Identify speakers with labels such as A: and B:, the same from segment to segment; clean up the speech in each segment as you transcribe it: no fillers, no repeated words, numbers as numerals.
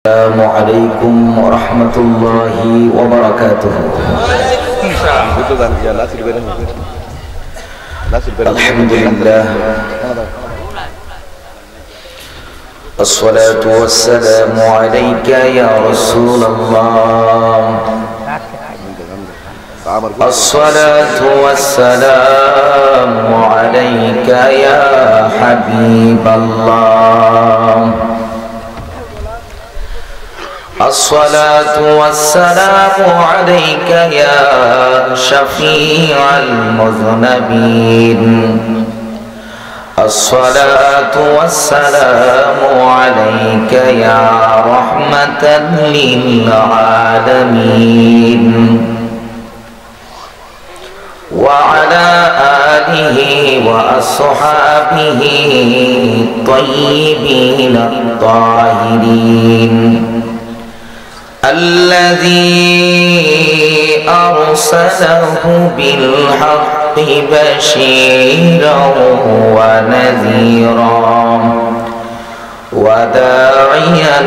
A: السلام عليكم ورحمة الله وبركاته. الحمد لله الصلاة والسلام عليك يا رسول الله، الصلاة والسلام عليك يا حبيب الله، الصلاة والسلام عليك يا شفيع المذنبين، الصلاة والسلام عليك يا رحمة للعالمين، وعلى آله وأصحابه الطيبين الطاهرين الذي أرسله بالحق بشيرا ونذيرا وداعيا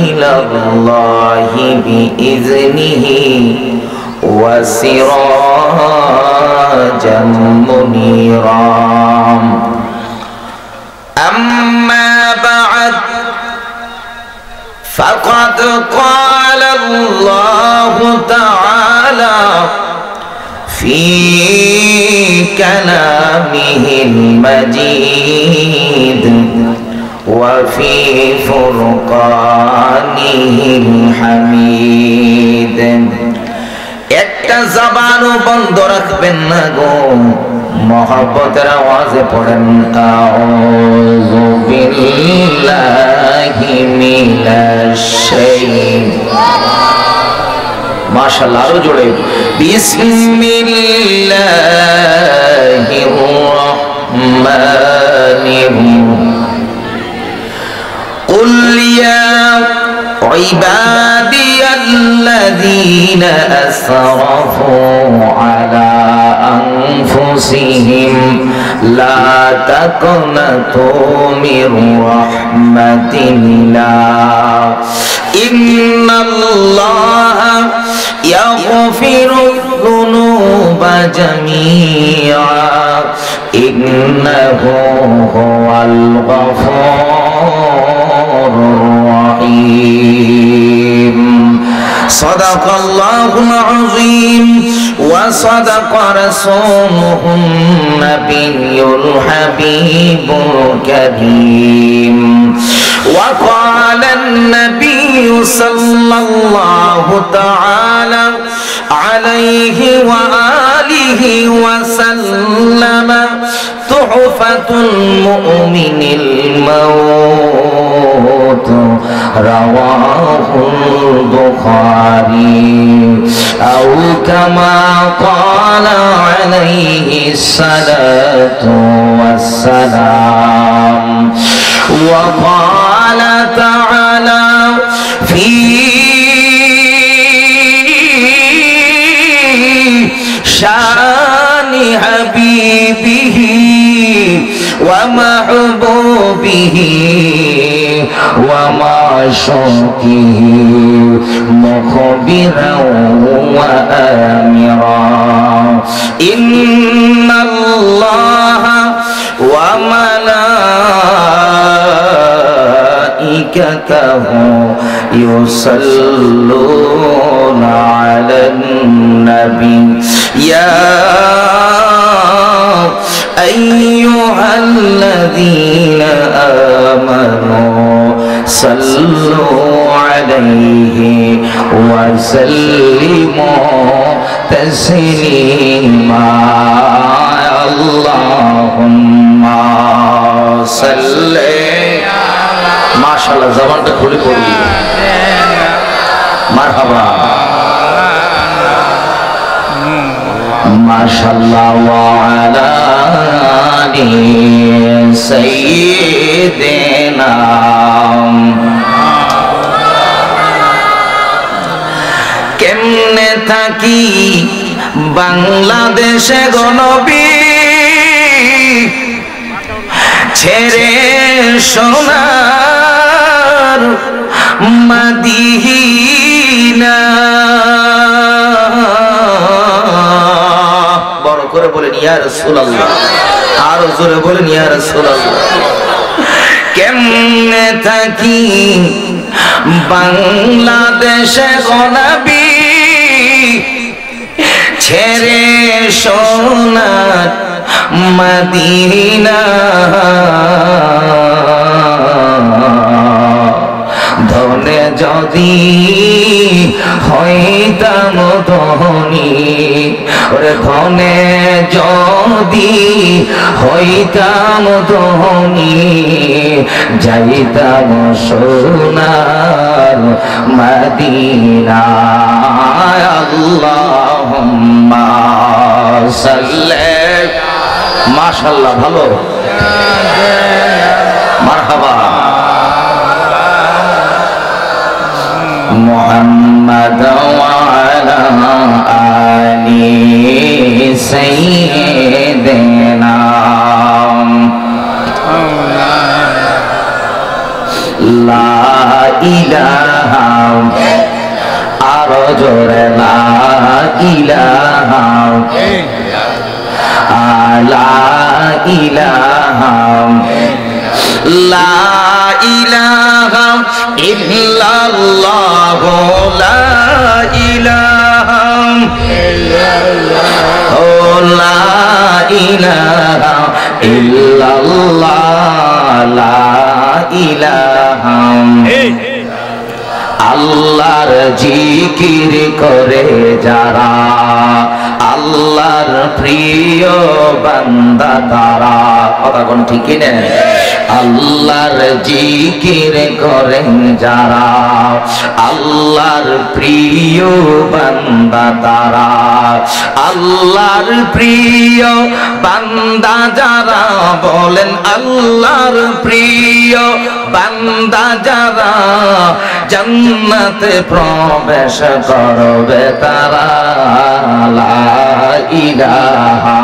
A: إلى الله بإذنه وسراجا منيرا. أما بعد، فقد قال الله تعالى في كلامه المجيد وفي فرقانه الحميد। একটা জবানও বন্ধ রাখবেন না গো, মহব্বতের আওয়াজে পড়েন আউযু বিল্লাহি মিনাশ শাইতানির। মাশাআল্লাহ, আরো জোরে বিসমিল্লাহির রাহমানির রাহিম। কুল ইয়া عبادي الذين أسرفوا على أنفسهم لا تقنطوا من رحمة الله إن الله يغفر الذنوب جميعا إنه هو الغفور الرحيم. صدق الله العظيم وصدق رسوله النبي الحبيب الكريم. وقال النبي صلى الله تعالى عليه وآله وسلم تحفة المؤمن الموت رواه البخاري أو كما قال عليه الصلاة والسلام. وقال تعالى في شان حبيبه ومحبوبه ومعشوقه مخبرا وآمرا إن الله وملائكته يصلون على النبي يا أيها الذين آمنوا صلوا عليه وسلموا تسليما. اللهم صل মাশাআল্লাহ, জবানটা খুলে পড়ি মারহাবা মাশাআল্লাহ। ওয়া আলা আলি সাইয়্যিদিনা। কেমনে থাকি বাংলাদেশে গো নবী, ছেড়ে সোনার মদিনা। বড় করে বলেন ইয়া রাসূলুল্লাহ, আর জোরে বলেন ইয়া রাসূলুল্লাহ। কেমনে থাকি বাংলাদেশে গো নবী, ছেড়ে সোনার মদিনা। ধনে যদি হইতাম ধনী, ওরে ধনে যদি হইতাম ধনী, যাইতাম সোনার মদিনা। আল্লাহুম্মা সাল্লি, মাশাআল্লাহ, ভালো, মারহাবা। মুহাম্মদ ওয়া আলা আলি সাইয়্যিদিনা। লা ইলাহা, আরো জোরে লা ইলাহা, লা ইলাহা, লা ইলাহা ইল্লাল্লাহ, লা ইলাহা ইল্লাল্লাহ, লা ইলাহা ইল্লাল্লাহ, লা ইলাহা। আল্লাহর জিকির করে যারা, আল্লাহর প্রিয় বান্দা তারা। কথা কোন ঠিক না? আল্লাহর জিকির করেন যারা, আল্লাহর প্রিয় বান্দা তারা। আল্লাহর প্রিয় বান্দা যারা, বলেন আল্লাহর প্রিয় বান্দা যারা, জান্নাতে প্রবেশ করবে তারা। লা ইলাহা,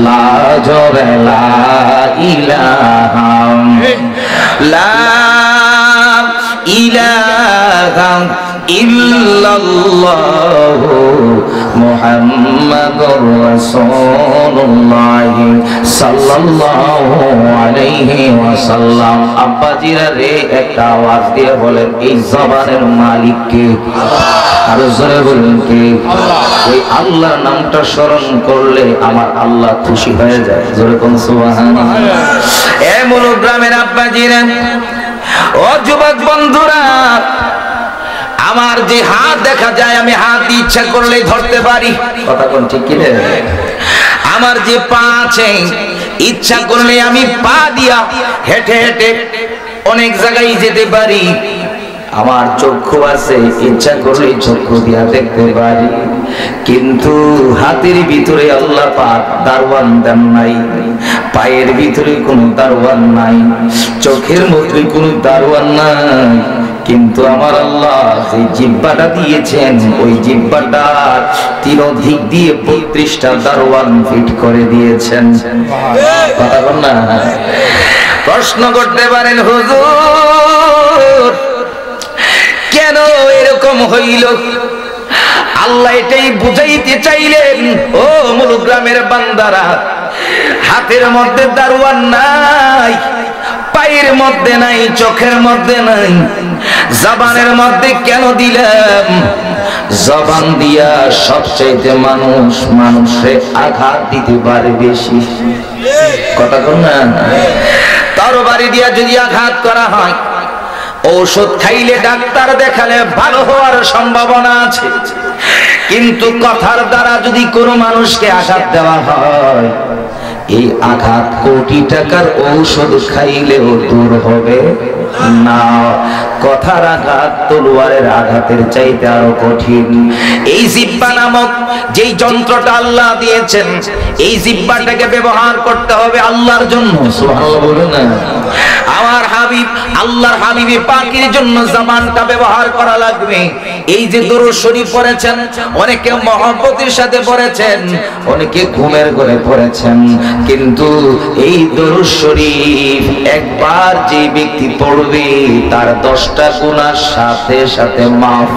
A: লা জোরে লা ইলাহা, লা ইলাহা ইল্লাল্লাহ, মুহাম্মাদুর রাসূলুল্লাহ সাল্লাল্লাহু আলাইহি ওয়াসাল্লাম। আব্বাজিরা রে, একটা আওয়াজ দিয়ে বলেন এই জবানের মালিক কে? আর জোরে বলেন কে? ওই আল্লাহর নামটা স্মরণ করলে আমার আল্লাহ খুশি হয়ে যায়। জোরে কোন সুবহানাল্লাহ। এ মুলুগ্রামের আব্বাজিরা, ও যুবক বন্ধুরা, আমার যে হাত দেখা যায়, আমি হাত ইচ্ছা করলেই ধরতে পারি। কথা কোন ঠিক কি? আমার যে পা আছে, ইচ্ছা করলে আমি পা দিয়া হেঁটে হেঁটে অনেক জায়গায় যেতে পারি। আমার চক্ষু আছে, ইচ্ছা করলে চক্ষু দিয়া দেখতে পারি। কিন্তু হাতের ভিতরে আল্লাহ পাক দারওয়ান দেন নাই, পায়ের ভিতরে কোনো দারওয়ান নাই, চোখের মধ্যে কোনো দারওয়ান নাই। কিন্তু আমার আল্লাহ যে জিহ্বাটা দিয়েছেন, ওই জিহ্বাটার তিন দিক দিয়ে 32টা দারওয়ান ফিট করে দিয়েছেন। কথা বল না। প্রশ্ন করতে পারেন হুজুর, কেন এরকম হইল? আল্লাহ এটাই বুঝাইতে চাইলেন, ও মুলুগ্রামের বান্দারা, হাতের মধ্যে দারওয়ান নাই, পায়ের মধ্যে নাই, চোখের মধ্যে নাই, জবানের মধ্যে কেন দিলাম? জবান দিয়া সবচেয়ে মানুষে আঘাত দিতে পারে বেশি। কথা বল না। তরবারি দিয়া যদি আঘাত করা হয়, ঔষধ খাইলে, ডাক্তার দেখালে ভালো হওয়ার সম্ভাবনা আছে। কিন্তু কথার দ্বারা যদি কোনো মানুষকে আঘাত দেওয়া হয়, এই আঘাত কোটি টাকার ঔষধ খাইলেও দূর হবে না। কথার আঘাত তলোয়ারের আঘাতের চাইতে আরো কঠিন। এই জিহ্বা নামক যেই যন্ত্রটা আল্লাহ দিয়েছেন, এই জিহ্বাটাকে ব্যবহার করতে হবে আল্লাহর জন্য। সুবহানাল্লাহ বলুন না। আমার হাবিব, আল্লাহর হাবিবে পাকের জন্য জবানটা ব্যবহার করা লাগবে। এই যে দরুদ শরীফ পড়েছেন, অনেকে মহব্বতের সাথে পড়েছেন, অনেকে ঘুমের ঘরে পড়েছেন, কিন্তু এই দরুদ শরীফ একবার যে ব্যক্তি পড়বে করবে তার 10টা গুনাহ সাথে সাথে মাফ।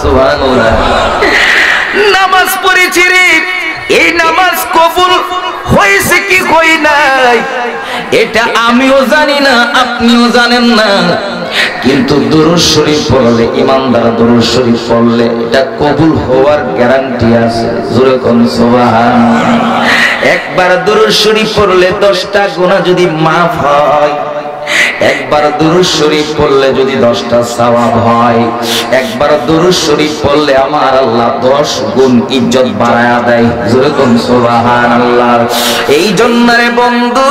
A: সুবহানাল্লাহ। নামাজ পড়েছি রে, এই নামাজ কবুল হয়েছে কি হয় নাই এটা আমিও জানি না, আপনিও জানেন না, কিন্তু দুরূদ শরীফ পড়লে, ইমানদার দুরূদ শরীফ পড়লে এটা কবুল হওয়ার গ্যারান্টি আছে। জোরে কোন সুবহানাল্লাহ। একবার দুরূদ শরীফ পড়লে 10টা গুনাহ যদি মাফ হয়, একবার দুরূদ শরীফ পড়লে যদি 10টা সওয়াব হয়, একবার দুরূদ শরীফ পড়লে আমার আল্লাহ 10 গুণ ইজ্জত বাড়ায়া দেয়। জোরে কোন সুবহানাল্লাহ। এই জন্য রে বন্ধু,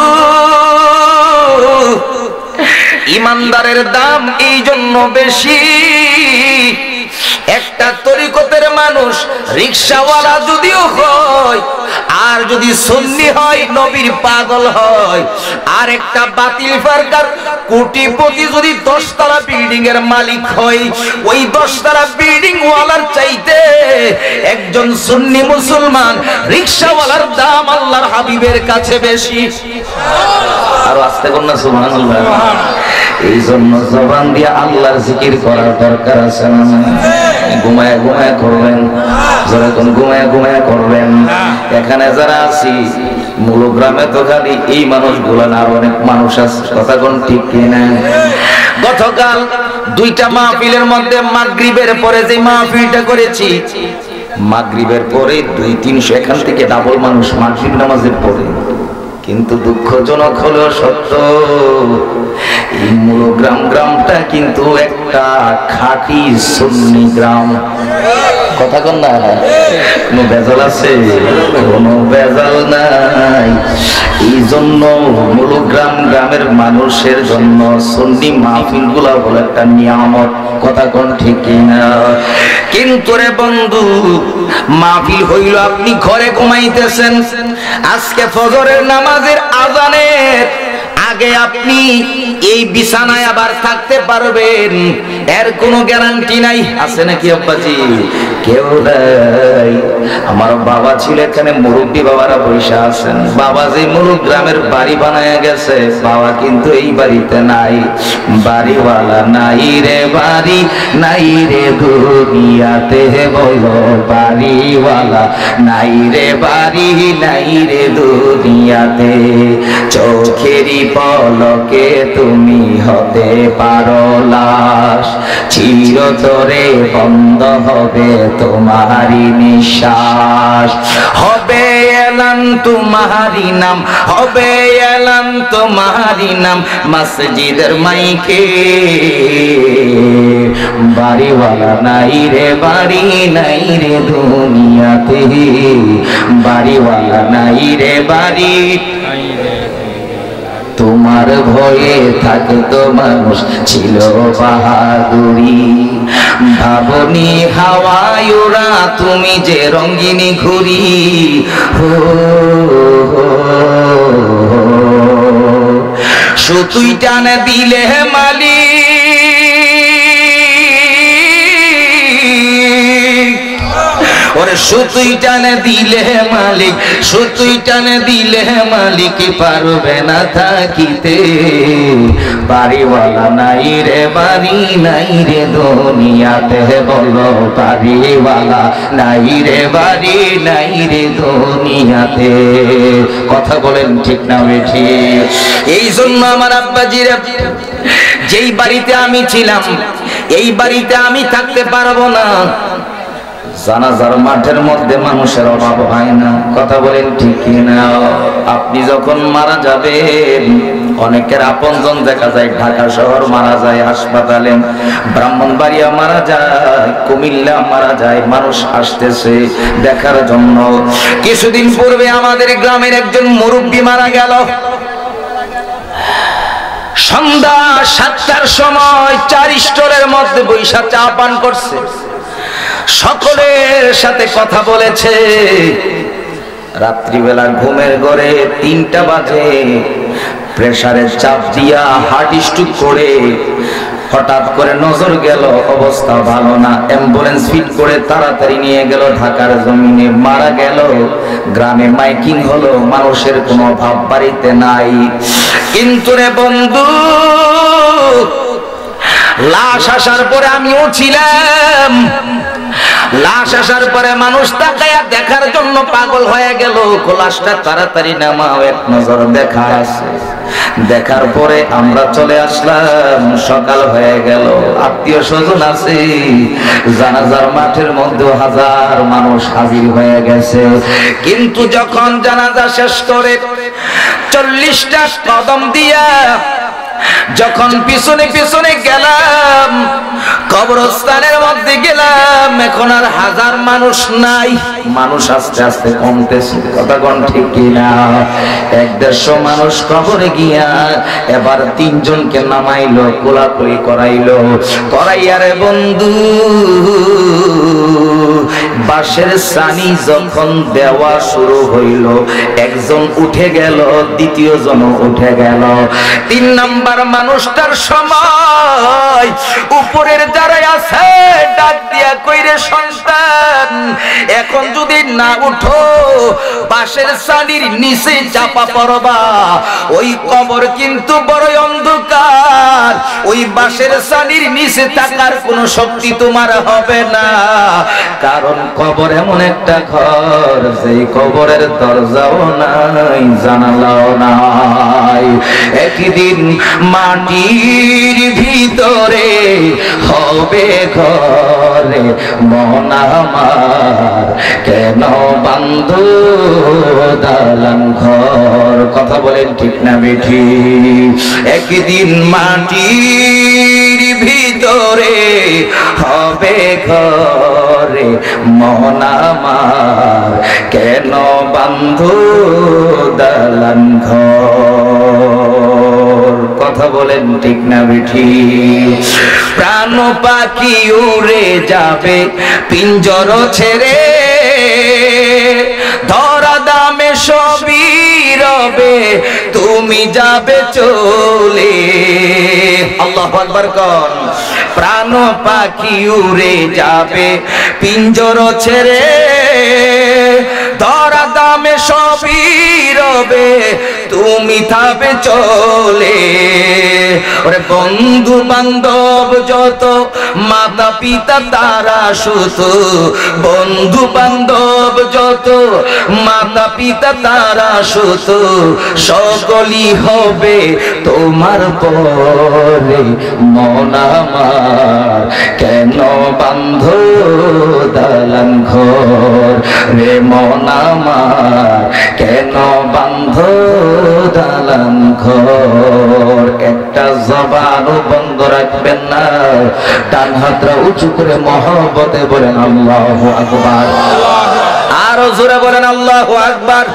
A: ইমানদারের দাম এই জন্য বেশি। একটা তরিকতের মানুষ রিকশাওয়ালা যদিও হয়, আর যদি সুন্নি হয়, নবীর পাগল হয়, আর একটা বাতিল ফারকার কোটিপতি যদি 10 তলা বিল্ডিং এর মালিক হয়, ওই 10 তলা বিল্ডিং ওয়ালার চাইতে একজন সুন্নি মুসলমান রিকশাওয়ালার দাম আল্লাহর হাবিবের কাছে বেশি। আর আস্তে কোন না সুবহানাল্লাহ। এই জন্য জবান দিয়ে আল্লাহর জিকির করার দরকার আছে না? ঘুমায় ঘুমায় করবেন, যখন ঘুমায় ঘুমায় করবেন। এখানে যারা আছি মূলগ্রামে তো খালি এই মানুষগুলো না, আর অনেক মানুষ আছে, কথা কোন ঠিক কিনা? গতকাল 2টা মাহফিলের মধ্যে মাগরিবের পরে যে মাহফিলটা করেছি, মাগরিবের পরে 200-300 এখান থেকে ডাবল মানুষ মাগরিব নামাজের পরে। কিন্তু দুঃখজনক হলো সত্য, এই গ্রামটা কিন্তু একটা খাঁটি সুন্নি গ্রাম। কথা কন না? কোনো ভেজাল আছে? কোনো ভেজাল নাই। এই জন্য গ্রামের মানুষের জন্য সুন্নি মাহফিল গুলা বলে একটা নিয়ামত। কথা কোন ঠিক না? কিন্তু রে বন্ধু, মাহফিল হইল আপনি ঘরে ঘুমাইতেছেন, আজকে ফজরের নামাজের আযানের আগে আপনি এই বিছানায় আবার থাকতে পারবেন, এর কোনো গ্যারান্টি নাই। আছে নাকি আব্বাজি? কেউ নাই। আমার বাবা ছিল এখানে, মুরব্বী বাবারা বৈশা আছেন। বাবা যে গ্রামের বাড়ি বানায় গেছে, বাবা কিন্তু এই বাড়িতে নাই। বাড়িওয়ালা নাই রে, বাড়ি নাই রে দুনিয়াতে, বলো বাড়িওয়ালা নাই রে, বাড়ি নাই রে দুনিয়াতে। চোখেরই পলকে তুমি হতে পারো লাশ, চিরতরে বন্ধ হবে তোমারি নিঃশ্বাস। হবে এলান তোমারি নাম, হবে এলান তোমারি নাম মসজিদের মাইকে। বাড়িওয়ালা নাই রে, বাড়ি নাই রে দুনিয়াতে, বাড়িওয়ালা নাই রে, বাড়ি। তোমার ভয়ে থাকতো মানুষ, ছিল বাহাদুরি। ভাবনি হাওয়ায় ওরা তুমি যে রঙ্গিনী ঘুরি। সুতুই টানে দিলে মালি, ওরে সুতুই টানে দিলে মালিক, সুতুই টানে দিলে মালিক পারবে না থাকিতে। বাড়িওয়ালা নাই রে, বাড়ি নাই রে দুনিয়াতে, বলো বাড়িওয়ালা নাই রে, বাড়ি নাই রে দুনিয়াতে। কথা বলেন ঠিক না বেঠি? এই জন্য আমার আব্বাজিরা, যেই বাড়িতে আমি ছিলাম এই বাড়িতে আমি থাকতে পারবো না। জানাজার মাঠের মধ্যে মানুষের অভাব হয় না। কথা বলেন ঠিক না? আপনি যখন মারা যাবেন, অনেকের আপনজন দেখা যায় ঢাকা শহর মারা যায় হাসপাতালে, ব্রাহ্মণবাড়িয়া মারা যায়, কুমিল্লা মারা যায়, মানুষ আসতেছে দেখার জন্য। কিছুদিন পূর্বে আমাদের গ্রামের একজন মুরব্বী মারা গেল। সন্ধ্যা 7টার সময় 4 স্টলের মধ্যে বৈশা চা পান করছে, সকলের সাথে কথা বলেছে। রাত্রিবেলা ঘুমের ঘরে 3টা বাজে প্রেসারের চাপ দিয়া হার্ট স্ট্রোক করে হঠাৎ করে নজর গেল, অবস্থা ভালো না। অ্যাম্বুলেন্স ফিট করে তাড়াতাড়ি নিয়ে গেল ঢাকার জমিনে, মারা গেল। গ্রামে মাইকিং হলো, মানুষের কোনো অভাব বাড়িতে নাই। কিন্তু রে বন্ধু, লাশ আসার পরে আমিও ছিলাম। লাশ আসার পরে মানুষ তাকায়া দেখার জন্য পাগল হয়ে গেল। লাশটা তাড়াতাড়ি নামাও, এক নজর দেখা আছে। দেখার পরে আমরা চলে আসলাম। সকাল হয়ে গেল, আত্মীয় স্বজন আছে। জানাজার মাঠের মধ্যে হাজার মানুষ হাজির হয়ে গেছে। কিন্তু যখন জানাজা শেষ করে 40টা কদম দিয়া যখন পিছনে পিছনে গেলাম, কবরস্থানের মধ্যে গেলাম, এখন আর হাজার মানুষ নাই, মানুষ আস্তে আস্তে কমতেছে। কথা কোন ঠিক কিনা? 100-150 মানুষ কবরে গিয়া এবার 3 জনকে নামাইলো, কোলাকুলি করাইলো। করাইয়ারে বন্ধু, বাঁশের সানি যখন দেওয়া শুরু হইল, একজন উঠে গেল, দ্বিতীয় জন উঠে গেল। 3 নাম্বার মানুষটার সময় উপরের যারা আছে ডাক দিয়া কইরে, সন্তান এখন যদি না উঠো বাঁশের সানির নিচে চাপা পড়বা। ওই কবর কিন্তু বড় অন্ধকার, ওই বাঁশের সানির নিচে থাকার কোনো শক্তি তোমার হবে না। কারণ কবর এমন একটা ঘর, সেই কবরের দরজাও নাই, জানালাও নাই। একদিন মাটির ভিতরে হবে ঘরে মন আমার, কেন বান্ধো দালান ঘর? কথা বলেন ঠিক না বেঠি? একদিন মাটির ভিতরে হবে ঘরে মন আমার, কেন বান্ধো দালান ঘর? কথা বলেন ঠিক না বেঠি? প্রাণ পাখি উড়ে যাবে পিঞ্জর ছেড়ে, ধরা দামে সবই রবে, তুমি যাবে চলে। আল্লাহু আকবার কোন? প্রাণ পাখি উড়ে যাবে পিঞ্জর ছেড়ে, ধরা দামে সবই রবে, তুমি থাকবে চলে। ওরে বন্ধু বান্ধব যত, মাতা পিতা তারা সুত, বন্ধু বান্ধব যত, মাতা পিতা তারা সুত, সকলই হবে তোমার পরে। মন আমার, কেন বান্ধ দালান ঘর রে? মন আমার, কেন বান্ধ দালান ঘর? একটা জবানও বন্ধ রাখবেন না। ডান হাতটা উঁচু করে মহব্বতে বলেন আল্লাহু আকবার। আরো জোরে বলেন আল্লাহু আকবার।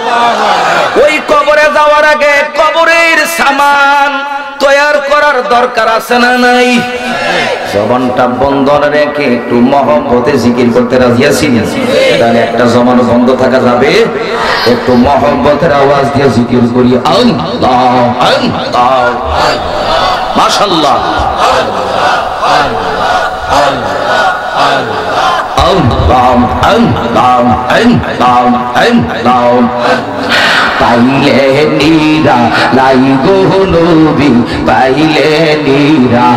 A: ওই কবরে যাওয়ার আগে কবরের সামান তৈয়ার করার দরকার আছে না নাই? জবানটা বন্ধ রেখে একটু মহব্বতে জিকির করতে রাজি আছি? তাহলে একটা জবান বন্ধ থাকা যাবে। একটু মহব্বতের আওয়াজ দিয়ে জিকির করি, আল্লাহ আল্লাহ, মাশাআল্লাহ, পাইলে নিরা লাই গো নবী, পাইলে নিরা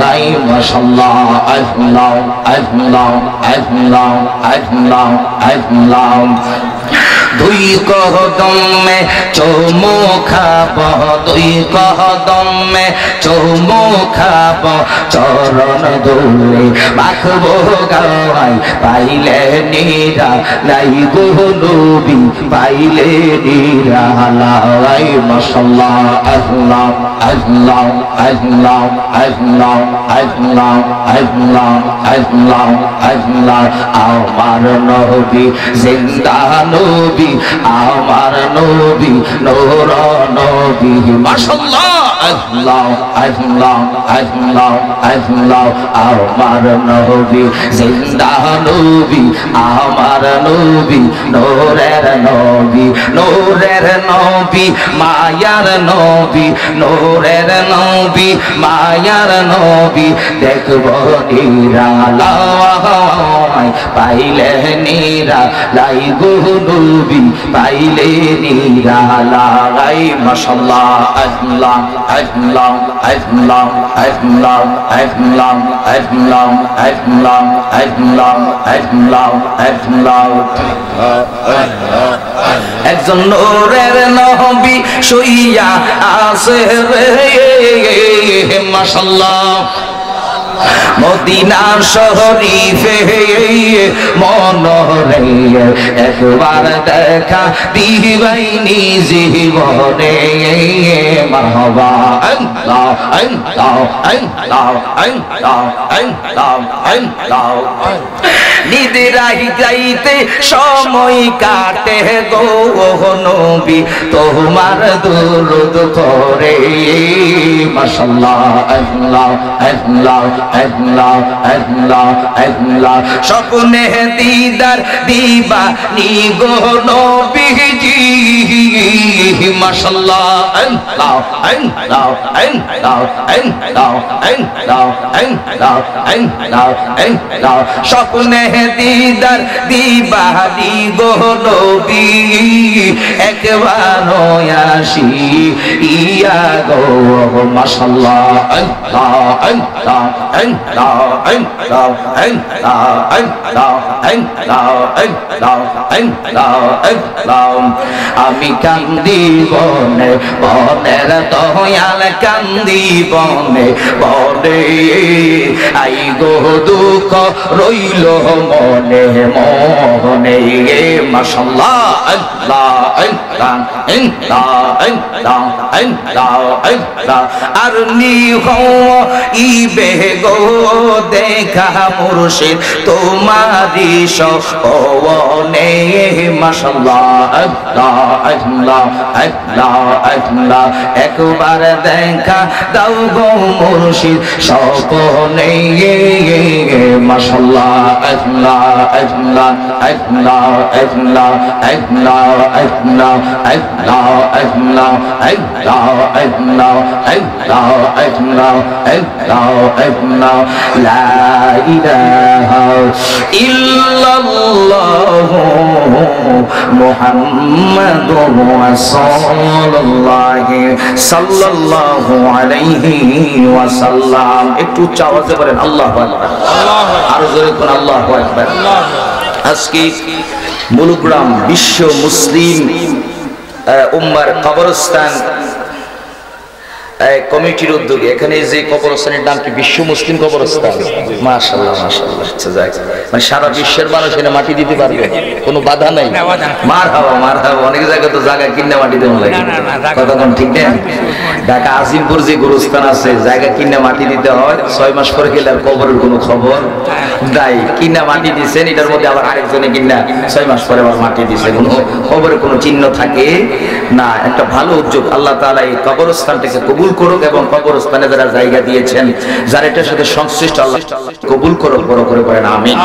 A: লাই, মাশাআল্লাহ, আল্লাহ আল্লাহ আল্লাহ আল্লাহ আল্লাহ। দুই কদমে চুমু খাব, দুই কদমে চুমু খাব, চরণ ধুলে মাখবো গায়, পাইলে নিরা লাই গো নবী, পাইলে নিরা লাই, মাশাআল্লাহ, আল্লাহ আল্লাহ আল্লাহ আল্লাহ আল্লাহ আল্লাহ আল্লাহ আল্লাহ। আমার নবী জিন্দা নবী, আমার নবী নূর নবী, মাশাআল্লাহ। আল্লাহ আল্লাহ আল্লাহ আল্লাহ আমার নবী জিন্দা নবী আমার নবী নূরের নবী নূরের নবী মায়ার নবী নূরের নবী মায়ার নবী দেখব নিরালায় পাইলে নিরালাই গো নবী পাইলে নিরালাই মাশাআল্লাহ আল্লাহ আল্লাহ আল্লাহ আল্লাহ আল্লাহ আল্লাহ আল্লাহ আল্লাহ আল্লাহ আল্লাহ একজন নূরের নবী শুইয়া আছে রে মাশাআল্লাহ মদিনা শরীফে মনরে একবার দেখা দিবাইনি জীবনে মারহাবা আল্লাহ আল্লাহ আল্লাহ আল্লাহ আল্লাহ আল্লাহ নিদিরাই যাইতে সময় কাটে গো নবী তোমার দুরূদ করে মাশাআল্লাহ আল্লাহ আল্লাহ আল্লাহ আল্লাহ আল্লাহ স্বপ্নে দিদার দিবা নি গো নবীজি মাশাআল্লাহ আল্লাহ আল্লাহ আল্লাহ আল্লাহ আল্লাহ আল্লাহ আল্লাহ আল্লাহ স্বপ্নে দিদার দিবা নি গো নবী একবার আসি ইয়া গো মাশাআল্লাহ আল্লাহ আল্লাহ আল্লাহ আল্লাহ আল্লাহ আল্লাহ আল্লাহ আল্লাহ আল্লাহ আল্লাহ আমি কান্দি বনে বনের দয়াল কান্দি বনে বনে আই গো দুঃখ রইল মনে মনে মাশাআল্লাহ আল্লাহ আল্লাহ আল্লাহ আল্লাহ আল্লাহ আল্লাহ আর নি হো ইবে গো দেখা মুর্শিদ তোমারি সওনে মাশাআল্লাহ আল্লাহ আল্লাহ আল্লাহ আল্লাহ একবার দেখা দাও গো মুর্শিদ সপনে মাশাআল্লাহ আল্লাহ আল্লাহ আল্লাহ আল্লাহ আল্লাহ আল্লাহ আল্লাহ আল্লাহ আল্লাহ আল্লাহ আল্লাহ আল্লাহ আল্লাহ আল্লাহ লা ইলাহা ইল্লাল্লাহ মুহাম্মাদুর রাসূলুল্লাহ সাল্লাল্লাহু আলাইহি ওয়াসাল্লাম একটু উচ্চ আওয়াজে বলেন আল্লাহু আকবার আর জোরে কোন আল্লাহু আকবার আজকে মুলুগ্রাম বিশ্ব মুসলিম উম্মার কবরস্থান কমিটির উদ্যোগে এখানে যে কবরস্থানের নাম কি বিশ্ব মুসলিম কবরস্থান মাশাআল্লাহ মাশাআল্লাহ আচ্ছা যাক মানে সারা বিশ্বের মানুষ এখানে মাটি দিতে পারবে কোনো বাধা নাই মারহাবা অনেক জায়গায় তো জায়গা কিনে মাটি দেওয়া লাগে কথা কোন ঠিক না ঢাকা আজিমপুর যে গোরস্থান আছে জায়গা কিনে মাটি দিতে হয় 6 মাস পরে গেলে আর কবরের কোনো খবর নাই কিনা মাটি দিয়েছেন এটার মধ্যে আবার আরেকজনে কিনা 6 মাস পরে আবার মাটি দিয়েছে কোনো কবরের কোনো চিহ্ন থাকে না একটা ভালো উদ্যোগ আল্লাহ তাআলা এই কবরস্থানটাকে কবুল করুক এবং কবরস্থানে যারা জায়গা দিয়েছেন যারা এটার সাথে সংশ্লিষ্ট আল্লাহ কবুল করুক বড় করে বলেন আমিন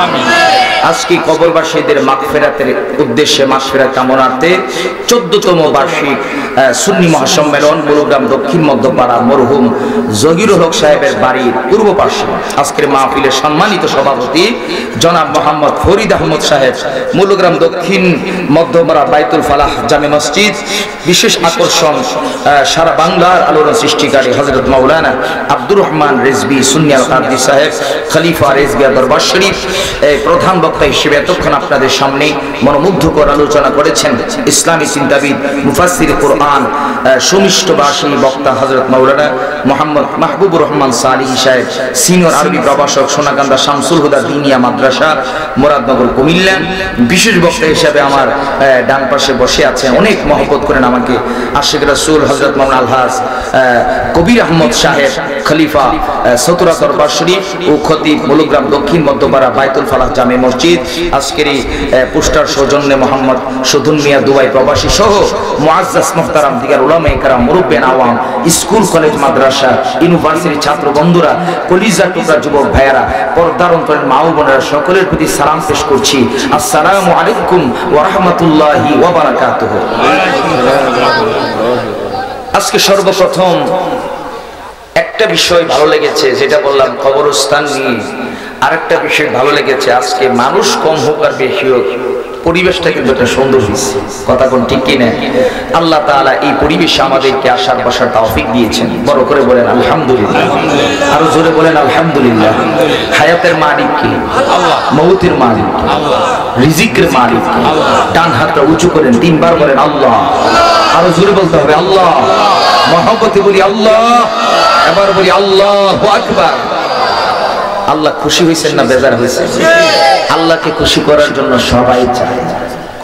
A: আজকে কবরবাসীদের মাগফিরাতের উদ্দেশ্যে মাগফিরাত কামনার্থে 14তম বার্ষিক সুন্নি মহাসম্মেলন মুলুগ্রাম দক্ষিণ মধ্যপাড়া মরহুম জহিরুল হক সাহেবের বাড়ির পূর্ব পার্শ্বে আজকের মাহফিলের সম্মানিত সভাপতি জনাব মোহাম্মদ ফরিদ আহমদ সাহেব মুলুগ্রাম দক্ষিণ মধ্যপাড়া বাইতুল ফালাহ জামে মসজিদ বিশেষ আকর্ষণ সারা বাংলার আলোড়ন সৃষ্টিকারী হযরত মাওলানা আব্দুর রহমান রিজভী সুন্নি আল কাদরি সাহেব খলিফা রিজভিয়া দরবার শরীফ প্রধান বক্তা হিসেবে এতক্ষণ আপনাদের সামনে মনোমুগ্ধকর আলোচনা করেছেন ইসলামী চিন্তাবিদ মুফাসসির কুরআন সুমিষ্টভাষী বক্তা হযরত মাওলানা মোহাম্মদ মাহবুবুর রহমান সালিহি সাহেব, সিনিয়র আরবি প্রভাষক, সোনাকান্দা শামসুল হুদা দিনিয়া মাদ্রাসা, মুরাদনগর, কুমিল্লা। বিশেষ বক্তা হিসেবে আমার ডান পাশে বসে আছে, অনেক মহব্বত করেন আমাকে, আশিক রাসূল হযরত মাওলানা আলহাজ কবির আহমদ সাহেব, খলিফা সতুরা দরবার শরীফ ও খতিব মুলুগ্রাম দক্ষিণ মধ্যপাড়া বাইতুল ফালাহ জামে মসজিদ। আজকের এই পোস্টার সৌজন্যে মোহাম্মদ সুধুন মিয়া দুবাই প্রবাসী সহ মুআজ্জাজ মুহতারাম দিগার উলামায়ে কেরাম, মুরব্বিয়ান আওয়াম, স্কুল কলেজ মাদ্রাসা ইউনিভার্সিটি ছাত্র বন্ধুরা, কলিজা টুকরা যুবক ভাইয়ারা, পর্দার অন্তরের মা ও বোনেরা, সকলের প্রতি সালাম পেশ করছি। আসসালামু আলাইকুম ওয়া রাহমাতুল্লাহি ওয়া বারাকাতুহু। আজকে সর্বপ্রথম একটা বিষয় ভালো লেগেছে, যেটা বললাম কবরস্থান নিয়ে। আরেকটা বিষয় ভালো লেগেছে, আজকে মানুষ কম হোক আর বেশি হোক, পরিবেশটা কিন্তু একটা সুন্দর হয়েছে। কথা কোন ঠিক কিনা? আল্লাহ তাআলা এই পরিবেশে আমাদেরকে আসার বসার তৌফিক দিয়েছেন। বড় করে বলেন আলহামদুলিল্লাহ, আরো জোরে বলেন আলহামদুলিল্লাহ। হায়াতের মালিক কে? আল্লাহ। মউতের মালিক কে? আল্লাহ। রিজিকের মালিক কে? আল্লাহ। ডান হাতটা উঁচু করেন, তিনবার বলেন আল্লাহ। আরো জোরে বলতে হবে আল্লাহ। মহব্বতে বলি আল্লাহ, এবার বলি আল্লাহু আকবার। আল্লাহ খুশি হয়েছেন না বেজার হয়েছেন? আল্লাহকে খুশি করার জন্য সবাই চায়।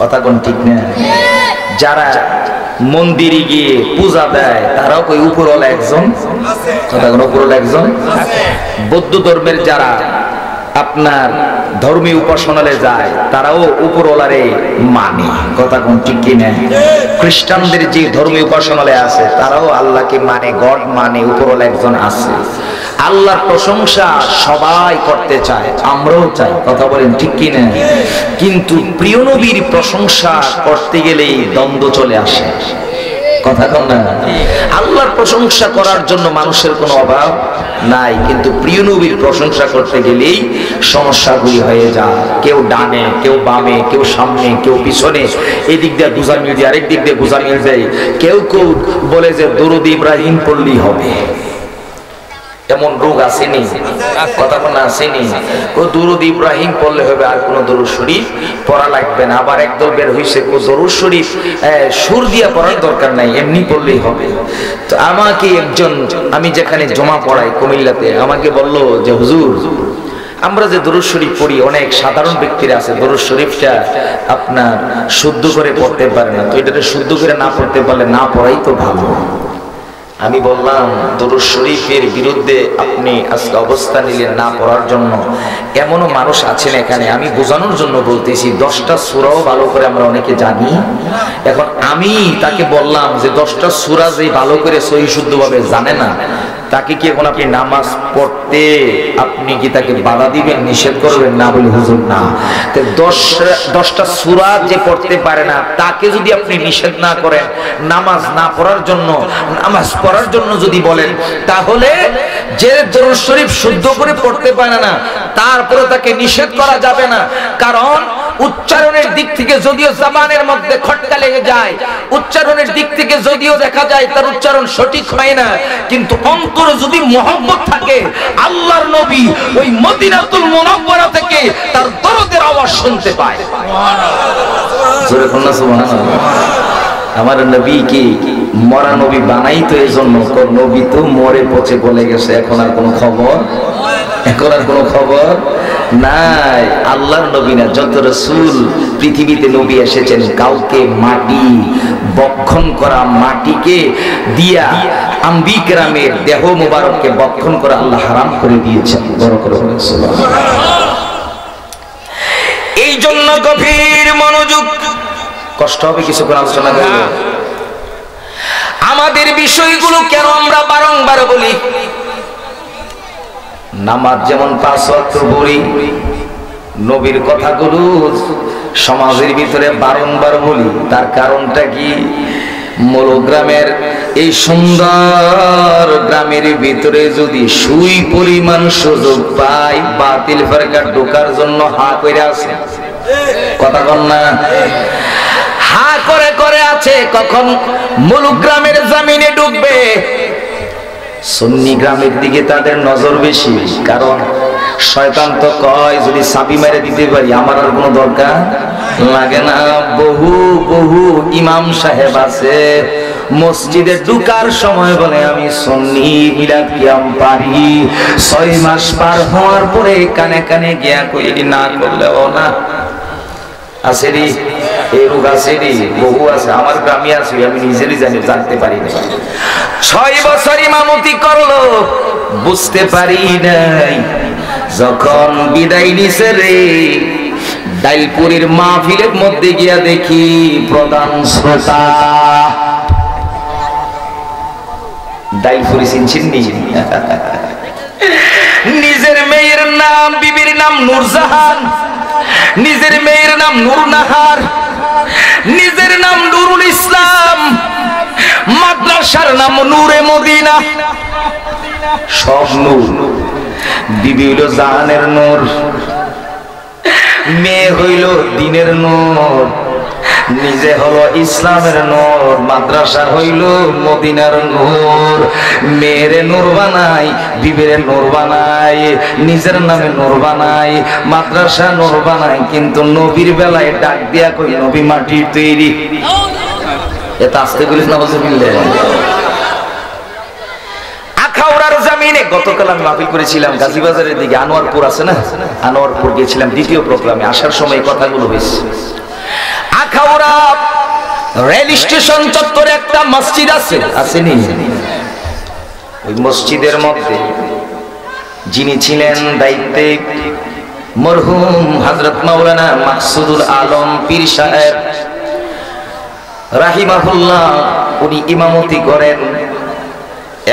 A: কথা কোন ঠিক না? যারা মন্দিরে গিয়ে পূজা দেয় তারাও কই উপরওয়ালা একজন, কথা কোন উপরওয়ালা একজন। বৌদ্ধ ধর্মের যারা আপনার ধর্মীয় উপাসনালয়ে যায় তারাও উপরওয়ালারে মানে। কথা কোন ঠিক কিনা? খ্রিস্টানদের যে ধর্মীয় উপাসনালয় আছে তারাও আল্লাহকে মানে, গড মানে, উপরওয়ালা একজন আছে। আল্লাহর প্রশংসা সবাই করতে চায়, আমরাও চাই। কথা বলেন ঠিক কিনা? কিন্তু প্রিয় নবীর প্রশংসা করতে গেলেই দ্বন্দ্ব চলে আসে। কথা কন না? আল্লাহর প্রশংসা করার জন্য মানুষের কোনো অভাব নাই, কিন্তু প্রিয় নবীর প্রশংসা করতে গেলেই সমস্যাগুলি হয়ে যায়। কেউ ডানে, কেউ বামে, কেউ সামনে, কেউ পিছনে, এদিক দিয়ে গুজা মিল যায়, আরেক দিক দিয়ে গুজা মিল যায়। কেউ কেউ বলে যে দরুদ ইব্রাহিম পড়লেই হবে। এমন রোগ আসেনি? কথা বলা আসেনি? ও দরুদ ইব্রাহিম পড়লে হবে, আর কোনো দরুদ শরীফ পড়া লাগবে না। আবার একদল বের হইছে ও দরুদ শরীফ সুর দিয়া পড়ার দরকার নাই, এমনি পড়লেই হবে। তো আমাকে একজন, আমি যেখানে জমা পড়াই কুমিল্লাতে, আমাকে বললো যে হুজুর, আমরা যে দরুদ শরীফ পড়ি, অনেক সাধারণ ব্যক্তিরা আছে দরুদ শরীফটা আপনার শুদ্ধ করে পড়তে পারে না, তো এটাকে শুদ্ধ করে না পড়তে পারলে না পড়াই তো ভালো। আমি বললাম দরুদ শরীফের বিরুদ্ধে আপনি আজকে অবস্থান নিলেন না পড়ার জন্য, এমনও মানুষ আছেন এখানে, আমি বোঝানোর জন্য বলতেছি। 10টা সূরাও ভালো করে আমরা অনেকে জানি। এখন আমি তাকে বললাম যে 10টা সূরা যে ভালো করে সহি শুদ্ধভাবে জানে না, তাকে কি এখন আপনি নামাজ পড়তে আপনি কি তাকে বাধা দিবেন, নিষেধ করবেন? না বলে হুজুর না। 10টা সূরা যে পড়তে পারে না তাকে যদি আপনি নিষেধ না করেন, নামাজ না পড়ার জন্য, নামাজ পড়ার জন্য যদি বলেন, তাহলে যে দরুদ শরীফ শুদ্ধ করে পড়তে পারে না তারপরে তাকে নিষেধ করা যাবে না। কারণ উচ্চারণের দিক থেকে যদিও জবানের মধ্যে খটকা লেগে যায়, উচ্চারণের দিক থেকে যদিও দেখা যায় তার উচ্চারণ সঠিক হয় না, কিন্তু অন্তরে যদি মহব্বত থাকে, আল্লাহর নবী ওই মদিনাতুল মুনাওয়ারা থেকে তার দরদের আওয়াজ শুনতে পায়। জোরে বলুন সুবহানাল্লাহ। আমার নবী কি মরা নবী বানাই তো এজন্য, নবী তো মরে পচে বলে গেছে, এখন আর কোনো খবর, এখন আর কোনো খবর নাই। আল্লাহর নবী না, যত রাসূল পৃথিবীতে নবী এসেছেন, কাউকে মাটি বক্ষণ করা, মাটিকে দিয়া আম্বিয়া কেরামের দেহ মুবারককে বক্ষণ করা আল্লাহ হারাম করে দিয়েছেন। বড় করে সুবহানাল্লাহ। এই জন্য গভীর মনোযোগ, কষ্ট হবে কিছুক্ষণ আলোচনা করলে। আমাদের বিষয়গুলো কেন আমরা বারংবার বলি? নামাজ যেমন 5 ওয়াক্ত পড়ি, নবীর কথাগুলো সমাজের ভিতরে বারংবার বলি, তার কারণটা কি? মূলগ্রামের এই সুন্দর গ্রামের ভিতরে যদি সুই পরিমাণ সুযোগ পাই, বাতিল ফেরকা ঢোকার জন্য হা করে আছে। কথা বল না? হা করে করে আছে, কখন মূলগ্রামের জমিনে ঢুকবে। সুন্নি গ্রামের দিকে তাদের নজর বেশি, কারণ শয়তান তো কয় যদি চাবি মেরে দিতে পারি আমার আর কোনো দরকার লাগে না। বহু বহু ইমাম সাহেব আছে, মসজিদে ঢুকার সময় বলে আমি সুন্নি মিলাদ কিয়াম পারি। 6 মাস পার হওয়ার পরে কানে কানে গিয়া কই না করলেও না আছে রে, এই রোগ আছে রে, বহু আছে, আমার গ্রামে আছে, আমি নিজেরই জানতে পারি না। 6 বছর ইমামতি করলো, বুঝতে পারি নাই। যখন বিদায় নিছে রে, ডাইলপুরীর মাহফিলের মধ্যে গিয়া দেখি প্রধান শ্রোতা ডাইলপুরি চিনছেন নি? নিজের মেয়ের নাম, বিবির নাম নূরজাহান, নিজের মেয়ের নাম নূরনাহার, নিজের নাম নুরুল ইসলাম, মাদ্রাসার নাম নূরে মদিনা, সব নূর। বিবি হইল জাহানের নূর, মেয়ে হইল দিনের নূর, নিজে হলো ইসলামের নূর, মাদ্রাসা হইল মদিনার নূর। মেয়েরে নূর বানাই, বিবিরে নূর বানাই, নিজের নামে নূর বানাই, মাদ্রাসা নূর বানাই, কিন্তু নবীর বেলায় ডাক দিয়া কই নবী মাটির তৈরি। এটা আসতে বলিস না, বলছে মিললে আখাউড়ার জামিনে। গতকাল আমি মাহফিল করেছিলাম গাজীবাজারের দিকে, আনোয়ারপুর আছে না, আনোয়ারপুর গিয়েছিলাম দ্বিতীয় প্রোগ্রামে। আসার সময় কথাগুলো হয়েছে। আখাউড়া রেল স্টেশন চত্বরে একটা মসজিদ আছে, আসেনি? ওই মসজিদের মধ্যে যিনি ছিলেন দায়িত্বে, মরহুম হযরত মাওলানা মাকসুদুল আলম পীর সাহেব রাহিমাহুল্লাহ, উনি ইমামতি করেন।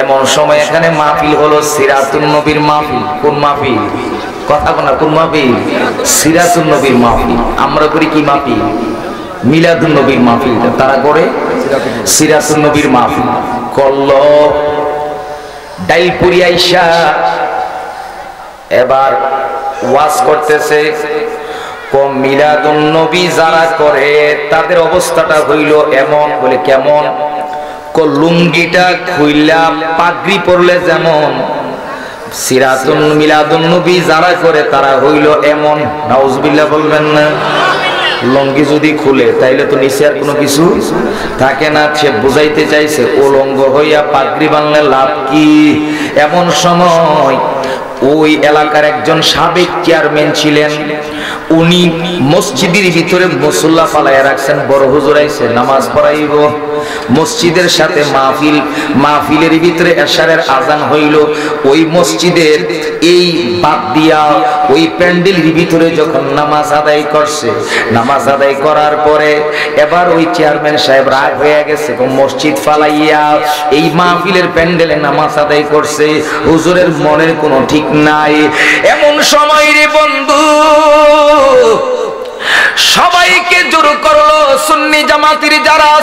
A: এমন সময় এখানে মাহফিল হলো সিরাতুন নবীর মাহফিল। কোন মাহফিল? কথা বলা, কোন মাহফিল? সিরাতুন নবীর মাহফিল। আমরা করি কি মাহফিল? মিলাদুন নবীর মাহফিল। তারা করে সিরাতুন নবীর মাহফিল করল। ডাইলপুরি আইসা এবার ওয়াজ করতেছে। কম মিলাদুন নবী যারা করে তাদের অবস্থাটা হইল এমন। বলে কেমন? লুঙ্গিটা খুইলা পাগড়ি পরলে যেমন, সিরাতুন মিলাদুন নবী যারা করে তারা হইল এমন। নাউজুবিল্লাহ বলবেন না? লুঙ্গি যদি খুলে তাইলে তো নিচে আর কোনো কিছু থাকে না। সে বুঝাইতে চাইছে উলঙ্গ হইয়া পাগড়ি বানলে লাভ কি? এমন সময় ওই এলাকার একজন সাবেক চেয়ারম্যান ছিলেন, উনি মসজিদের ভিতরে মুসল্লা ফালাইয়া রাখছেন। বড় হুজুর আইছে, নামাজ পড়াইব। মসজিদের সাথে মাহফিল, মাহফিলের ভিতরে এশারের আজান হইল। ওই মসজিদের এই বাদ দিয়া ওই প্যান্ডেলের ভিতরে যখন নামাজ আদায় করছে, নামাজ আদায় করার পরে এবার ওই চেয়ারম্যান সাহেব রাগ হয়ে গেছে, মসজিদ ফালাইয়া এই মাহফিলের প্যান্ডেলে নামাজ আদায় করছে। হুজুরের মনের কোনো ঠিক নাই। এমন সময় রে বন্ধু সবাইকে জোর করলো সুন্নি জামাতের যারা।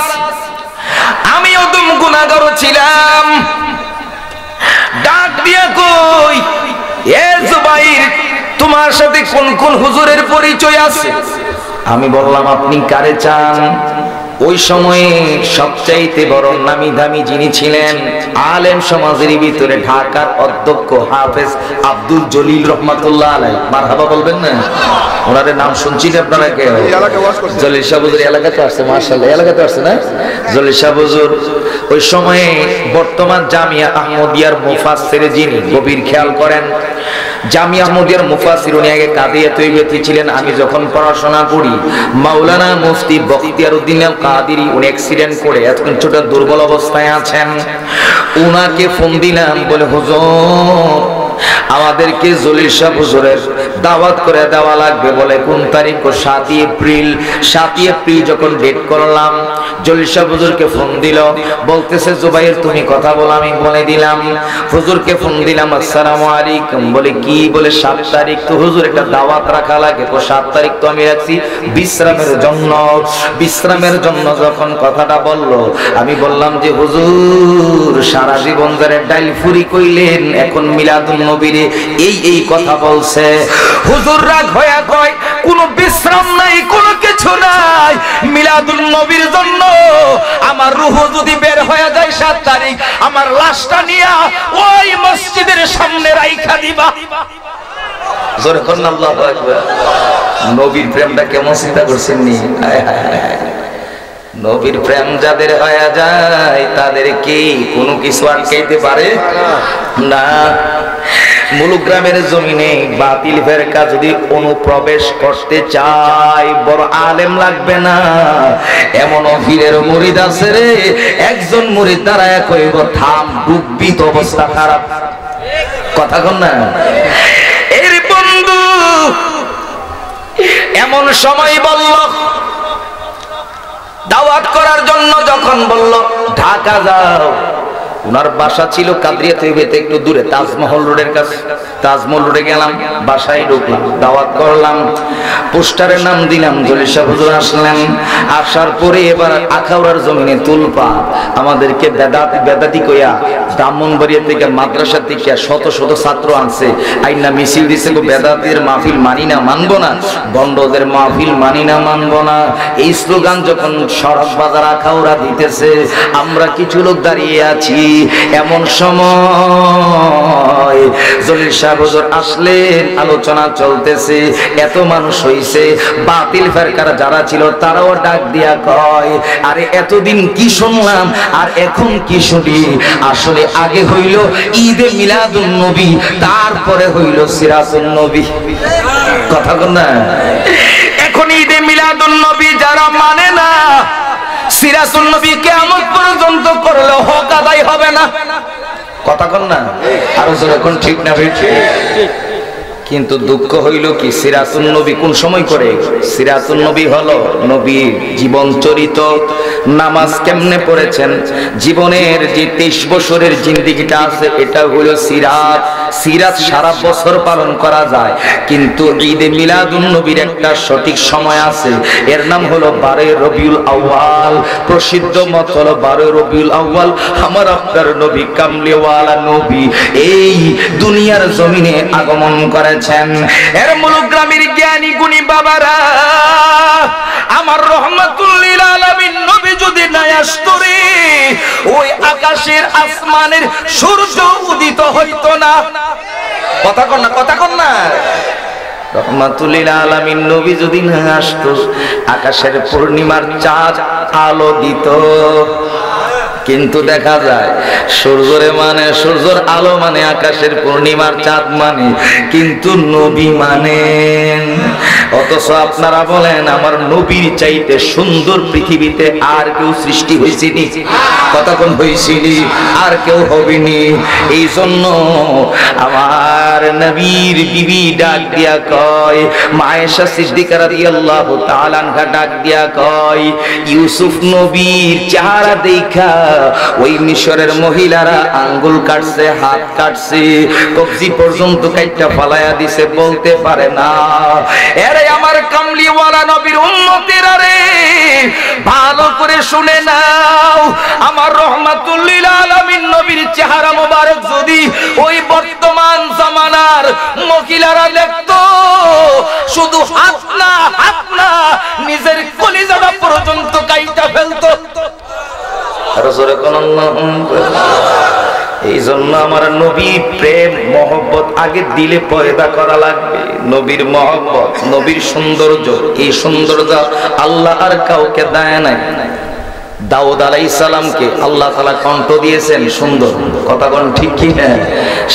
A: আমি অদম গুনাহগার ছিলাম। ডাক দিয়া কই, এ জুবাইর, তোমার সাথে কোন কোন হুজুরের পরিচয় আছে? আমি বললাম আপনি কারে চান? ওই সময়ে সবচাইতে বড় নামি দামি যিনি ছিলেন আলেম সমাজের ভিতরে ঢাকার অধ্যক্ষ হাফেজ আব্দুল জলিল রহমাতুল্লাহ আলাইহি। মারহাবা বলবেন না? ওনার নাম শুনছেন আপনারা? কেউ জলিল শাহ হুজুর এলাকাতে আসছে? মাশাআল্লাহ, এলাকাতে আসছে না জলিল শাহ হুজুর? ওই সময়ে বর্তমান জামিয়া আহমদিয়ার মুফাসসির যিনি, গভীর খেয়াল করেন, জামিয়া আহমদিয়ার মুফাসসির উনি আগে কাদিয়া তৈয়বী ছিলেন। আমি যখন পড়াশোনা করি, মাওলানা মুফতি বখতিয়ার উদ্দিন আল কাদেরী উনি অ্যাক্সিডেন্ট করে এখন ছোট দুর্বল অবস্থায় আছেন। উনাকে ফোন দিলাম, বলে হুজুর আমাদেরকে জলিল শাহ হুজুরের দাওয়াত করে দেওয়া লাগবে। বলে কোন তারিখ? 7 এপ্রিল। 7 এপ্রিল যখন ডেট করলাম, জলিল শাহ হুজুরকে ফোন দিল, বলতেছে জুবাইর তুমি কথা বলো। আমি বলে দিলাম, হুজুরকে ফোন দিলাম, আসসালামু আলাইকুম। বলে কি? বলে 7 তারিখ তো হুজুর একটা দাওয়াত রাখা লাগে। 7 তারিখ তো আমি রাখছি বিশ্রামের জন্য। বিশ্রামের জন্য যখন কথাটা বলল, আমি বললাম যে হুজুর সারা জীবন যারা ডাইল ফুরি কইলেন, এখন মিলাদুন নবীরে এই কথা বলছে। হুজুর রাগ হয়ে কয় কোনো বিশ্রাম নাই, কোনো কিছু নাই। মিলাদুন নবীর জন্য আমার রূহ যদি বের হয়ে যায় 7 তারিখ, আমার লাশটা নিয়া ওই মসজিদের সামনে রাইখা দিবা। জোরে করুন আল্লাহু আকবার। নবীর প্রেমটা কেমন চিন্তা করছেন নি? নবীর প্রেম যাদের হয়ে যায় তাদের কি কোনো কিছু আটকাইতে পারে না। মুলুগ্রামের জমিনে বাতিল ফেরকা যদি অনুপ্রবেশ করতে চায় বড় আলেম লাগবে না, এমন পীরের মুরিদ আছে রে, একজন মুরিদ দাঁড়ায় কইব থাম, ডুববি তো অবস্থা খারাপ। কথা কন না এর বন্ধু। এমন সময় বলল, দাওয়াত করার জন্য যখন বলল ঢাকা যাও, ওনার বাসা ছিল কাদরিয়া তৈবেতে একটু দূরে, তাজমহল রোডের কাছে। তাজমহল রোডে গেলাম, বাসায় ঢুকলাম, দাওয়াত করলাম, পোস্টারের নাম দিলাম, জলিশা হুজুর আসলেন। আসার পরে এবার আখাউড়ার জমিনে তুলপা, আমাদেরকে বেদাতি কইয়া ব্রাহ্মণবাড়িয়া থেকে মাদ্রাসা থেকে শত শত ছাত্র আনছে, আইনা মিছিল দিছে, বেদাতির মাহফিল মানি না, মানবো না, বন্ডদের মাহফিল মানি না, মানবো না। এই স্লোগান যখন সড়ক বাজার আখাউড়া দিতেছে, আমরা কিছু লোক দাঁড়িয়ে আছি। এমন সময় জলিল সাহেব হুজুর আসলেন, আলোচনা চলতেছে, এত মানুষ হইছে, বাতিল ফেরকার যারা ছিল তারাও ডাক দিয়া কয়, আরে এতদিন কি শুনলাম আর এখন কি শুনি? আসলে আগে হইল ঈদে মিলাদুন নবী, তারপরে হইল সিরাতুন নবী। কথা বল না, এখন ঈদে মিলাদুন নবী যারা মানে না, সিরাতুন নবী কিয়ামত পর্যন্ত করলে হক আদায় হবে না। কথা কন না, আরো যখন ঠিক না হয়েছে। কিন্তু দুঃখ হইল কি, সিরাতুন নবী কোন সময় করে? সিরাতুন নবী হলো নবীর জীবন চরিত, নামাজ কেমনে পড়েছেন, জীবনের যে 23 বছরের জিন্দেগিটা আছে, এটা হলো সিরাত। সিরাত সারা বছর পালন করা যায়, কিন্তু ঈদে মিলাদুন নবীর একটা সঠিক সময় আছে, এর নাম হলো 12 রবিউল আউয়াল। প্রসিদ্ধ মত হলো 12 রবিউল আউয়াল আমার আপনার নবী কামলিওয়ালা নবী এই দুনিয়ার জমিনে আগমন করেছেন। এর মুলুগ্রামের জ্ঞানী গুণী বাবারা, আমার রহমাতুল লিল আলামিন নবী যদি না আসতো রে, ওই আকাশের আসমানের সূর্য উদিত হইতো না। কথা কন না, কথা কন না। রহমাতুল লিল আলামিন নবী যদি না আসতো, আকাশের পূর্ণিমার চাঁদ আলো দিত। কিন্তু দেখা যায় সূর্যরে মানে, সূর্যের আলো মানে, আকাশের পূর্ণিমার চাঁদ মানে, কিন্তু নবী মানেন। অথচ আপনারা বলেন আমার নবীর চাইতে সুন্দর পৃথিবীতে আর কেউ সৃষ্টি হয়েছিনি? কতক্ষণ হয়েছিনি? আর কেউ হবেনি। এই জন্য আমার নবীর বিবি ডাক দিয়া কয়, মা আয়েশা সিদ্দিকা রাদিয়াল্লাহু তাআলা আনহা ডাক দিয়া কয়, ইউসুফ নবীর চেহারা দেখা ওই মিশরের মহিলারা আঙ্গুল কাটছে, হাত কাটছে, কবজি পর্যন্ত কাইটা ফালায়া দিছে, বলতে পারে না। এরে আমার কামলিওয়ালা নবীর উম্মতেরা রে, ভালো করে শুনে নাও, আমার রহমাতুল লিল আলামিন নবীর চেহারা মোবারক যদি ওই বর্তমান জামানার মহিলারা দেখতো, শুধু হাত না নিজের কলিজাটা পর্যন্ত কাইটা ফেলতো। এই জন্য আমার নবী প্রেম মহব্বত আগে দিলে পয়দা করা লাগবে। নবীর মহব্বত, নবীর সৌন্দর্য, এই সৌন্দর্য আল্লাহ আর কাউকে দেয় নাই। দাউদ আলাইহিস সালামকে আল্লাহ তাআলা কণ্ঠ দিয়েছেন সুন্দর। কথা কোন ঠিক কি না?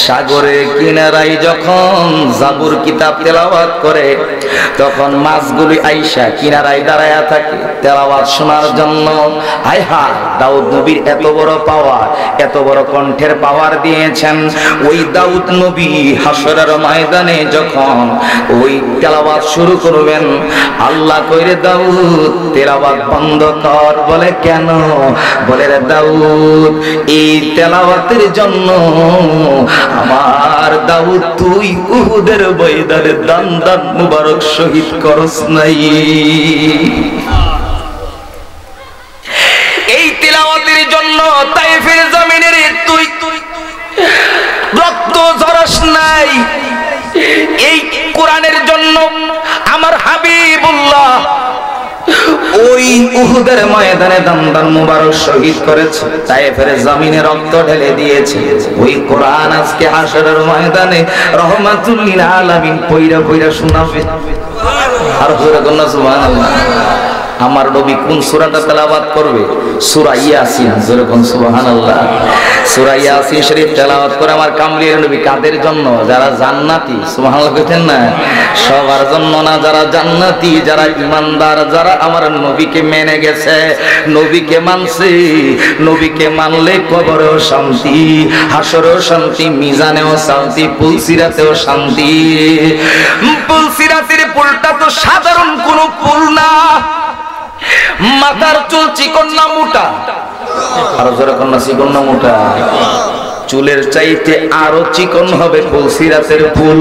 A: সাগরের কিনারায় যখন জাবুর কিতাব তেলাওয়াত করে, তখন মাছগুলি আইসা কিনারায় দাঁড়ায়া থাকে তেলাওয়াত শোনার জন্য। হায় হায়, দাউদ নবীর এত বড় পাওয়ার, এত বড় কণ্ঠের পাওয়ার দিয়েছেন। ওই দাউদ নবী হাসরের ময়দানে যখন ওই তেলাওয়াত শুরু করবেন, আল্লাহ কইরে দাউদ তেলাওয়াত বন্ধ কর। বলে কেন? বলে রে দাউদ, এই তেলাওয়াতের জন্য আমার দাউদ তুই উহুদের ময়দানে দান দান মুবারক শহীদ করস নাই। এই তেলাওয়াতের জন্য তায়েফের জমিনের তুই রক্ত ঝরাস নাই। এই কোরআনের জন্য আমার হাবিবুল্লাহ ওই উহুদের ময়দানে দান মুবারক শহীদ করেছে, তায়েফের জমিনে রক্ত ঢেলে দিয়েছে। ওই কোরআন আজকে হাশরের ময়দানে রহমাতুল লিল আলামিন পয়রা পয়রা শোনাবে। আর জোরে বলুন সুবহানাল্লাহ। আমার নবী কোন সূরাটা তেলাওয়াত করবে? সূরা ইয়াসিন। যেরকম সুবহানাল্লাহ, সূরা ইয়াসিন শরীফ তেলাওয়াত করে আমার কামলিয়ার নবী কাদের জন্য? যারা জান্নাতি। সুবহানাল্লাহ কইতেন না? সবার জন্য না, যারা জান্নাতি, যারা ইমানদার, যারা আমার নবীকে মেনে গেছে, নবীকে মানছে। নবীকে মানলে কবরেও শান্তি, হাসরেও শান্তি, মিজানেও শান্তি, পুলসিরাতেও শান্তি। পুলসিরাতের পুলটা তো সাধারণ কোনো পুল না। মাথার চুল চিকন না মোটা? আরো জোরে কোন না, চিকন না মোটা? চুলের চাইতে আরো চিকন হবে পুলসিরাতের পুল।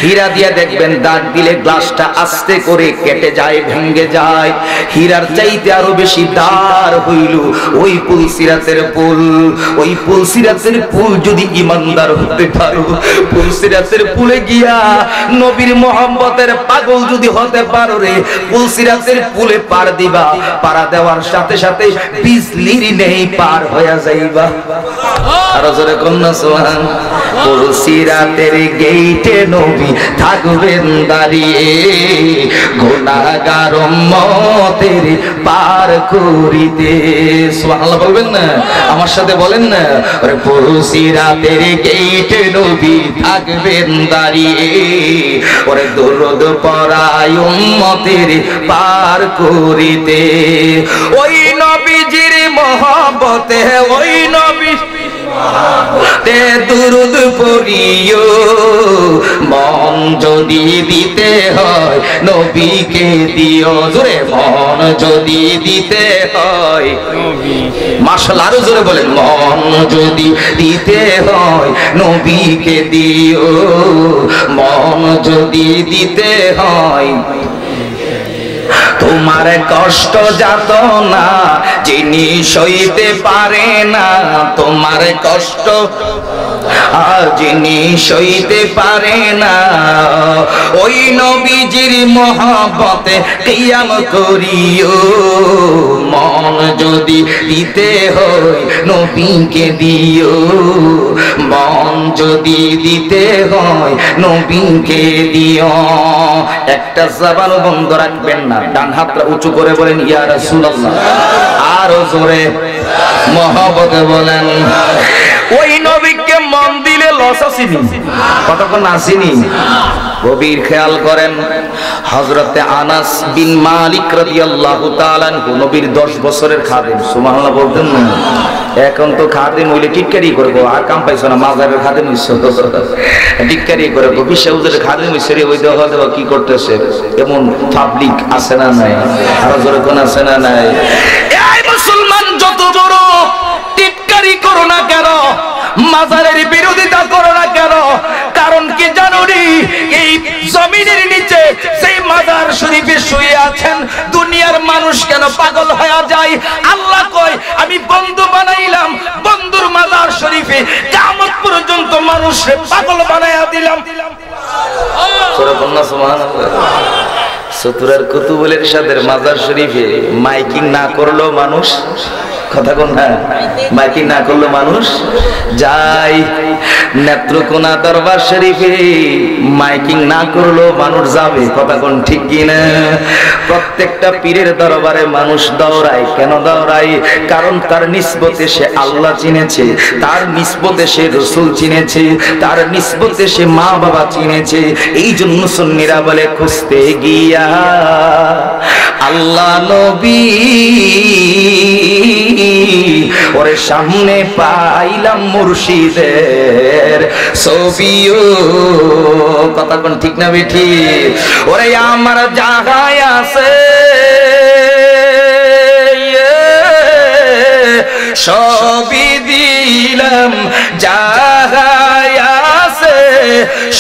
A: হীরা দিয়া দেখবেন দাগ দিলে গ্লাসটা আস্তে করে কেটে যায়, ভেঙে যায়। হীরার চাইতে আরো বেশি দার হইল ওই পুলসিরাতের পুল। ওই পুলসিরাতের পুল যদি ইমানদার হতে পারো, পুলসিরাতের পুলে গিয়া নবীর মোহাম্মতের পাগল যদি হতে পারো রে, পুলসিরাতের পুলে পার দিবা, পারা দেওয়ার সাথে সাথে বিজলির নেই পার হয়ে যাইবা। আরো জোরে কন্যা সুবহান। পুলসিরাতের গেইটে নবী থাকবেন দাঁড়িয়ে, গুনাহগার উম্মতের পার করিতে। সুবহানাল্লাহ বলবেন না? আমার সাথে বলেন না, ওরে পুলসিরাতের গেইটে নবী থাকবেন দাঁড়িয়ে, ওরে দরুদ পড়ায় উম্মতের পার করিতে। ওই নবীজির মহব্বতে, ওই নবী তে দুরুদ পড়িও, মন যদি দিতে হয় নবীকে দিও। জোরে, মন যদি দিতে হয়, মাশাআল্লাহ আরো জোরে বলেন, মন যদি দিতে হয় নবীকে দিও, মন যদি দিতে হয়। তোমার কষ্ট যাত না যিনি সইতে পারে না, তোমার কষ্ট আর যিনি সইতে পারে না, ওই নবীজির মহব্বতে কিয়াম করিও, মন যদি দিতে হয় নবীকে দিও, মন যদি দিতে হয় নবীকে দিও। একটা জবান বন্ধ রাখবেন না, ডান হাতটা উঁচু করে বলেন ইয়া রাসূলুল্লাহ। আরো জোরে মহব্বতে বলেন। ওই নবীকে মন দিলে লস আসেনি, কতক্ষণ আসেনি? গভীর খেয়াল করেন, হযরতে আনাস বিন মালিক রাদিয়াল্লাহু তাআলা আনহু নবীর 10 বছরের খাদেম। সুবহানাল্লাহ বলতেন না? এখন তো খাদেম হইলে টিটকারি করবো, আর কাম পাইছো না, মাজারের খাদেম হইছো, টিটকারি করবো, বিশ্বহুজুরের খাদেম হইছে রে, ওই দেওয়া দেওয়া কি করতেছে, এমন পাবলিক আছে না নাই? আরো জোরে কোন আছে না নাই? এই মুসলমান যত বড় টিটকারি করো না কেন, মাজারের বিরোধিতা করো না কেন, কারণ কি জানো নি? এই জমিনের নিচে সেই মাজার শরীফে শুয়ে আছেন দুনিয়ার মানুষ কেন পাগল হয়ে যায়? আল্লাহ কয় আমি বন্ধু বানাইলাম বন্ধুর মাজার শরীফে, কিয়ামত পর্যন্ত মানুষকে পাগল বানায়া দিলাম। সুবহানাল্লাহ। সতুরার কুতুবুলের সাদের মাজার শরীফে মাইকিং না করলেও মানুষ, কথা কোন না, মাইকিং না করলেও মানুষ যায়। নেত্রকোনা দরবার শরীফে মাইকিং না করলেও মানুষ যাবে, কথা কোন ঠিক কিনা? প্রত্যেকটা পীরের দরবারে মানুষ দৌড়ায়, কেন দৌড়ায়? কারণ তার নিসবতে সে আল্লাহ চিনেছে, তার নিসবতে সে রসুল চিনেছে, তার নিসবতে সে মা বাবা চিনেছে। এই জন্য সুন্নিরা বলে খুঁজতে গিয়া আল্লাহ নবী ওরে সামনে পাইলাম মুর্শিদের ছবিও, কথা কোন ঠিক না বেঠি? ওরে আমার জাগায় আছে সবই দিলাম, জাগায় আছে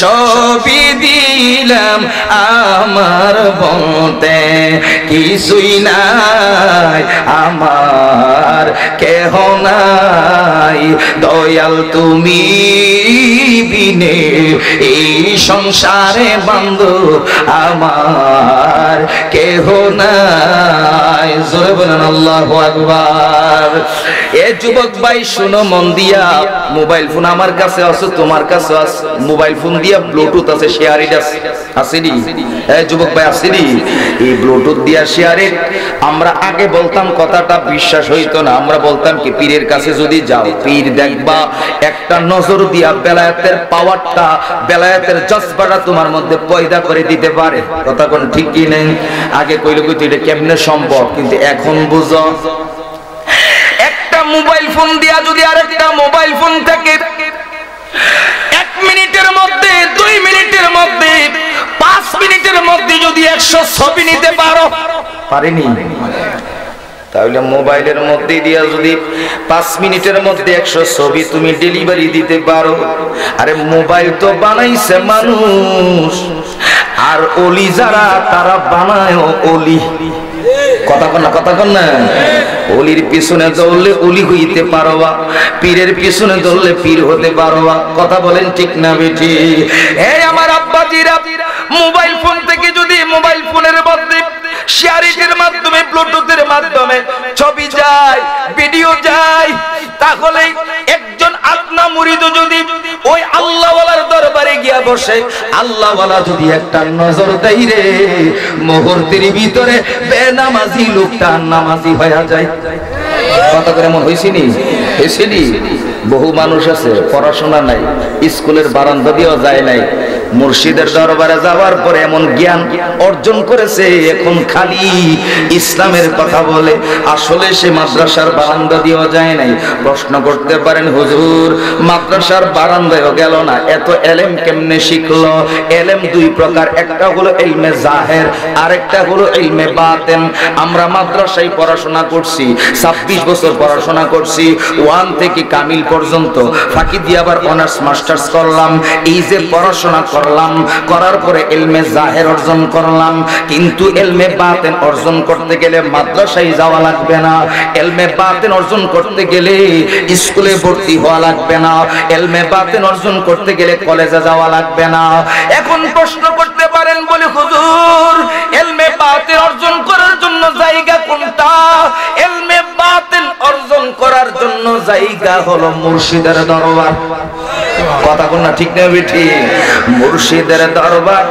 A: সবই দিলাম, আমার বলতে কিছুই নাই, আমার কেহ নাই, দয়াল তুমি বিনে এই সংসারে বান্ধব আমার কেহ নাই। জোরে বলেন আল্লাহু আকবার। এ যুবক ভাই শুনো মন দিয়া, মোবাইল ফোন আমার কাছে আছে, তোমার কাছে আছে, মোবাইল মোবাইল ফোন দিয়া ব্লুটুথ আছে, শেয়ারিট আসেনি? যুবক ভাই আসেনি? এই ব্লুটুথ দিয়া শেয়ারিট আমরা আগে বলতাম, কথাটা বিশ্বাস হইতো না। আমরা বলতাম কি, পীরের কাছে যদি যাও, পীর দেখবা একটা নজর দিয়া বেলায়েতের পাওয়ারটা, বেলায়েতের জজবাটা তোমার মধ্যে পয়দা করে দিতে পারে। কথা কোন ঠিক কি নেই? আগে কইলে কইতো এটা কেমনে সম্ভব, কিন্তু এখন বুঝো, একটা মোবাইল ফোন দিয়া যদি আরেকটা মোবাইল ফোন থেকে 1 মিনিটের মধ্যে, 2 মিনিটের মধ্যে, 5 মিনিটের মধ্যে যদি 100 ছবি নিতে পারো, পারেনি? তাহলে মোবাইলের মধ্যে দিয়া যদি 5 মিনিটের মধ্যে 100 ছবি তুমি ডেলিভারি দিতে পারো, আরে মোবাইল তো বানাইছে মানুষ, আর ওলি যারা তারা বানায় ওলি। কথা কন না, কথা কন না। ওলির পিছনে দৌড়লে ওলি হইতে পারবা, পীরের পিছনে দৌড়লে পীর হতে পারবা। কথা বলেন ঠিক না বেটি? এই আমার আব্বাজিরা, মোবাইল ফোন থেকে যদি মোবাইল ফোনের মধ্যে শেয়ারিটের মাধ্যমে, ব্লুটুথের মাধ্যমে ছবি যায়, ভিডিও যায়, তাহলে একজন আত্মা মুরিদ যদি ওই আল্লাহওয়ালার দরবারে গিয়া বসে, আল্লাহওয়ালা যদি একটা নজর দেয় রে, মুহূর্তের ভিতরে বেনামাজি লোকটা নামাজি হয়ে যায়। কথা করে মন হইছিনি? হইছিনি? বহু মানুষ আছে পড়াশোনা নাই, স্কুলের বারান্দা দিয়েও যায় নাই, মুর্শিদের দরবারে যাওয়ার পরে এমন জ্ঞান অর্জন করেছে, এখন খালি ইসলামের কথা বলে, আসলে সে মাদ্রাসার বারান্দা দিয়েও যায় নাই। প্রশ্ন করতে পারেন, হুজুর মাদ্রাসার বারান্দায়ও গেল না, এত এলেম কেমনে শিখলো? এলেম 2 প্রকার, একটা হলো ইলমে জাহের, আরেকটা হলো ইলমে বাতেন। আমরা মাদ্রাসায় পড়াশোনা করছি, 26 বছর পড়াশোনা করছি, 1 থেকে কামিল পর্যন্ত, ফাঁকি দিয়ে আবার অনার্স মাস্টার্স করলাম। এই যে পড়াশোনা করলাম, করার পরে ইলমে জাহের অর্জন করলাম, কিন্তু ইলমে বাতেন অর্জন করতে গেলে মাদ্রাসায় যাওয়া লাগবে না, ইলমে বাতেন অর্জন করতে গেলে স্কুলে ভর্তি হওয়া লাগবে না, ইলমে বাতেন অর্জন করতে গেলে কলেজে যাওয়া লাগবে না। এখন প্রশ্ন করতে পারেন, বলে হুজুর ইলমে বাতেন অর্জন করার জন্য জায়গা কোনটা? ইলমে বাতেন অর্জন করার জন্য জায়গা হলো মুর্শিদের দরবার। কথা কোন না ঠিক না বেঠি? মুর্শিদের দরবার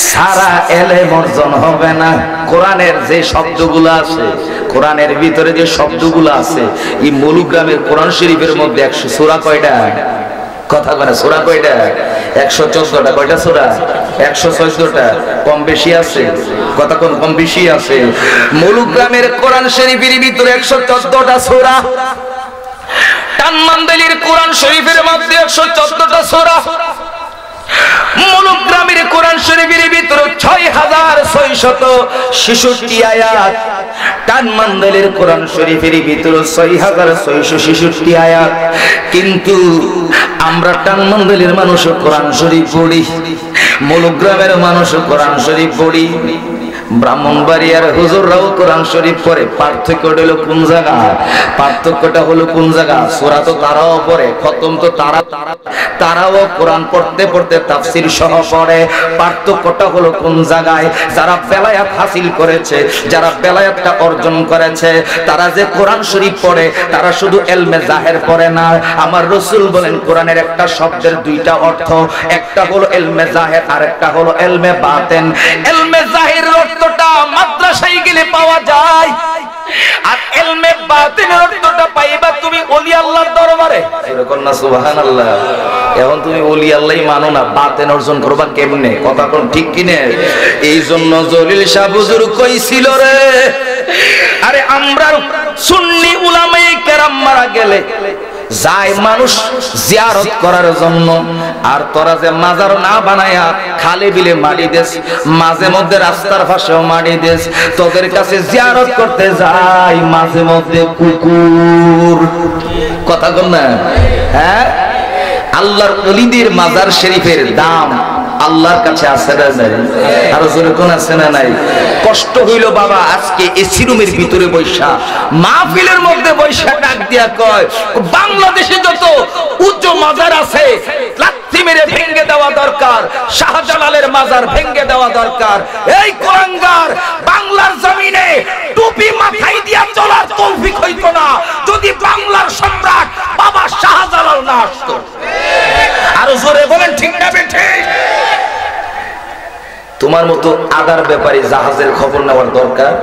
A: সারা এলেম অর্জন হবে না। কোরআনের যে শব্দগুলো আছে, কোরআনের ভিতরে যে শব্দগুলো আছে, এই মৌলুগ্রামের কোরআন শরীফের মধ্যে 100 সূরা কয়টা? কথা বলে সূরা কয়টা? 114টা। কয়টা সূরা? 114টা। কম বেশি আছে? কথা কোন কম বেশি আছে? মৌলুগ্রামের কোরআন শরীফের ভিতরে 114টা সূরা, টানমান্দালির কোরআন শরীফের মধ্যে 114টা সূরা, মৌলুগ্রামের কোরআন শরীফের ভিতরে 6666 আয়াত, টানমান্দালির কোরআন শরীফের ভিতরে 6666 আয়াত। কিন্তু আমরা টানমান্দালির মানুষ কোরআন শরীফ পড়ি, মৌলুগ্রামের মানুষ কোরআন শরীফ পড়ি, ব্রাহ্মণবাড়িয়ার হুজুররাও কোরআন শরীফ পড়ে। পার্থক্যটা হলো কোন জায়গা? পার্থক্যটা হলো কোন জায়গা? সূরা তো তারাও পড়ে, খতম তো তারাও কোরআন পড়তে পড়তে তাফসীর সহ পড়ে। পার্থক্যটা হলো কোন জায়গায়? যারা বেলায়াত হাসিল করেছে, যারা বেলায়াতটা অর্জন করেছে, তারা যে কোরআন শরীফ পড়ে, তারা শুধু ইলমে জাহের পড়ে না। আমার রাসূল বলেন, কোরআনের একটা শব্দের 2টা অর্থ, একটা হলো ইলমে জাহের, আর একটা হলো ইলমে বাতেন। ইলমে জাহের অর্থটা মাদ্রাসায় গেলে পাওয়া যায়, আর ইলমে বাতিনের অর্থটা পাইবা তুমি ওলি আল্লাহর দরবারে। এরকম না? সুবহানাল্লাহ। এখন তুমি ওলি আল্লাহই মানো না, বাতেন অর্জন করবা কেমনে? কথা কোন ঠিক কি না? এই জন্য জলিল শাহ হুজুর কইছিল রে, আরে আমরা সুন্নি উলামায়ে কেরাম মারা গেলে যায় মানুষ জিয়ারত করার জন্য, আর তোরা যে মাজার না বানায়া খালি বিলে মাটি দেস, মাঝে মধ্যে রাস্তার পাশেও মাটি দেস, তোদের কাছে জিয়ারত করতে যায় মাঝে মধ্যে কুকুর। কথা বল না? হ্যাঁ, আল্লাহর ওলিদের মাজার শরীফের দাম আল্লাহর কাছে আছে না নাই? আর জোরে কোন আছে না নাই? কষ্ট হইল বাবা, আজকে এসি রুমের ভিতরে বৈশা, মাহফিলের মধ্যে বৈশা ডাক দিয়া কয়, বাংলাদেশে যত উচ্চ মাজার আছে লাথি মেরে ভেঙে দেওয়া দরকার, শাহজালালের মাজার ভেঙে দেওয়া দরকার। এই কোরআনগার বাংলার জমিনে টুপি মাথায় দিয়া চলার তৌফিক হইতো না যদি বাংলার সম্রাট বাবা শাহজালাল না আসতো। আর আরো জোরে বলেন ঠিক না বেঠে? তোমার মতো আদার ব্যাপারে জাহাজের খবর নেওয়ার দরকার?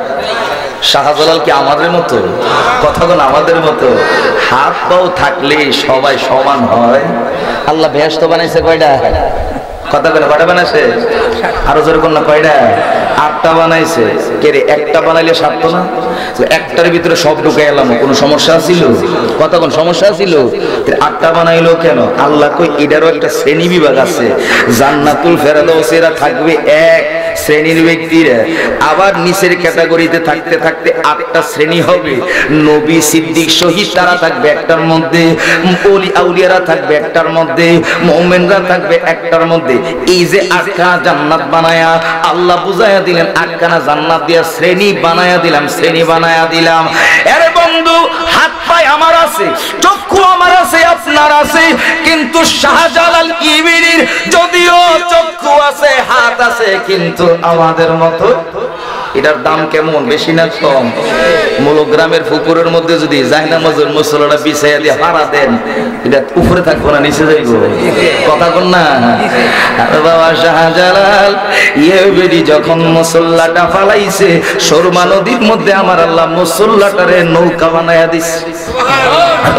A: শাহজালাল কি আমাদের মতো? কথা বল আমাদের মতো? হাত পাও থাকলে সবাই সমান হয়? আল্লাহ বেহেশত বানাইছে কয়টা? কথা বলে কয়টা বানাইছে? আরো জোরে কোন না কয়টা? 8টা বানাইছে। কে রে, একটা বানাইলে সারতো না? একটার ভিতরে সব ঢুকে এলাম, কোনো সমস্যা ছিল? কথা কোন সমস্যা ছিল? 8টা বানাইলো কেন? আল্লাহ কই এটারও একটা শ্রেণী বিভাগ আছে। জান্নাতুল ফেরদাউসেরা থাকবে এক শ্রেণীর ব্যক্তিরা, আবার নিচের ক্যাটাগরিতে থাকতে থাকতে 8টা শ্রেণী হবে। নবী, সিদ্দিক, শহীদ তারা থাকবে একটার মধ্যে, ওলি আউলিয়ারা থাকবে একটার মধ্যে, মুমিনরা থাকবে একটার মধ্যে। এই যে 8খানা জান্নাত বানায়া আল্লাহ বুঝায়া দিলেন, 8খানা জান্নাত দিয়া শ্রেণী বানায়া দিলাম, শ্রেণী বানায়া দিলাম। আরে বন্ধু, হাত পায়ে আমার আছে, চক্ষু আমার আছে, আপনার আছে, কিন্তু শাহজালাল ইবিনির যদিও চক্ষু আছে, হাত আছে, কিন্তু আমাদের মতো। এটার দাম কেমন, বেশি না কম? মূলগ্রামের পুকুরের মধ্যে যদি জায়নামাজের মুসল্লাটা বিছাইয়া দিয়ে হারা দেন, এটা উপরে থাকবো না নিচে যাইব? কথা বল না? আরে বাবা, শাহজালাল ইয়েবেরি যখন মুসল্লাটা ফালাইছে শর্মা নদীর মধ্যে আমার আল্লাহ মুসল্লাটারে নৌকা বানায়া দিছে।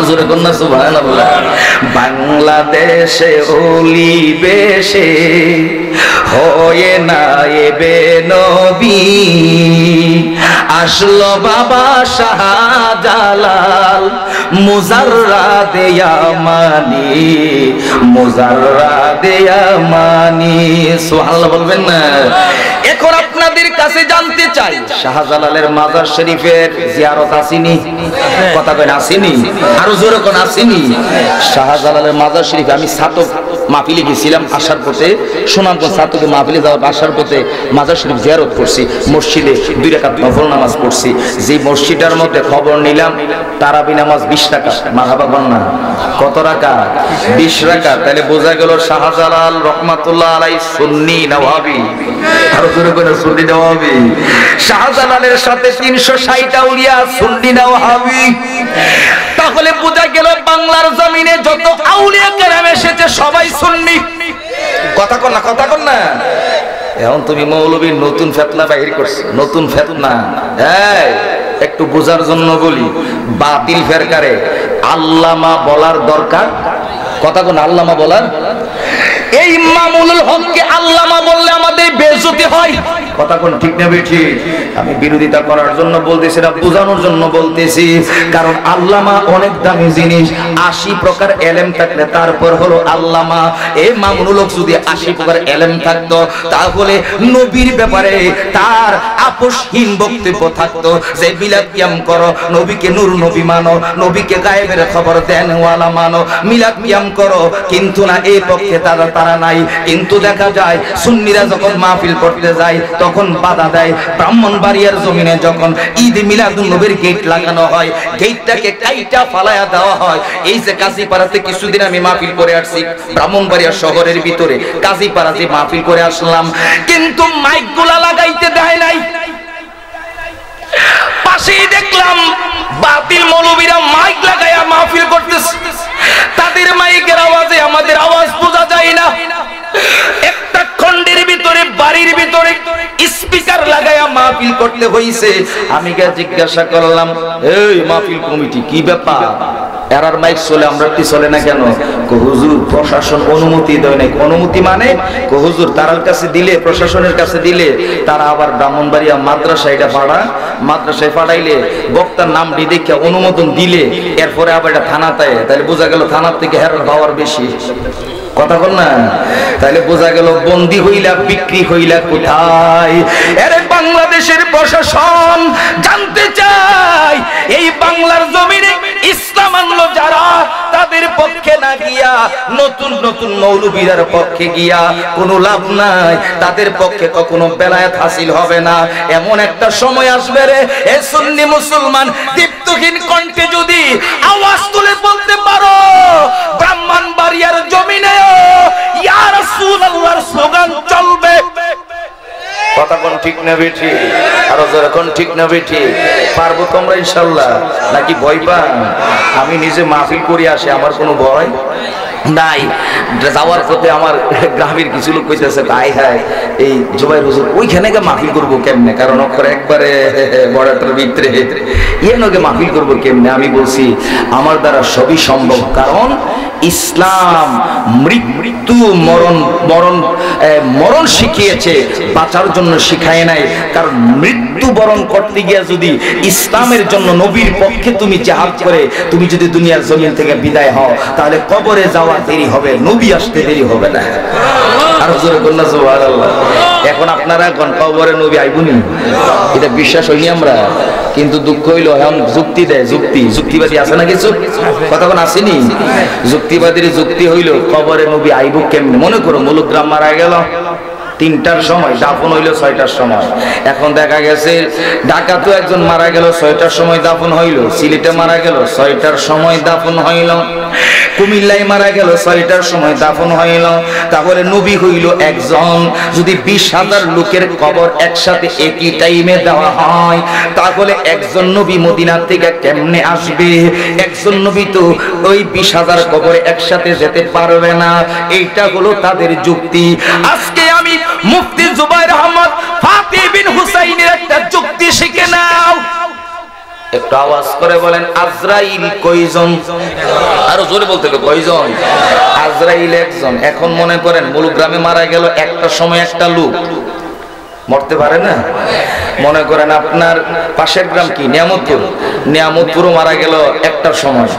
A: জোরে কন্যা সুবহানাল্লাহ। বাংলাদেশে ওলি বেশে হয়ে না এবে নবী, আসলো বাবা শাহজালাল মুজাররাদে ইয়ামানি, মুজাররাদে ইয়ামানি। সুবহানাল্লাহ বলবেন না? এখন আপনাদের কাছে জানতে চাই, শাহজালালের মাজার শরীফের জিয়ারত আসেনি? কথা কই আসেনি? আরো জোরে কোন আসেনি? শাহজালালের মাজার শরীফে আমি ছাতক মাহফিলে গেছিলাম, আসার পথে সুনামগঞ্জ ছাতকে মাহফিলে যাওয়ার আসার পথে মাজার শরীফ জিয়ারত করছি, মসজিদে 2 রাকাত নফল নামাজ পড়ছি। যে মসজিদের মধ্যে খবর নিলাম তারাবি নামাজ 20 টাকা। মারহাবা বন্না কত রাকাত? 20 রাকাত। তাহলে বোঝা গেল শাহজালাল রহমাতুল্লাহ আলাইহি সুন্নি নওয়াবি। আরো জোরে করে সুন্নি নওয়াবি। শাহজালালের সাথে 360 আউলিয়া সুন্নি নওয়াবি। তাহলে বোঝা গেল বাংলার জমিনে যত আউলিয়া কেরাম এসেছে সবাই সুন্নি। কথা কর না, কথা কর না। এখন তুমি মৌলবীর নতুন ফেতনা বাহির করছো, নতুন ফেতনা। এই একটু বোঝার জন্য বলি, বাতিল ফেরকারে আল্লামা বলার দরকার। কথা কোন আল্লামা বলার? এই মামুনুল হককে আল্লামা বললে আমাদের বেইজ্জতি হয়। কথা কোন ঠিক না বেঠি? আমি বিরোধিতা করার জন্য বলতেছি না, বোঝানোর জন্য বলতেছি। কারণ আল্লামা অনেক দামি জিনিস। 80 প্রকার এলেম থাকলে তারপর হলো আল্লামা। এই মামুনুল হক যদি 80 প্রকার এলেম থাকতো তাহলে নবীর ব্যাপারে তার আপোষহীন বক্তব্য থাকতো যে মিলাদ কিয়াম করো, নবীকে নূর নবী মানো, নবীকে গায়েবের খবর দেনওয়ালা মানো, মিলাদ কিয়াম করো। কিন্তু না, এই পক্ষে তারা নাই। কিন্তু দেখা যায় সুন্নিরা যখন মাহফিল করতে যায় তখন বাধা দেয়। ব্রাহ্মণবাড়িয়ার জমিনে যখন ঈদ মিলাদুন নবীর গেট লাগানো হয়, গেটটাকে কাইটা ফালায়া দেওয়া হয়। এই যে কাজীপাড়াতে কিছুদিন আমি মাহফিল করে আসছি, ব্রাহ্মণবাড়িয়া শহরের ভিতরে কাজীপাড়াতে মাহফিল করে আসলাম, কিন্তু মাইকগুলা লাগাইতে দেয় নাই। পাশেই দেখলাম বাতিল মৌলবীরা মাইক লাগাইয়া মাহফিল করতেছে। তাদের মাইকের আওয়াজে আমাদের আওয়াজ বোঝা যায় না। একটা খন্ডের ভিতরে, বাড়ির ভিতরে স্পিকার লাগাইয়া মাহফিল করতে হইছে। আমি গিয়ে জিজ্ঞাসা করলাম, এই মাহফিল কমিটি কি ব্যাপার? এরার মাইক চলে, আমরাটি চলে না কেন? হুজুর প্রশাসন অনুমতি দেয় নাই। অনুমতি মানে হুজুর তার কাছে দিলে, প্রশাসনের কাছে দিলে তারা আবার ব্রাহ্মণবাড়িয়া মাদ্রাসা এটা পাড়া, মাদ্রাসায় পাঠাইলে বক্তার নাম দেখে অনুমোদন দিলে এরপরে আবার এটা থানাতে, তাহলে বোঝা গেল থানার থেকে হেরার পাওয়ার বেশি। কথা বল না? তাহলে বোঝা গেল বন্দী হইলা, বিক্রি হইলা কোথায়? আরে বাংলাদেশের প্রশাসন জানতে চায় এই বাংলার জমিনে ইসলাম আনলো যারা, তাদের পক্ষে না গিয়া নতুন নতুন মৌলবীদের পক্ষে গিয়া কোনো লাভ নাই। তাদের পক্ষে কখনো বেলায়েত হাসিল হবে না। এমন একটা সময় আসবে রে, এ সুন্নি মুসলমান দীপ্তহীন কণ্ঠে যদি আওয়াজ তুলে বলতে পারো ব্রাহ্মণবাড়িয়ার জমিনে ইয়া রাসূলুল্লাহর স্লোগান চলবে। কথা কোন ঠিক না বেঠি? আরো যখন ঠিক না বেঠি? পারবো তোমরা ইনশাআল্লাহ নাকি ভয় পান? আমি নিজে মাহফিল করে আসি, আমার কোনো ভয়? নাই। যাওয়ার পথে আমার গ্রামের কিছু লোক কইতেছে আয় হায় এই জুবাইর হুজুর ওইখানে গিয়ে মাহফিল করবো কেমনে, কারণ অক্ষর একবারে বড়টার ভিতরে ইয়েনকে মাহফিল করবো কেমনে। আমি বলছি আমার দ্বারা সবই সম্ভব, কারণ ইসলাম মৃত্যু মরণ শিখিয়েছে, বাঁচার জন্য শিখায় নাই। কারণ মৃত্যু বরণ করতে গিয়ে যদি ইসলামের জন্য নবীর পক্ষে তুমি জিহাদ করে তুমি যদি দুনিয়ার জমিন থেকে বিদায় হও, তাহলে কবরে যাওয়া দেরি হবে, নবী আসতে দেরি হবে না। আর জোরে বলনা সুবহানাল্লাহ। এখন আপনারা কোন কবরে নবী আইবুনি, এটা বিশ্বাস হয়নি আমরা, কিন্তু দুঃখ হইলো এখন যুক্তি দেয়, যুক্তিবাদী আছে না কিছু কথা কোন আসেনি, যুক্তিবাদীর যুক্তি হইলো কবরে নবী আইবু কেমনে। মনে করো মূলগ্রাম মারা গেল 3টার সময়, দাফন হইল 6টার সময়। এখন দেখা গেছে ঢাকাতেও একজন মারা গেল 6টার সময় দাফন হইল, সিলেটে মারা গেল 6টার সময় দাফন হইল, কুমিল্লায় মারা গেল 6টার সময় দাফন হইল। তাহলে নবী হইল একজন। যদি 20,000 লোকের কবর একসাথে একই টাইমে দেওয়া হয়, তাহলে একজন নবী মদিনা থেকে কেমনে আসবে? একজন নবী তো ওই 20,000 কবরে একসাথে যেতে পারবে না। এইটা হলো তাদের যুক্তি। আজকে আমি মুফতি জুবাইর আহমদ ফাতি বিন হুসাইনের একটা যুক্তি শিখে নাও। একটু আওয়াজ করে বলেন আজরাইল কয়জন? আরো জোরে বলতে হবে কয়জন? আজরাইল একজন। এখন মনে করেন মূলগ্রামে মারা গেল একটা সময় একটা লোক, মরতে পারে না? মনে করেন আপনার পাশের গ্রাম কি নিয়ামতপুরও মারা গেল একটার সময়।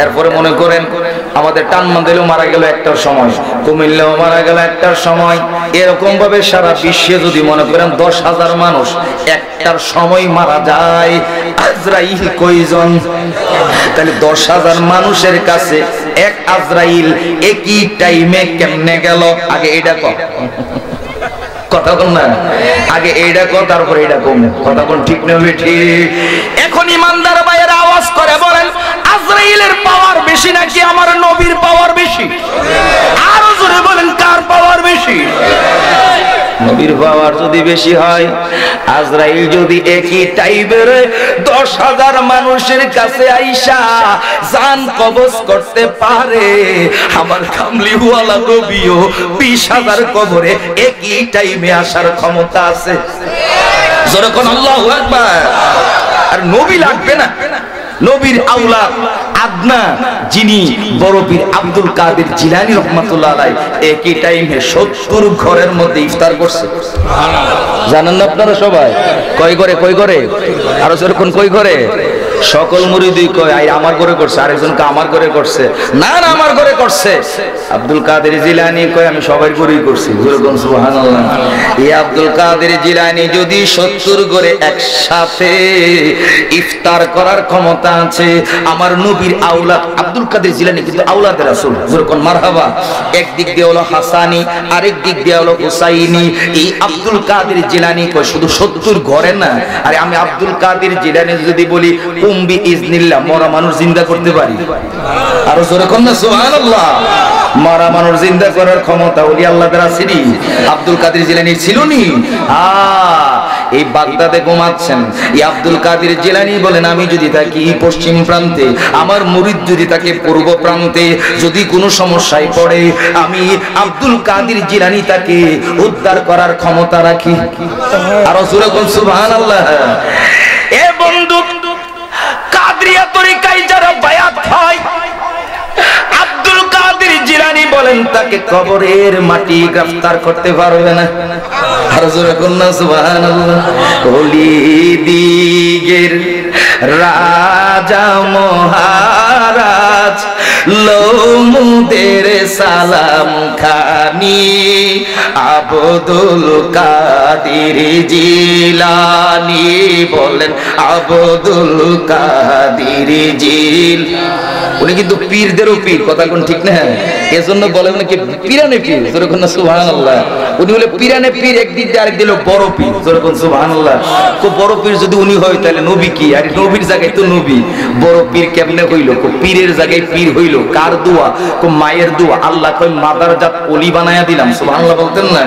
A: এরপরে মনে করেন আমাদের টানমান্দিলেও মারা গেল একটার সময়, কুমিল্লাও মারা গেল একটার সময়। এরকম ভাবে সারা বিশ্বে যদি মনে করেন 10,000 মানুষ একটার সময় মারা যায়, আজরাইল কয়জন? তাহলে 10,000 মানুষের কাছে এক আজরাইল একই টাইমে কেমনে গেল? আগে এটা কথা বল না, আগে এইটা কর তারপরে এইটা কম। কথা বল ঠিক নেবে ঠিক। এখন ইমানদার ভাইয়েরা আওয়াজ করে বলেন আজরাইলের পাওয়ার বেশি নাকি আমার নবীর পাওয়ার বেশি? আরো জোরে বলেন কার পাওয়ার বেশি? নবীর পাওয়ার যদি বেশি হয়, আজরাইল যদি একই টাইমের 10,000 মানুষের কাছে আইসা জান কবজ করতে পারে, আমার কামলিওয়ালা নবীও 20,000 কবরে একই টাইমে আসার ক্ষমতা আছে। জোরে কোন আল্লাহু আকবার। আর নবী লাগবে না, নবীর আওলাদ আদনা যিনি বড় পীর আব্দুল কাদের জিলানী রাহমাতুল্লাহ আলাইহি একই টাইমে 70 ঘরের মধ্যে ইফতার করছে। জানেন না আপনারা সবাই? কয় করে আরো যেরকম কয় করে সকল মুরিদই কয় আই আমার ঘরে করছে, আরেকজনকে আমার ঘরে করছে। না না, আমার ঘরে করছে। আব্দুল কাদের জিলানী কয় আমি সবার ঘরেই করছি। যেরকম সুবহানাল্লাহ। এই আব্দুল কাদের জিলানী যদি 70 ঘরে একসাথে ইফতার করার ক্ষমতা আছে, আমার নবীর আওলাদ আব্দুল কাদের জিলানী কিন্তু আওলাদের রাসূল। যেরকম মারহাবা। একদিক দিয়ে হলো হাসানি, আরেক দিক দিয়ে হলো হুসাইনি। এই আব্দুল কাদের জিলানী কয় শুধু 70 ঘরে না, আরে আমি আব্দুল কাদের জিলানী যদি বলি কুম্বি ইজনিল্লাহ মরা মানুষ জিন্দা করতে পারি। আরো জোরে কোন না সুবহানাল্লাহ। মরা মানুষ জিন্দা করার ক্ষমতা ওলি আল্লাহর আছে নি? আব্দুল কাদের জিলানীর ছিল নি? এই বাগদাদে ঘুমাচ্ছেন এই আব্দুল কাদের জিলানী বলেন আমি যদি থাকি পশ্চিম প্রান্তে, আমার মুরিদ যদি থাকে পূর্ব প্রান্তে, যদি কোনো সমস্যায় পড়ে আমি আব্দুল কাদের জিলানী তাকে উদ্ধার করার ক্ষমতা রাখি। আরো জোরে কোন সুবহানাল্লাহ। এ বন্ধু, কাদরিয়া তরিকায় যারা বায়াত হয়, আব্দুল কাদের জিলানী বলেন তাকে কবরের মাটি গ্রেফতার করতে পারবে না। আর জোরে কন্যা সুবহানাল্লাহ। ওলি দিগের রাজা মহারাজ লৌমুদের সালাম খানি, আব্দুল কাদের জিলানী বলেন আব্দুল কাদের জিলানী। উনি কিন্তু পীরদেরও পীর, কথা কোন ঠিক না? এজন্য বলে নাকি পীরানে পীর। যেরকম সুবহানাল্লাহ। উনি হলে পীরানে পীর একদিক দিয়ে আরেক দিল বড় পীর। যেরকম সুবহানাল্লাহ। খুব বড় পীর যদি উনি হয় তাহলে নবী কি? আর নবীর জায়গায় তো নবী, বড় পীর কেমনে হইল? পীরের জায়গায় পীর হইল কার দোয়া? মায়ের দোয়া। আল্লাহ কই মাদারজাত ওলি বানায়া দিলাম। সুবহানাল্লাহ বলতেন না?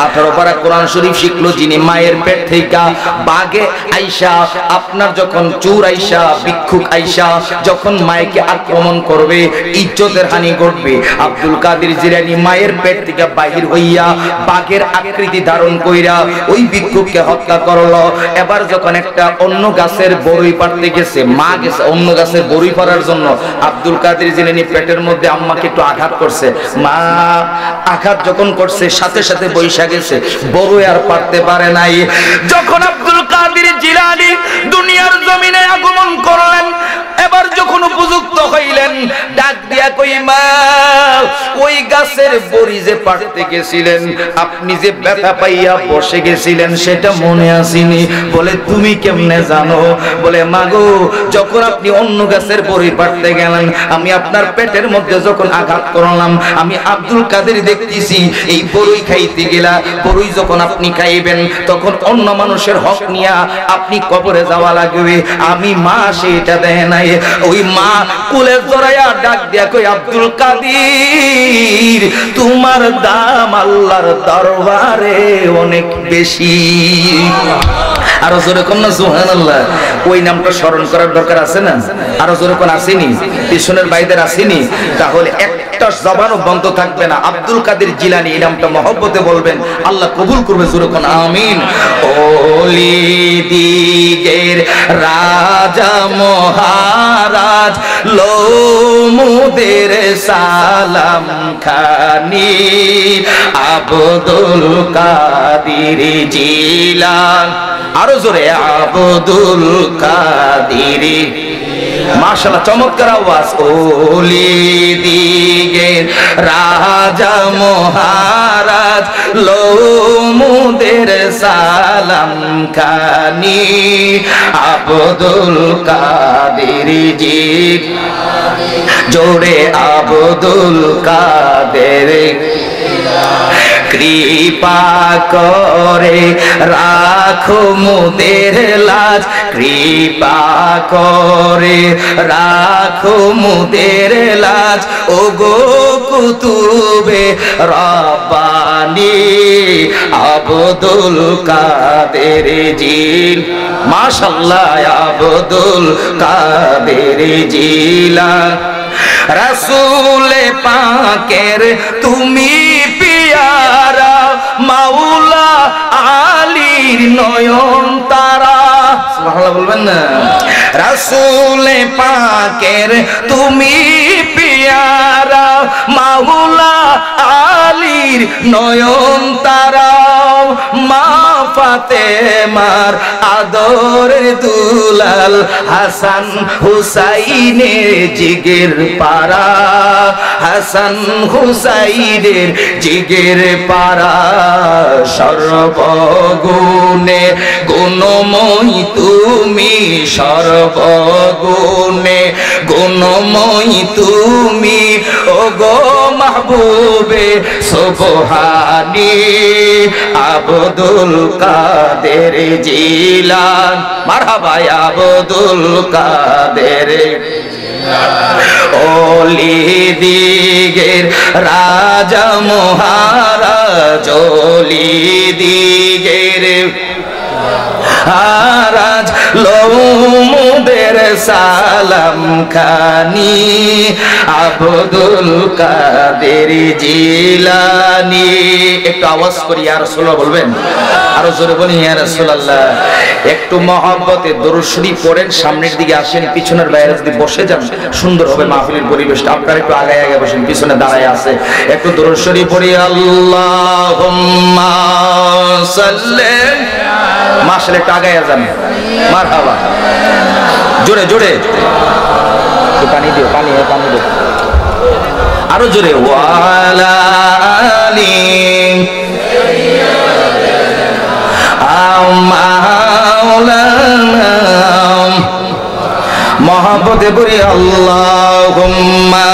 A: 18 পারা কোরআন শরীফ শিখলো যিনি মায়ের পেট থেকে বাগে আইসা, আপনার যখন চোর আইসা, ভিক্ষুক আইসা যখন মায়েকে আক্রমণ করবে, ইজ্জতের হানি ঘটবে, আব্দুল কাদের জিলানী মায়ের পেট থেকে বাহির হইয়া বাঘের আকৃতি ধারণ কইরা ওই ভিক্ষুককে হত্যা করলো। এবার যখন একটা অন্য গাছের বড়ই পাড়তে গেছে, মা গেছে অন্য গাছের বড়ই পাড়ার জন্য, আব্দুল কাদের জিলানী পেটের মধ্যে আম্মাকে একটু আঘাত করছে। মা আঘাত যখন করছে সাথে সাথে বৈশা গেছে, বড়ই আর পারতে পারে নাই। যখন আব্দুল কাদের জিলানী দুনিয়ার জমিনে আগমন করলেন, এবার যখন উপযুক্ত হইলেন, ডাক দিয়া কই মা, ওই গাছের বড়ি যে পাড়তে গেছিলেন, আপনি যে ব্যথা পাইয়া বসে গেছিলেন সেটা মনে আসেনি? বলে তুমি কেমনে জানো? বলে মাগো, যখন আপনি অন্য গাছের বড়ি পাড়তে গেলেন, আমি আপনার পেটের মধ্যে যখন আঘাত করলাম, আমি আব্দুল কাদের দেখতেছি এই বড়ই খাইতে গেলা, বড়ই যখন আপনি খাইবেন তখন অন্য মানুষের হক নিয়া আপনি কবরে যাওয়া লাগবে, আমি মা সেটা দেয় নাই। ওই মা কুলে জড়াইয়া ডাক দিয়া কই আব্দুল কাদের, তোমার দাম আল্লাহর দরবারে অনেক বেশি। আরো জোরে কোন না সুবহানাল্লাহ। ওই নামটা স্মরণ করার দরকার আছে না? আরো জোরে কোন আসেনি? পিছনের ভাইদের আসেনি? তাহলে একটা জবানও বন্ধ থাকবে না। আব্দুল কাদের জিলানী এই নামটা মহব্বতে বলবেন, আল্লাহ কবুল করবে। জোরে কোন আমিন। ওলি দিগের রাজা মহারাজ লোমুদের সালাম খানি, আব্দুল কাদের জিলানী। আরো জোরে আব্দুল কাদের। মাশাআল্লাহ, চমৎকার আওয়াজ। ওলি দিগের রাজা মহারাজ লোমুদের সালাম খানি, আব্দুল কাদের জিলানী। জোরে আব্দুল কাদের। কৃপা করে রাখো মুদের লাজ, কৃপা করে রাখো মুদের লাজ, ও গো কুতুবে রব্বানি, আব্দুল কাদের জিলানী। মাশাআল্লাহ, আব্দুল কাদের জিলানী। রাসূল পাকের তুমি পিয়ারা, মাওলা আলীর নয়ন তারা। সুবহানাল্লাহ বলবেন না? রাসূল পাকের তুমি পিয়ারা, মাওলা আলীর নয়ন তারা, মা ফাতেমার আদরের দুলাল, হাসান হুসাইনের জিগের পারা, হাসান হুসাইনের জিগের পারা, সর্বগুণে গুণময়ী তুমি, সর্বগুণে গুণময়ী তুমি, ও গো মাহবুবে সুবহানী, আব্দুল কাদের জিলানী। মারহাবা আব্দুল কাদের। ওলি দিগের রাজা মহারাজ, ওলি দিগের হারাজ লোমুদের সালাম খানি, আব্দুল কাদের জিলানী। একটু আওয়াজ করি ইয়া রাসূলুল্লাহ বলবেন? আরো জোরে বলি ইয়া রাসূলুল্লাহ। একটু মহব্বতে দরুদ শরীফ পড়েন, সামনের দিকে আসেন, পিছনের বাইরে যদি বসে যান সুন্দর হবে মাহফিলের পরিবেশটা। আপনারা একটু আগে আগে বসেন, পিছনে দাঁড়ায় আছে, একটু দরুদ শরীফ পড়ি। আল্লাহুম্মা সাল্লি। মাশাআল্লাহ, একটু আগে যান। মারহাবা, জোরে জোরে পানি দিও, পানি পানি দিও, আরো জোরে। ওয়ালা আলি মাওলানা, মহব্বতে পড়ি আল্লাহুম্মা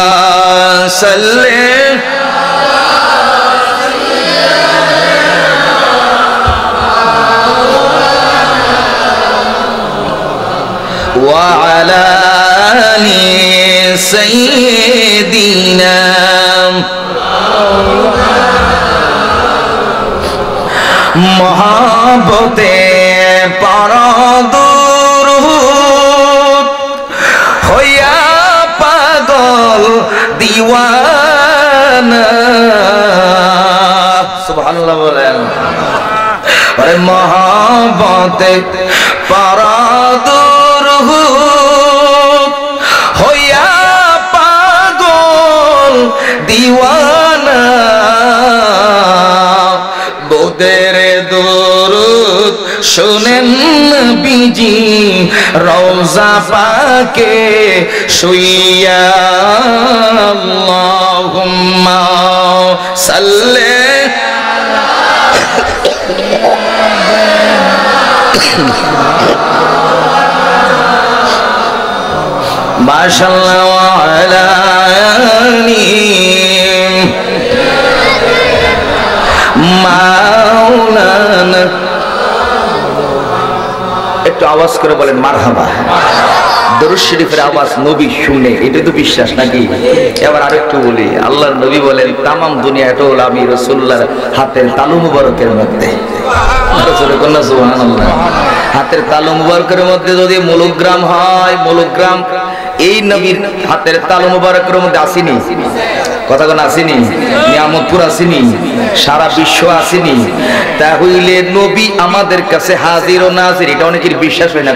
A: সাল্লি। ওয়া আলা আলি সাইয়্যিদিনা মহাব্বতে পরদুরুদ হইয়া পাগল দিওয়ানা সুবহানাল্লাহ বলেন আরে মহাব্বতে পরদুরুদ হইয়া পাগল দিওয়ানা বোদের দরুদ শুনেন নবীজি রওজা পাকে শুইয়া আল্লাহুম্মা সাল্লি মাশাআল্লাহ ওয়া আলা মাওলানা একটু আওয়াজ করে বলেন মারহাবা। দরুদ শরীফের আওয়াজ নবী শুনে, এটা তো বিশ্বাস নাকি? এবার আরেকটু বলি, আল্লাহর নবী বলেন তামাম দুনিয়াটা হলো আমি রাসূলুল্লাহর হাতের তালু মুবারকের মধ্যে। সুবহানাল্লাহ। হাতের তালু মুবারকের মধ্যে যদি মুলুগ্রাম হয়, মুলুগ্রাম এই নবীর হাতের তালু মুবারকের মধ্যে আসেনি? কথা কোন আসেনি? নিয়ামতপুর আসেনি? সারা বিশ্ব আসেনি? তাহলে নবী আমাদের কাছে হাজির ও নাজির, এটা অনেকের বিশ্বাস হয় না।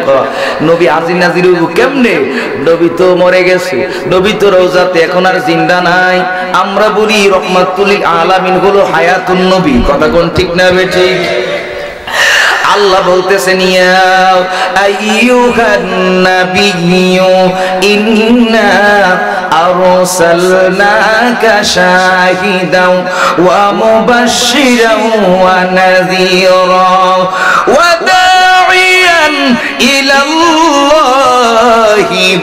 A: নবী হাজির নাজির কেমনে? নবী তো মরে গেছে, নবী তো রওজাতে এখন আর জিন্দা নাই। আমরা বলি রহমাতুল আলামিন হলো হায়াতুন নবী। কথা কোন ঠিক না বেঠি? আল্লাহ বলতেছেন ইয়া আইয়ুহান নাবিয়্যু ইন্না আরসালনাকা শাহিদাও ওয়া মুবাশশিরাও ওয়া নাযীরা ওয়া দা'iয়ান ইলাল্লাহি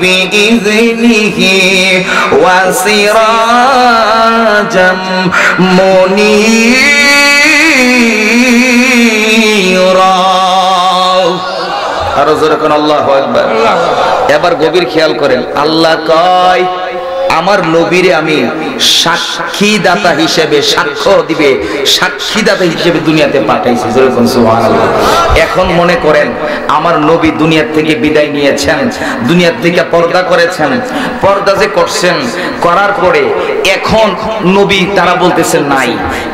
A: বিইযনিহি ওয়া সিরাজাম মুনীরা। আরো জোরে কোন আল্লাহু আকবার। এবার গভীর খেয়াল করেন, আল্লাহ কয় আমার নবীরে আমি সাক্ষীদাতা হিসেবে, সাক্ষ্য দিবে সাক্ষীদাতা হিসেবে দুনিয়াতে পাঠাইছি। যেরকম সুবহানাল্লাহ। এখন মনে করেন আমার নবী দুনিয়া থেকে বিদায় নিয়েছেন, দুনিয়া থেকে পর্দা করেছেন। পর্দা যে করছেন, করার পরে এখন নবী তারা বলতেছেন নাই।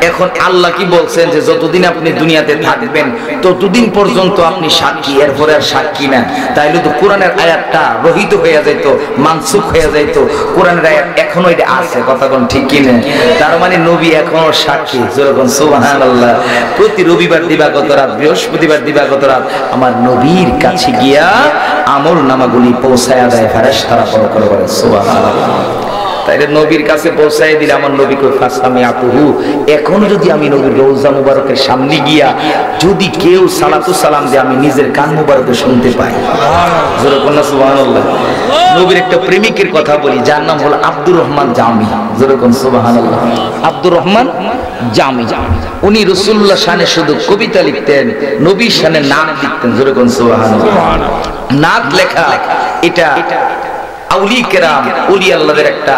A: এখন আল্লাহ কি বলছেন যে যতদিন আপনি দুনিয়াতে থাকবেন ততদিন পর্যন্ত আপনি সাক্ষী, এরপরে আর সাক্ষী না। তাইলে তো কোরআনের আয়াতটা রহিত হয়ে যাইত, মানসুখ হয়ে যাইত। কোরআনের আয়াত এখনো এটা আছে। কথা কোন ঠিক কি না? তার মানে নবী এখনো সাক্ষী। যেরকম সুবহানাল্লাহ। প্রতি রবিবার দিবাগত রাত, বৃহস্পতিবার দিবাগত রাত আমার নবীর কাছে গিয়া আমল নামাগুলি পৌঁছায়া দেয় ফেরেশতারা। বলে সুবহানাল্লাহ। তাইলে নবীর কাছে পৌঁছায় দিলে আমার নবীকে ফাসামি আতুহু। এখন যদি আমি নবীর রওজা মুবারকের সামনে গিয়া যদি কেউ সালাতু সালাম দিয়ে আমি নিজের কান মুবারকে শুনতে পাই। সুবহানাল্লাহ। নবীর একটা প্রেমিকের কথা বলি, যার নাম হলো আব্দুর রহমান জামি। যেরকম সুবহানাল্লাহ। আব্দুর রহমান জামি, উনি রাসূলুল্লাহ শানে শুধু কবিতা লিখতেন, নবীর শানে নাত লিখতেন। যেরকম সুবহানাল্লাহ। নাত লেখা এটা আউলি কেরাম, ওলি আল্লাহদের একটা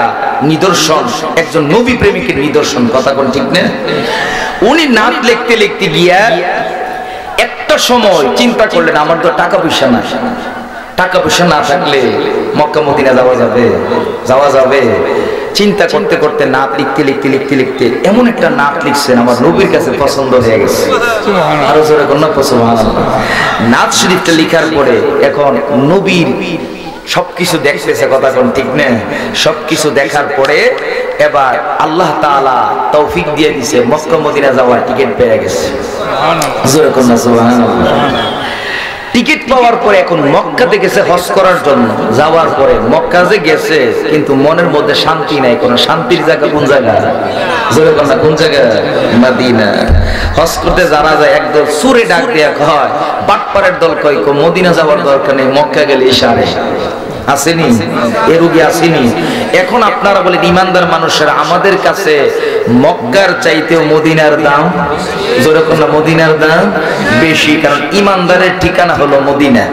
A: নিদর্শন, একজন নবী প্রেমিকের নিদর্শন। কথা কোন ঠিক না? উনি নাত লিখতে লিখতে গিয়া একটা সময় চিন্তা করলেন আমার তো টাকা পয়সা না, টাকা পয়সা না থাকলে মক্কা মদিনা যাওয়া যাবে? যাওয়া যাবে। চিন্তা করতে করতে নাত লিখতে লিখতে লিখতে লিখতে এমন একটা নাত লিখছেন আমার নবীর কাছে পছন্দ হয়ে গেছে। আরো জোরে কোন সুবহানাল্লাহ। নাত শরীফটা লেখার পরে এখন নবীর সবকিছু দেখতেছে। কথা কোন ঠিক না? সবকিছু দেখার পরে এবার আল্লাহ তাআলা তৌফিক দিয়ে দিয়েছে, মক্কা মদিনা যাওয়ার টিকিট পেয়ে গেছে। জোরে কোন সুবহানাল্লাহ। টিকিট পাওয়ার পরে এখন মক্কাতে গেছে হজ করার জন্য। যাওয়ার পরে মক্কা যে গেছে কিন্তু মনের মধ্যে শান্তি নাই। কোন শান্তির জায়গা কোন জায়গা? জোরে কোন কোন জায়গা? মদিনা। হজ করতে যারা যায় একদল সুরে ডাক দেয়া কয়, বাটপাড়ের দল কয় মদিনা যাওয়ার দরকার নেই, মক্কা গেলে ইশারে। আসেনি? এ রোগী আসেনি? এখন আপনারা বলেন ইমানদার মানুষেরা, আমাদের কাছে মক্কার চাইতেও মদিনার দাম, জোরে কোন মদিনার দাম বেশি। কারণ ইমানদারের ঠিকানা হলো মদিনা।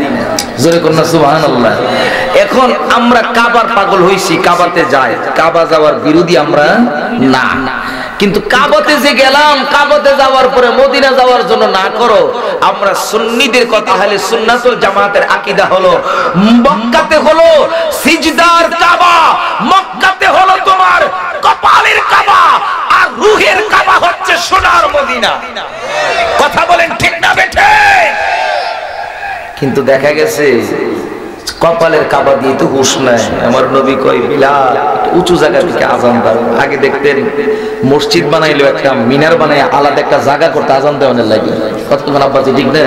A: জোরে কন্যা সুবহানাল্লাহ। এখন আমরা কাবার পাগল হইছি, কাবাতে যাই, কাবা যাওয়ার বিরোধী আমরা না, কিন্তু কাবাতে যে গেলাম, কাবাতে যাওয়ার পরে মদিনা যাওয়ার জন্য না করো। আমরা সুন্নিদের কথা হলে সুন্নাতুল জামাতের আকীদা হলো মক্কাতে হলো সিজদার কাবা, মক্কাতে হলো তোমার কপালের কাবা, আর রূহের কাবা হচ্ছে সোনার মদিনা। কথা বলেন ঠিক না বেঠে? কিন্তু দেখা গেছে কপালের কাবা দিয়ে তো হুশ নাই। আমার নবী কই বিলাল উঁচু জায়গা থেকে আজান দাও। আগে দেখতেন মসজিদ বানাইলো একটা মিনার বানাই আলাদা একটা জায়গা করতে আজান দেওয়ানোর লাগে। কতক্ষণ আব্বাজি ঠিক না?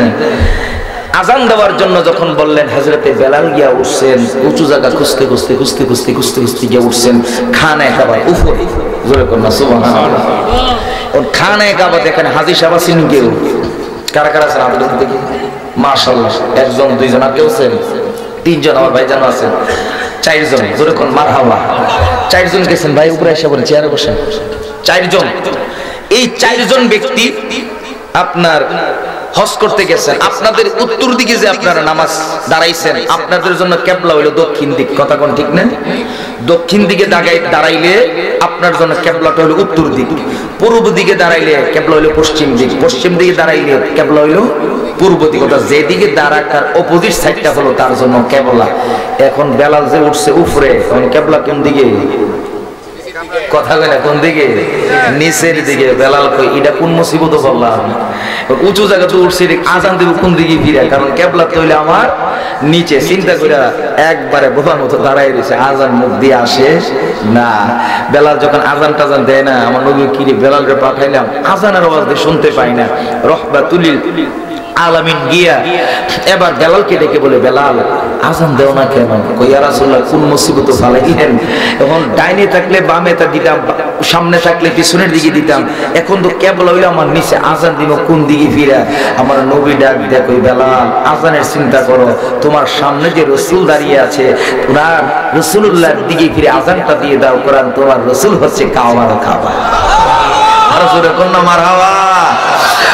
A: আজান দেওয়ার জন্য যখন বললেন হযরতে বেলাল গিয়া উঠছেন, উঁচু জায়গা খুঁজতে খুঁজতে খুঁজতে খুঁজতে খুঁজতে খুঁজতে গিয়ে উঠছেন খানায়ে কাবা উপরে। জোরে কন্যা সুবহানাল্লাহ। ওর খানায়ে কাবা দেখেন হাজী সাহেব আছেন কেউ? কারা কারা আছেন আপনাদের দেখি? মাশাআল্লাহ, একজন দুইজন আর কেউ আছেন? তিনজন, আমার ভাইজান আছেন চারজন। জোরে কোন মারহাবা। চারজন গেছেন ভাই, উপরে এসে বলেন চেয়ারে বসেন। চারজন, এই চারজন ব্যক্তি আপনার হজ করতে গেছেন। আপনাদের উত্তর দিকে যে আপনারা নামাজ দাঁড়াইছেন, আপনাদের জন্য কিবলা হলো দক্ষিণ দিক। কথা কোন ঠিক না? দক্ষিণ দিকে দাঁড়াইলে আপনার জন্য কিবলাটা হলো উত্তর দিক। পূর্ব দিকে দাঁড়াইলে কিবলা হলো পশ্চিম দিক। পশ্চিম দিকে দাঁড়াইলে কিবলা হলো পূর্ব দিক। অর্থাৎ যেদিকে দাঁড়াক তার অপোজিট সাইডটা হলো তার জন্য কিবলা। এখন বেলাল যে উঠছে উপরে, এখন কিবলা কোন দিকে? কথা কয় না কোন দিকে? নিচের দিকে। বেলাল কই এটা কোন মুসিবত বললাম? উঁচু জায়গা তো উঠছে, আজান দেব কোন দিকে ফিরে? কারণ কিবলা তো হইলে আমার নিচে। চিন্তা করে একবারে বোবার মতো দাঁড়াই রয়েছে, আজান মুখ দিয়ে আসে না। বেলাল যখন আজান টাজান দেয় না, আমার নবী কি রে বেলালকে পাঠাইলাম, আজানের আওয়াজ দিয়ে শুনতে পাই না। রহবাতুলিল আলামিন গিয়া এবার বেলালকে ডেকে বলে, বেলাল আজান দেও না কেন? কই ইয়া রাসূলুল্লাহ কোন মুসিবত ফালাইলেন। এখন ডাইনে থাকলে বামে তা দিতাম, সামনে থাকলে পিছনের দিকে দিতাম, এখন তো কিবলা হইলো আমার নিচে, আজান দিব কোন দিকে ফিরা? আমার নবী ডাক দেয়া কই বেলাল আজানের চিন্তা করো, তোমার সামনে যে রাসূল দাঁড়িয়ে আছে, ওনার রাসূলুল্লাহর দিকে ফিরে আজানটা দিয়ে দাও। কোরআন তোমার রাসূল হচ্ছে কাবার কাবা। আর জোরে কোন মারহাবা।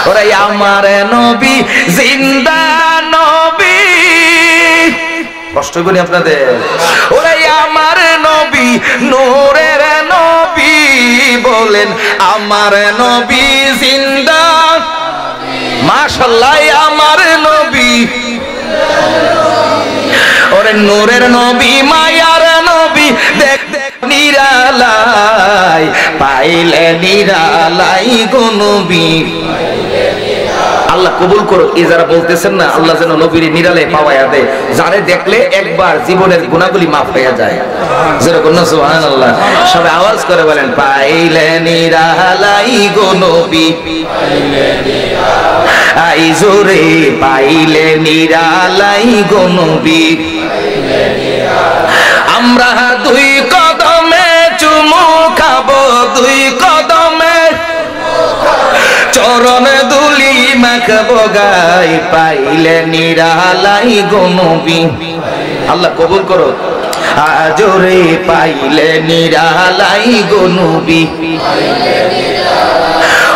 A: ওরে আমার নবী জিন্দা নবী, কষ্ট করি আপনাদের। ওরে আমার নবী নূরের নবী, বলেন আমার নবী জিন্দা। মাশাআল্লাহ আমার নবী, ওরে নূরের নবী মায়ার নবী, দেখ নিরালাই পাইলে নিরালাই গো নবী। আল্লাহ কবুল করো। এই যারা বলতেছেন না আল্লাহ যেন নবীর নিরালে পাওয়ায়া দেয়, যারে দেখলে একবার জীবনের গুনাহগুলি মাফ হয়ে যায়। যেরকম না সুবহানাল্লাহ। সবাই আওয়াজ করে বলেন পাইলে নিরালাই গো নবী, আই জোরে পাইলে নিরালাই গো নবী। আমরা দুই কদমে চুমু খাবো, দুই কদমে চরণে দুলি মাখবো গাই, পাইলে নিরালাই গো নবী। আল্লাহ কবুল করো। আজরে পাইলে নিরালাই গো নবী।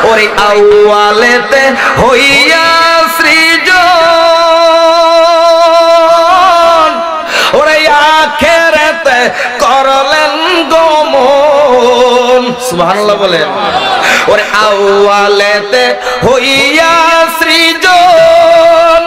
A: ওরে আউয়ালেতে হইয়া সৃজন, ওরে আখেরাতে করলেন গমন। সুবহানাল্লাহ বলেন। ওরে আউয়ালেতে হইয়া সৃজন,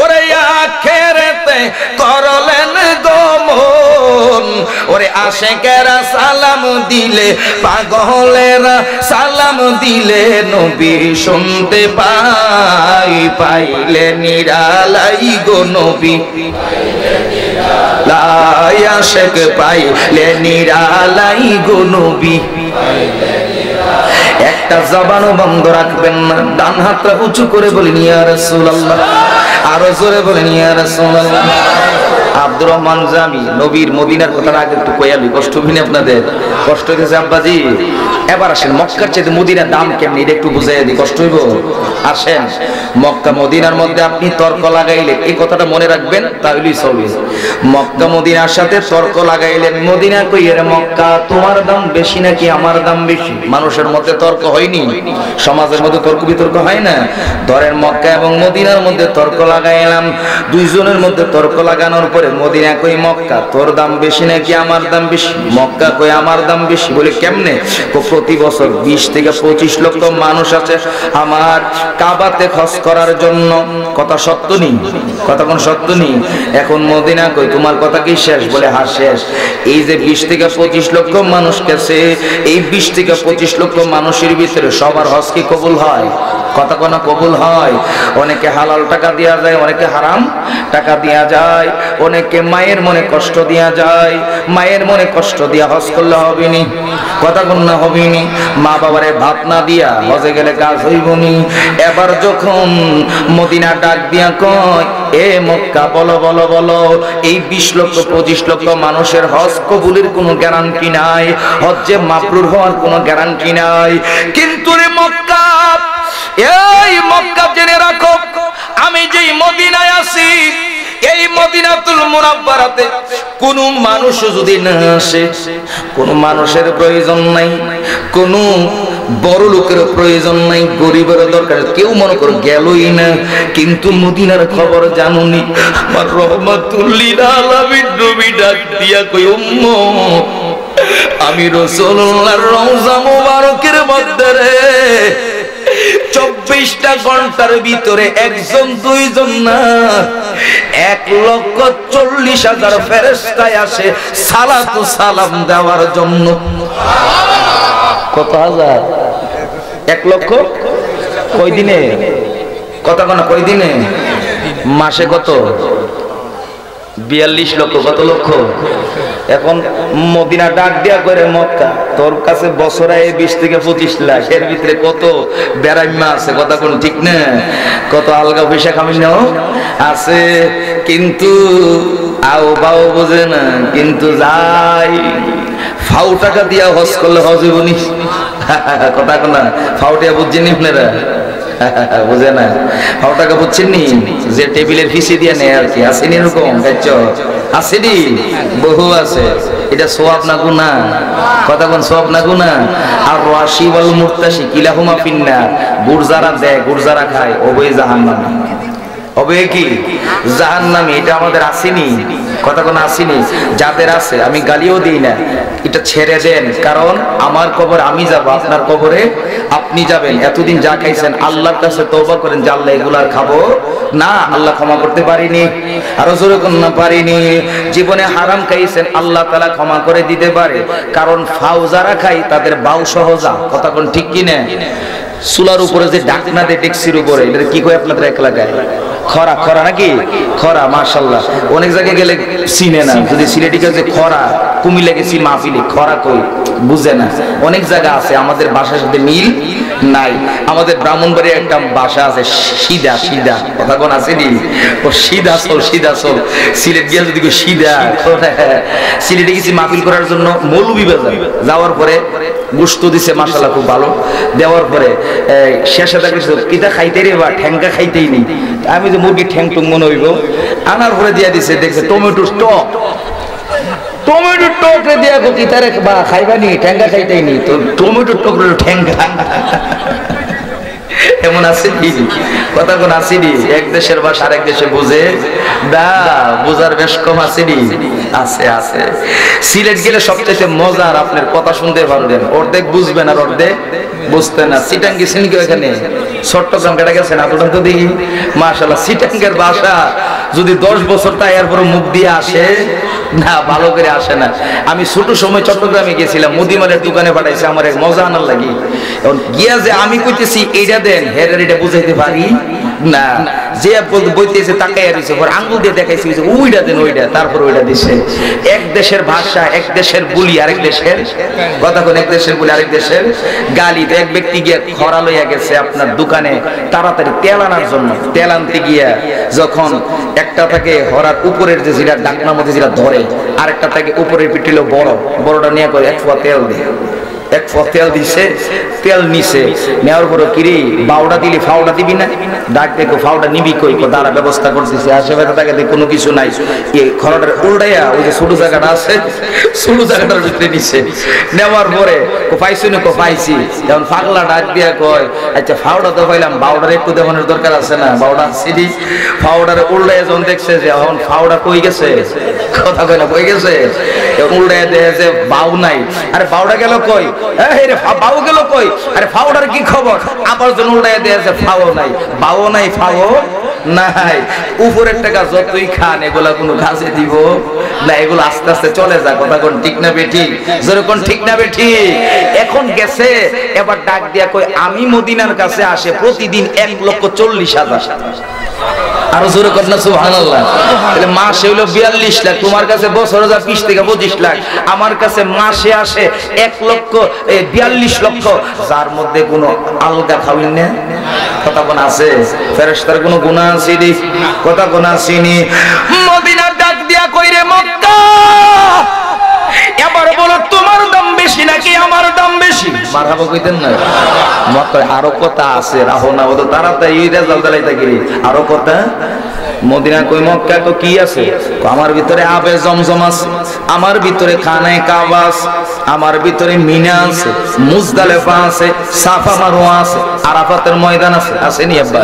A: ওরে আখেরাতে করলেন গমন। ওরে আশিকেরা সালাম দিলে, পাগলেরা সালাম দিলে, নবী শুনতে পাই, পাইলে নিরালাই গো নবী। লাই আশিক পাইলে নিরালাই গো নবী। একটা জবানও বন্ধ রাখবেন না। ডান হাতটা উঁচু করে বলেন ইয়া রাসূলুল্লাহ, আরো জোরে বলেন ইয়া রাসূলুল্লাহ। আব্দুর রহমান জামি নবীর মদিনার কথা আগে একটু কয়ালি, কষ্ট হইনি আপনাদের? কষ্ট হইতেছে আব্বাজি? এবার আসেন মক্কার চেয়ে মদিনার দাম কেমনি এটা একটু বুঝাইয়া দিই, কষ্ট হইব? আসেন, মক্কা মদিনার মধ্যে আপনি তর্ক লাগাইলে এই কথাটা মনে রাখবেন, তাহলেই চলবে। মক্কা মদিনার সাথে তর্ক লাগাইলেন, মদিনা কই এর মক্কা, তোমার দাম বেশি নাকি আমার দাম বেশি? মানুষের মধ্যে তর্ক হয়নি? সমাজের মধ্যে তর্ক বিতর্ক হয় না? ধরেন মক্কা এবং মদিনার মধ্যে তর্ক লাগাইলাম, দুইজনের মধ্যে তর্ক লাগানোর পরে মদিনা কই মক্কা তোর দাম বেশি নাকি আমার দাম বেশি? মক্কা কই আমার দাম বেশি। বলে কেমনে? প্রতি বছর 20 থেকে 25 লক্ষ মানুষ আছে আমার কাবাতে হজ করার জন্য। কথা সত্য নেই? কথা কোন সত্য নেই? এখন মদিনা কই তোমার কথা কি শেষ? বলে হ্যাঁ শেষ। এই যে 20 থেকে 25 লক্ষ মানুষ গেছে, এই 20 থেকে 25 লক্ষ মানুষের ভিতরে সবার হজ কি কবুল হয়? কথা কোন কবুল হয়? অনেকে হালাল টাকা দেয়া যায়, অনেকে হারাম টাকা দেয়া যায়, অনেকে মায়ের মনে কষ্ট দেয়া যায়। মায়ের মনে কষ্ট দিয়া হজ করলে হবে নি? কথা কোন না হবে নি? মা বাবারে ভাত না দিয়া হজে গেলে কাজ হইব নি? এবার যখন মদিনা ডাক দিয়া কয় এ মক্কা বলো বলো বলো, এই 20 লক্ষ 25 লক্ষ মানুষের হজ কবুলের কোনো গ্যারান্টি নাই, হজ্জে মাবরুর হওয়ার কোনো গ্যারান্টি নাই। কিন্তু রে মক্কা, এই মক্কা জেনে রাখো, আমি যেই মদিনায় আছি, এই মদিনাতুল মুনাওয়ারাতে কোন মানুষ যদি না আসে, কোন মানুষের প্রয়োজন নাই, কোন বড় লোকের প্রয়োজন নাই, গরিবের দরকার কেউ মনে করো গেলই না। কিন্তু মদিনার খবর জানুনি, আমার রহমাতুল লিল আলামিন নবী ডাক দিয়া কই উম্মত, আমি রাসূলুল্লাহর রওজা মুবারকের মধ্যে রে 24টা ঘন্টার ভিতরে একজন দুইজন না 1,40,000 ফেরেশতা আসে সালাত ও সালাম দেওয়ার জন্য। কত হাজার? 1 লক্ষ? কয় দিনে? কথা কোন কয় দিনে? মাসে কত? 42 লক্ষ। কত লক্ষ? এখন মদিনা ডাক দিয়া করে মক্কা তোর কাছে বছরে 20 থেকে 25 লাখ, এর ভিতরে কত বেড়াইমা আছে? কথা কোন ঠিক না? কত আলগা পয়সা কামিনো আছে, কিন্তু আও বাও বোঝে না, কিন্তু যাই ফাউ টাকা দিয়া হজ করলে হজ হইব নি? কথা কোন ফাউটিয়া বুঝছেন আপনারা? বুঝে না? ফাউ টাকা বুঝছেন নি? যে টেবিলের ফিসি দিয়ে নেয় আর কি, আসেনি এরকম? আসেনি? বহু আছে। এটা সওয়াব না গুনাহ? কথা কোন সওয়াব না গুনাহ? আর রাশি ওয়াল মুরতাশি কিলাহুমা ফিন্নার, গুড় যারা দেয় গুড় যারা খায় ওই জাহান্নামে। হবে কি জাহান্নামী? এটা আমাদের আসেনি? কথা কোন আসেনি? যাদের আছে আমি গালিও দিই না, এটা ছেড়ে দেন, কারণ আমার কবর আমি যাব, আপনার কবরে আপনি যাবেন। এতদিন যা খাইছেন আল্লাহর কাছে তওবা করেন যে আল্লাহ এগুলো আর খাবো না, আল্লাহ ক্ষমা করতে পারিনি, আরো জোরে কোন না পারিনি। জীবনে হারাম খাইছেন আল্লাহ তাআলা ক্ষমা করে দিতে পারে, কারণ ফাউ যারা খাই তাদের বাউ সহজা। কথা কোন ঠিক কি না? চুলার উপরে যে ডাকনা দেয় ডেক্সির উপরে, এটা কি কয় আপনাদের এক এলাকায়? খরা। খরা নাকি? খরা। মাশাআল্লাহ। অনেক জায়গায় গেলে চিনে না, যদি সিলেটি কাছে খরা, কুমিল্লা গেছি মাহফিলে খরা কই বুঝে না। অনেক জায়গা আছে আমাদের ভাষার সাথে মিল নাই। আমাদের ব্রাহ্মণবাড়ির একটা ভাষা আছে সিধা। সিধা কথা কোন আছে নি? ও সিধা চল, সিধা চল। সিলেট গিয়ে যদি সিধা, সিলেটে গেছি মাহফিল করার জন্য মৌলভীবাজার, যাওয়ার পরে গোশত দিছে মাশাআল্লাহ খুব ভালো, দেওয়ার পরে শেষে দেখেছি কিটা খাইতে রে বা ঠ্যাঙ্কা খাইতেই নেই। আমি যে মুরগি ঠ্যাং টুং মনে হইব, আনার পরে দিয়া দিছে, দেখছে টমেটো টক, টমেটো টক রে দিয়া কি তারে বা খাইবানি, ঠ্যাঙ্গা খাইতেই নেই, তো টমেটো টক রে ঠ্যাঙ্গা। এমন আছে কি? কথা কোন আসেনি? এক দেশের ভাষা আরেক দেশে বুঝে দা, বুঝার বেশ কম আসেনি? আছে আছে। সিলেট গেলে সবচেয়ে মজার, আপনার কথা শুনতে পারবেন, অর্ধেক বুঝবেন আর অর্ধেক বুঝতেন না। সিটাং গেছেন কি? ওখানে চট্টগ্রাম কেটে গেছেন আপনার তো দেখি মাশাআল্লাহ। সিটাঙ্গের ভাষা যদি 10 বছর তাই এরপর মুখ দিয়ে আসে না, ভালো করে আসে না। আমি ছোট সময় চট্টগ্রামে গেছিলাম, মুদিমালের দোকানে পাঠাইছে আমার এক মজা আনার লাগি। এখন গিয়া যে আমি কইতেছি এইটা দেন, হের এটা বুঝাইতে পারি না। যে বইতেছে তাকাইয়া রইছে, পর আঙ্গুল দিয়ে দেখাইছে ওইটা দেন ওইটা, তারপর ওইটা দিছে। এক দেশের ভাষা, এক দেশের বুলি, আরেক দেশের কথা কোন, এক দেশের বুলি আরেক দেশের গালি। তো এক ব্যক্তি গিয়ে খরা লইয়া গেছে আপনার দোকানে তাড়াতাড়ি তেল আনার জন্য। তেল আনতে গিয়া যখন একটা থাকে হরার উপরের যে যেটা ডাকনার মধ্যে যেটা ধরে, আরেকটা থাকে উপরের পিঠিল বড়, বড়টা নিয়ে করে এক ফোয়া তেল দেয়, এক ফোয়া তেল দিছে, তেল নিছে, নেওয়ার পরে কিরে বাউডা দিলি ফাউডা দিবি না? ডাক দেখো ফাউডা নিবি কই? দাঁড়া ব্যবস্থা করতেছি। আশেপাশে তাকে কোনো কিছু নাই, এই খরাটার উল্টাইয়া ওই যে ছোট জায়গাটা আছে, ছোট জায়গাটার ভিতরে নিছে। নেওয়ার পরে পাইছি না পাইছি, যেমন পাগলা ডাক দিয়া কয় আচ্ছা ফাউডা তো পাইলাম, বাউডার একটু দেওয়ানোর দরকার আছে না? বাউডা সিডি ফাউডার উল্টাইয়া যখন দেখছে যে এখন ফাউডা কই গেছে, কথা কয় না কই গেছে, উল্টাইয়া দেখে বাউ নাই। আরে বাউডা গেল কই? বাউ গেল কই? আরে ফাউডার কি খবর? আবার যখন উল্টাইয়া দেখে ফাও নাই, বাও নাই, ফাও নাই। উপরের টাকা যতই খান এগুলা কোনো কাজে দিব না, এগুলো আস্তে আস্তে চলে যায়। কথা কোন ঠিক না বেঠি? যেরকম ঠিক না বেঠি? এখন গেছে, এবার ডাক দিয়া কই আমি মদিনার কাছে আসে প্রতিদিন 1,40,000। আরো জোরে কর না সুবহানাল্লাহ। তাহলে মাসে হইলো 42 লাখ, তোমার কাছে বছরে যা 20 থেকে 25 লাখ, আমার কাছে মাসে আসে 1,42 লক্ষ, যার মধ্যে কোনো আলগা খাওয়িন না। কথা কোন আছে? ফেরেশতার কোনো গুনাহ আছে নি? কথা কোন আসেনি? মদিনার ডাক দিয়া কইরে মক্কা, এবার বলো তোমার দাম বেশি নাকি আমার দাম বেশি? মারহাবা কইতেন না? মক্কায় আরো কথা আছে, রাহো না, ও তো তাড়াতাড়ি এই রেজাল্ট দালাইতা গিরি। আরো কথা মদিনা কই মক্কা কো কি আছে? আমার ভিতরে আবে জমজম আছে, আমার ভিতরে খানায়ে কাবা আছে, আমার ভিতরে মিনা আছে, মুজদালিফা আছে, সাফা মারওয়া আছে, আরাফাতের ময়দান আছে। আসেনি আব্বা?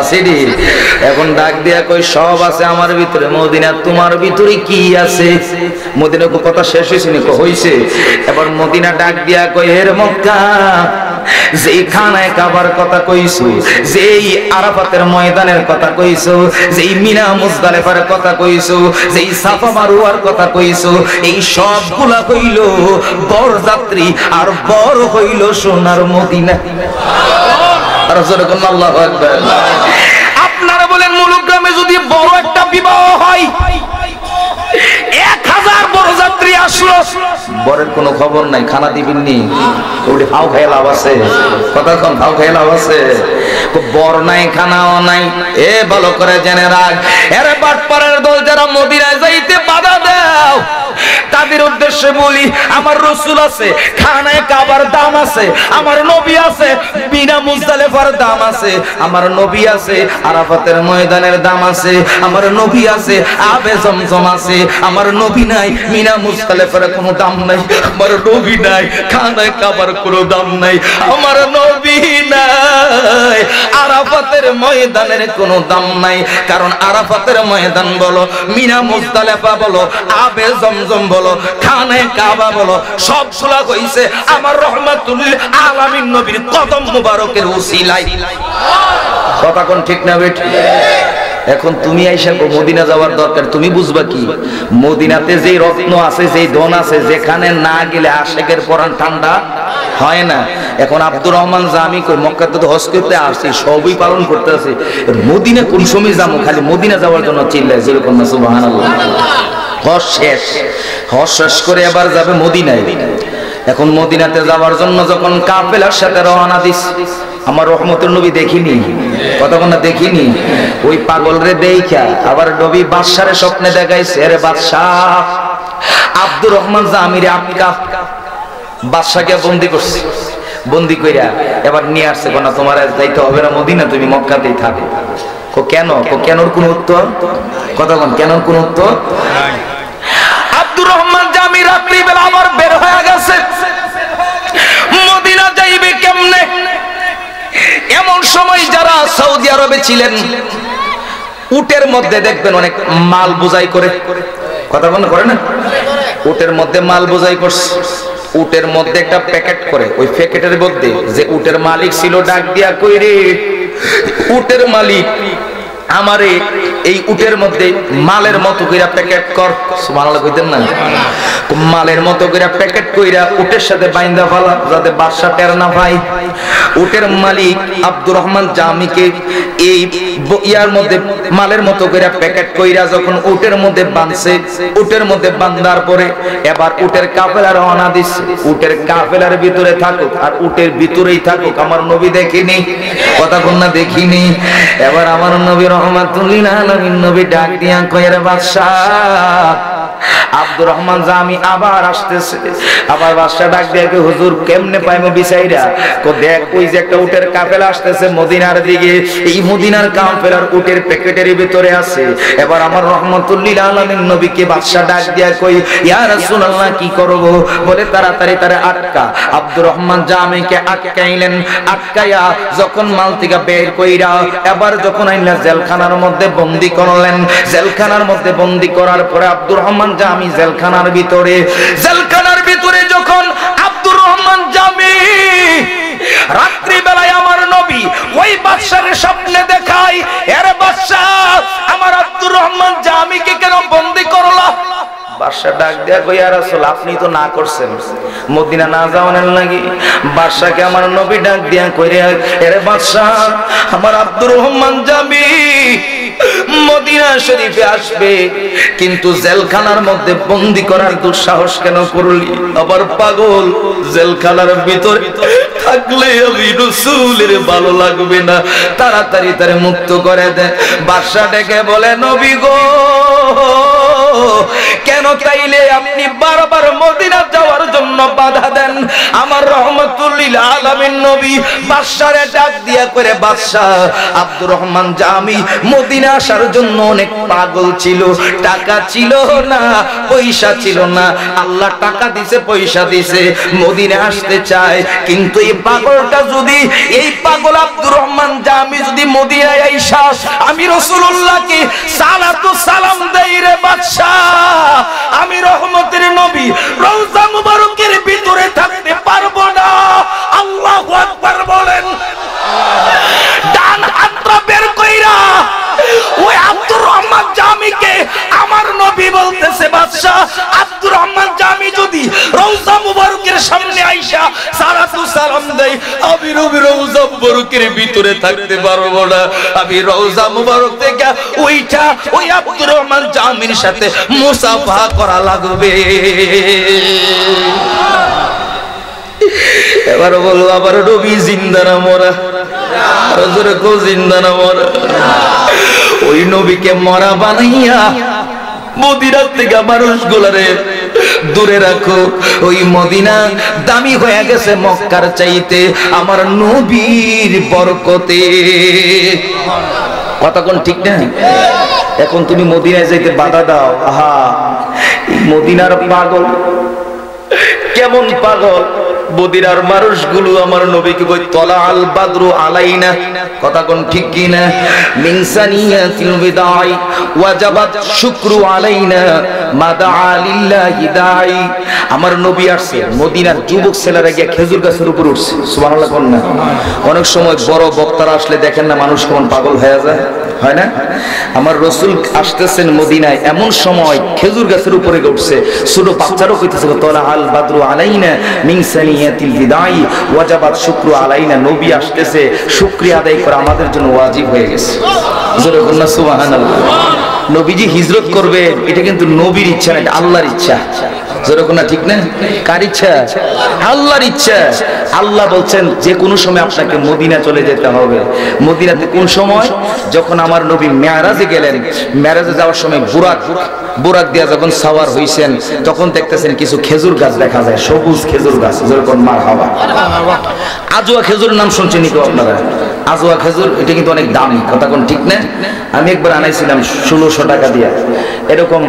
A: আসেনি? এখন ডাক দিয়া কই সব আছে আমার ভিতরে। মদিনা তোমার ভিতরে কি আছে? মদিনা কো কথা শেষ হইছে নি? কো হইছে। এবার মদিনা ডাক দিয়া কই হে মক্কা, যেই খানায়ে কাবার কথা কইছো, যেই আরাফাতের ময়দানের কথা কইছো, যেই মিনা মুজদালিফার কথা কইছো, যেই সাফা মারওয়ার কথা কইছো, এই সবগুলা হইল বরযাত্রী আর বর হইল সোনার মদিনা। আর জোরে কোন আল্লাহু আকবার। আপনারা বলেন মুলুগ্রামে যদি বড় একটা বিবাহ হয়, 1000 বরযাত্রী আসলো, বরের কোনো খবর নাই, খানা দিবেন নি? ওই হাও খাইয়া লাভ আছে? কথা কোন হাও খাইয়া লাভ আছে? বর নাই, খানাও নাই। এ ভালো করে জেনে রাখ, এর বাটপাড়ার দল যারা মদিনায় যাইতে বাধা দাও, তাদের উদ্দেশ্যে বলি আমার রাসূল আছে, খানায়ে কাবার দাম আছে, আমার নবী আছে, বিনা মুজদালিফার দাম আছে, আমার নবী আছে, আরাফাতের ময়দানের দাম আছে, আমার নবী আছে, আবে জমজম আছে, আমার নবী নাই, মিনা মুজদালিফার কোনো দাম নাই, আমার নবী নাই, খানায়ে কাবার কোনো দাম নাই, আমার নবী নাই, আরাফাতের ময়দানের কোনো দাম নাই। কারণ আরাফাতের ময়দান বলো, মিনা মুজদালিফা বলো, আবে জমজম বলো, খানায়ে কাবা বলো, সবগুলা হইছে আমার রহমাতুল আলামিন নবীর কদম মুবারকের উসিলায়। কথা কোন ঠিক না বেটি? এখন তুমি আইসা মদিনা যাওয়ার দরকার, তুমি বুঝবা কি মদিনাতে যে রত্ন আছে, যে ধন আছে, যেখানে না গেলে আশেকের পরাণ ঠান্ডা হয় না। এখন আব্দুর রহমান জামি কই মক্কাতে তো হজ করতে আসছি, সবই পালন করতে আছে, মদিনা কোন সময় যাবো? খালি মদিনা যাওয়ার জন্য চিল্লায়, যেরকম না সুবহানাল্লাহ। হজ শেষ, হজ শেষ করে আবার যাবে মদিনায়। এখন মদিনাতে যাওয়ার জন্য যখন কাফেলার সাথে রওনা দিস, আমার রহমতুল নবী দেখিনি, কতক্ষণ না দেখিনি, ওই পাগল রে দেইখা আবার নবী বাদশারে স্বপ্নে দেখাইছে, আরে বাদশাহ আব্দুর রহমান জামিরে আটকা, বাদশাকে বন্দি করছে, বন্দি কইরা এবার নিয়ে আসছে, কোনা তোমার যাইতে হবে না মদিনা, তুমি মক্কাতেই থাকো। কেন? কেনর কোন উত্তর? কতক্ষণ কেনর কোন উত্তর? আব্দুর রহমান জামি রাত্রি বেলা আবার বের হয়ে গেছে, মদিনা যাইবে কেমনে? এমন সময় যারা সৌদি আরবে ছিলেন, উটের মধ্যে দেখবেন অনেক মাল বোঝাই করে, কথা বন্ধ করে না, উটের মধ্যে মাল বোঝাই করছে, উটের মধ্যে একটা প্যাকেট করে, ওই প্যাকেটের মধ্যে যে উটের মালিক ছিল ডাক দিয়া কই রে উটের মালিক, আমারে এই উটের মধ্যে মালের মতো কইরা প্যাকেট কর, সুবহানাল্লাহ কইতেন না, মালের মতো কইরা প্যাকেট কইরা উটের সাথে বাইন্দা ফেলা যাতে বাদশা টের না পায়। উটের মালিক আব্দুর রহমান জামিকে এই ইয়ার মধ্যে মালের মতো কইরা প্যাকেট কইরা যখন উটের মধ্যে বাঁধছে, উটের মধ্যে বাঁধার পরে এবার উটের কাফেলা রওনা দিচ্ছে। উটের কাফেলার ভিতরে থাকুক আর উটের ভিতরেই থাকুক, আমার নবী দেখিনি, কথা কোন না দেখিনি। এবার আমার নবী রহমাতুল্লিল আলামিন নবী ডাক দিয়া কয়, রে বাদশা আব্দুর রহমান জামি আবার আসতেছে। আবার বাদশা ডাক দিয়ে কে, হুজুর কেমনে পাইমু বিচাইরা? কো দেখ ওই যে একটা উটের কাফেলা আসতেছে মদিনার দিকে, এই মদিনার কাফেলার উটের প্যাকেটের ভিতরে আছে। এবার আমার রহমাতুল্লিল আলামিন নবীকে বাদশা ডাক দিয়া কই, ইয়া রাসূলুল্লাহ কি করব? বলে তাড়াতাড়ি তারে আটকা। আব্দুর রহমান জামিকে আটকাইলেন, আটকাইয়া যখন মাল থেকে বের কইরা এবার যখন আইনা জেলখানার মধ্যে বন্দী করলেন, জেলখানার মধ্যে বন্দী করার পরে আব্দুর রহমান জামি জেলখানার ভিতরে যখন আব্দুর রহমান জামি রাত্রি বেলায় আমার নবী ওই বাদশার স্বপ্নে দেখায়, এর বাদশা আমার আব্দুর রহমান জামিকে কেন বন্দী করলা? বাদশা ডাক দেয়া কই, ইয়া রাসূল আপনি তো না করছেন মদিনা না যাওয়ার লাগি। বাদশাকে আমার নবী ডাক দিয়া কই, রে বাদশা আমার আব্দুর রহমান জামি মদিনা শরীফে আসবে, কিন্তু জেলখানার মধ্যে বন্দী করার দুঃসাহস কেন করলি? আবার পাগল, জেলখানার ভিতরে থাকলে আমি রাসূলের ভালো লাগবে না, তাড়াতাড়ি তারে মুক্ত করে দে। বাদশা ডেকে বলে, নবী গো কেন তাইলে আপনি বারবার মদিনা যাওয়ার জন্য বাধা দেন? আমার রহমাতুল্লিল আলামিন নবী বাদশারে ডাক দিয়া করে, বাদশা আব্দুর রহমান জামি মদিনা আসার জন্য অনেক পাগল ছিল, টাকা ছিল না, পয়সা ছিল না। আল্লাহ টাকা দিছে, পয়সা দিছে, মদিনা আসতে চায়, কিন্তু এই পাগলটা যদি, এই পাগল আব্দুর রহমান জামি যদি মদিনায় আইসা আমি রাসূলুল্লাহকে সালাতু সালাম দেই, রে বাদশা আমি রহমতের নবী রওজা মুবারকের ভিতরে থাকতে পারবো না। আল্লাহু আকবার বলেন। ডান হাতটা বের কইরা ওই আব্দুর রহমান জামিকে আমার নবী বলতেছে, বাদশা আব্দুর রহমান জামি যদি রওজা মুবারকের সামনে আইসা সালাতু সালাম দেই, আমি নবী রওজা মুবারকের ভিতরে থাকতে পারবো না। আমি রওজা মুবারক থেকে ওইটা ওই আব্দুর রহমান জামির সাথে মুসাফা করা লাগবে। এবার বলবো, আবার নবী জিন্দা না মরা? হযরত কো জিন্দা না মরা? ওই নবীকে মরা বানাইয়া মদিনার থেকে মানুষগুলারে দূরে রাখো। ওই মদিনা দামি হয়ে গেছে মক্কার চাইতে আমার নবীর বরকতে। কথা কোন ঠিক না? এখন তুমি মদিনায় যাইতে বাধা দাও, আহা মদিনার পাগল, কেমন পাগল মদিনার মানুষগুলো আমার নবীকে কই, তলা আল বাদরু আলাইনা, কথা কোন ঠিক কি না? মিন সানিয়াতিল বিদাই ওয়াজাবাত শুকরু আলাইনা মাদা লিল্লাহি দাই। আমার নবী আসছে, মদিনার যুবক ছেলেরা গিয়ে খেজুর গাছের উপর উঠছে, সুবহানাল্লাহ কোন না? অনেক সময় বড় বক্তারা আসলে দেখেন না মানুষ কেমন পাগল হয়ে যায়, হয় না? আমার রাসূল আসতেছেন মদিনায়, এমন সময় খেজুর গাছের উপরে উঠছে, ছোট বাচ্চারও কইতেছে তলা আল বাদরু আলাইনা মিন সানিয়াতিল বিদাই ওয়াজাবাত শুকরু আলাইনা। নবী আসতেছে, শুকরিয়া আদায় করা আমাদের জন্য ওয়াজিব হয়ে গেছে। জোরে বলুন না সুবহানাল্লাহ। নবীজি হিজরত করবে, এটা কিন্তু নবীর ইচ্ছা না, এটা আল্লাহর ইচ্ছা। জোরে বলুন না, ঠিক না? কার ইচ্ছা? আল্লাহর ইচ্ছা। আল্লাহ বলছেন যে কোনো সময় আপনাকে মদিনা চলে যেতে হবে। মদিনাতে কোন সময়? যখন আমার নবী মেরাজে গেলেন, মেরাজে যাওয়ার সময় বুরাক দিয়া যখন সাওয়ার হইছেন, তখন দেখতেছেন কিছু খেজুর গাছ দেখা যায়, সবুজ খেজুর গাছ, যেরকম মারহাবা। আজওয়া খেজুর নাম শুনছেন কেউ আপনারা? আজওয়া খেজুর, এটা কিন্তু অনেক দামি, কথা কোন ঠিক না? আমি একবার আনাইছিলাম 1600 টাকা দিয়া, এরকম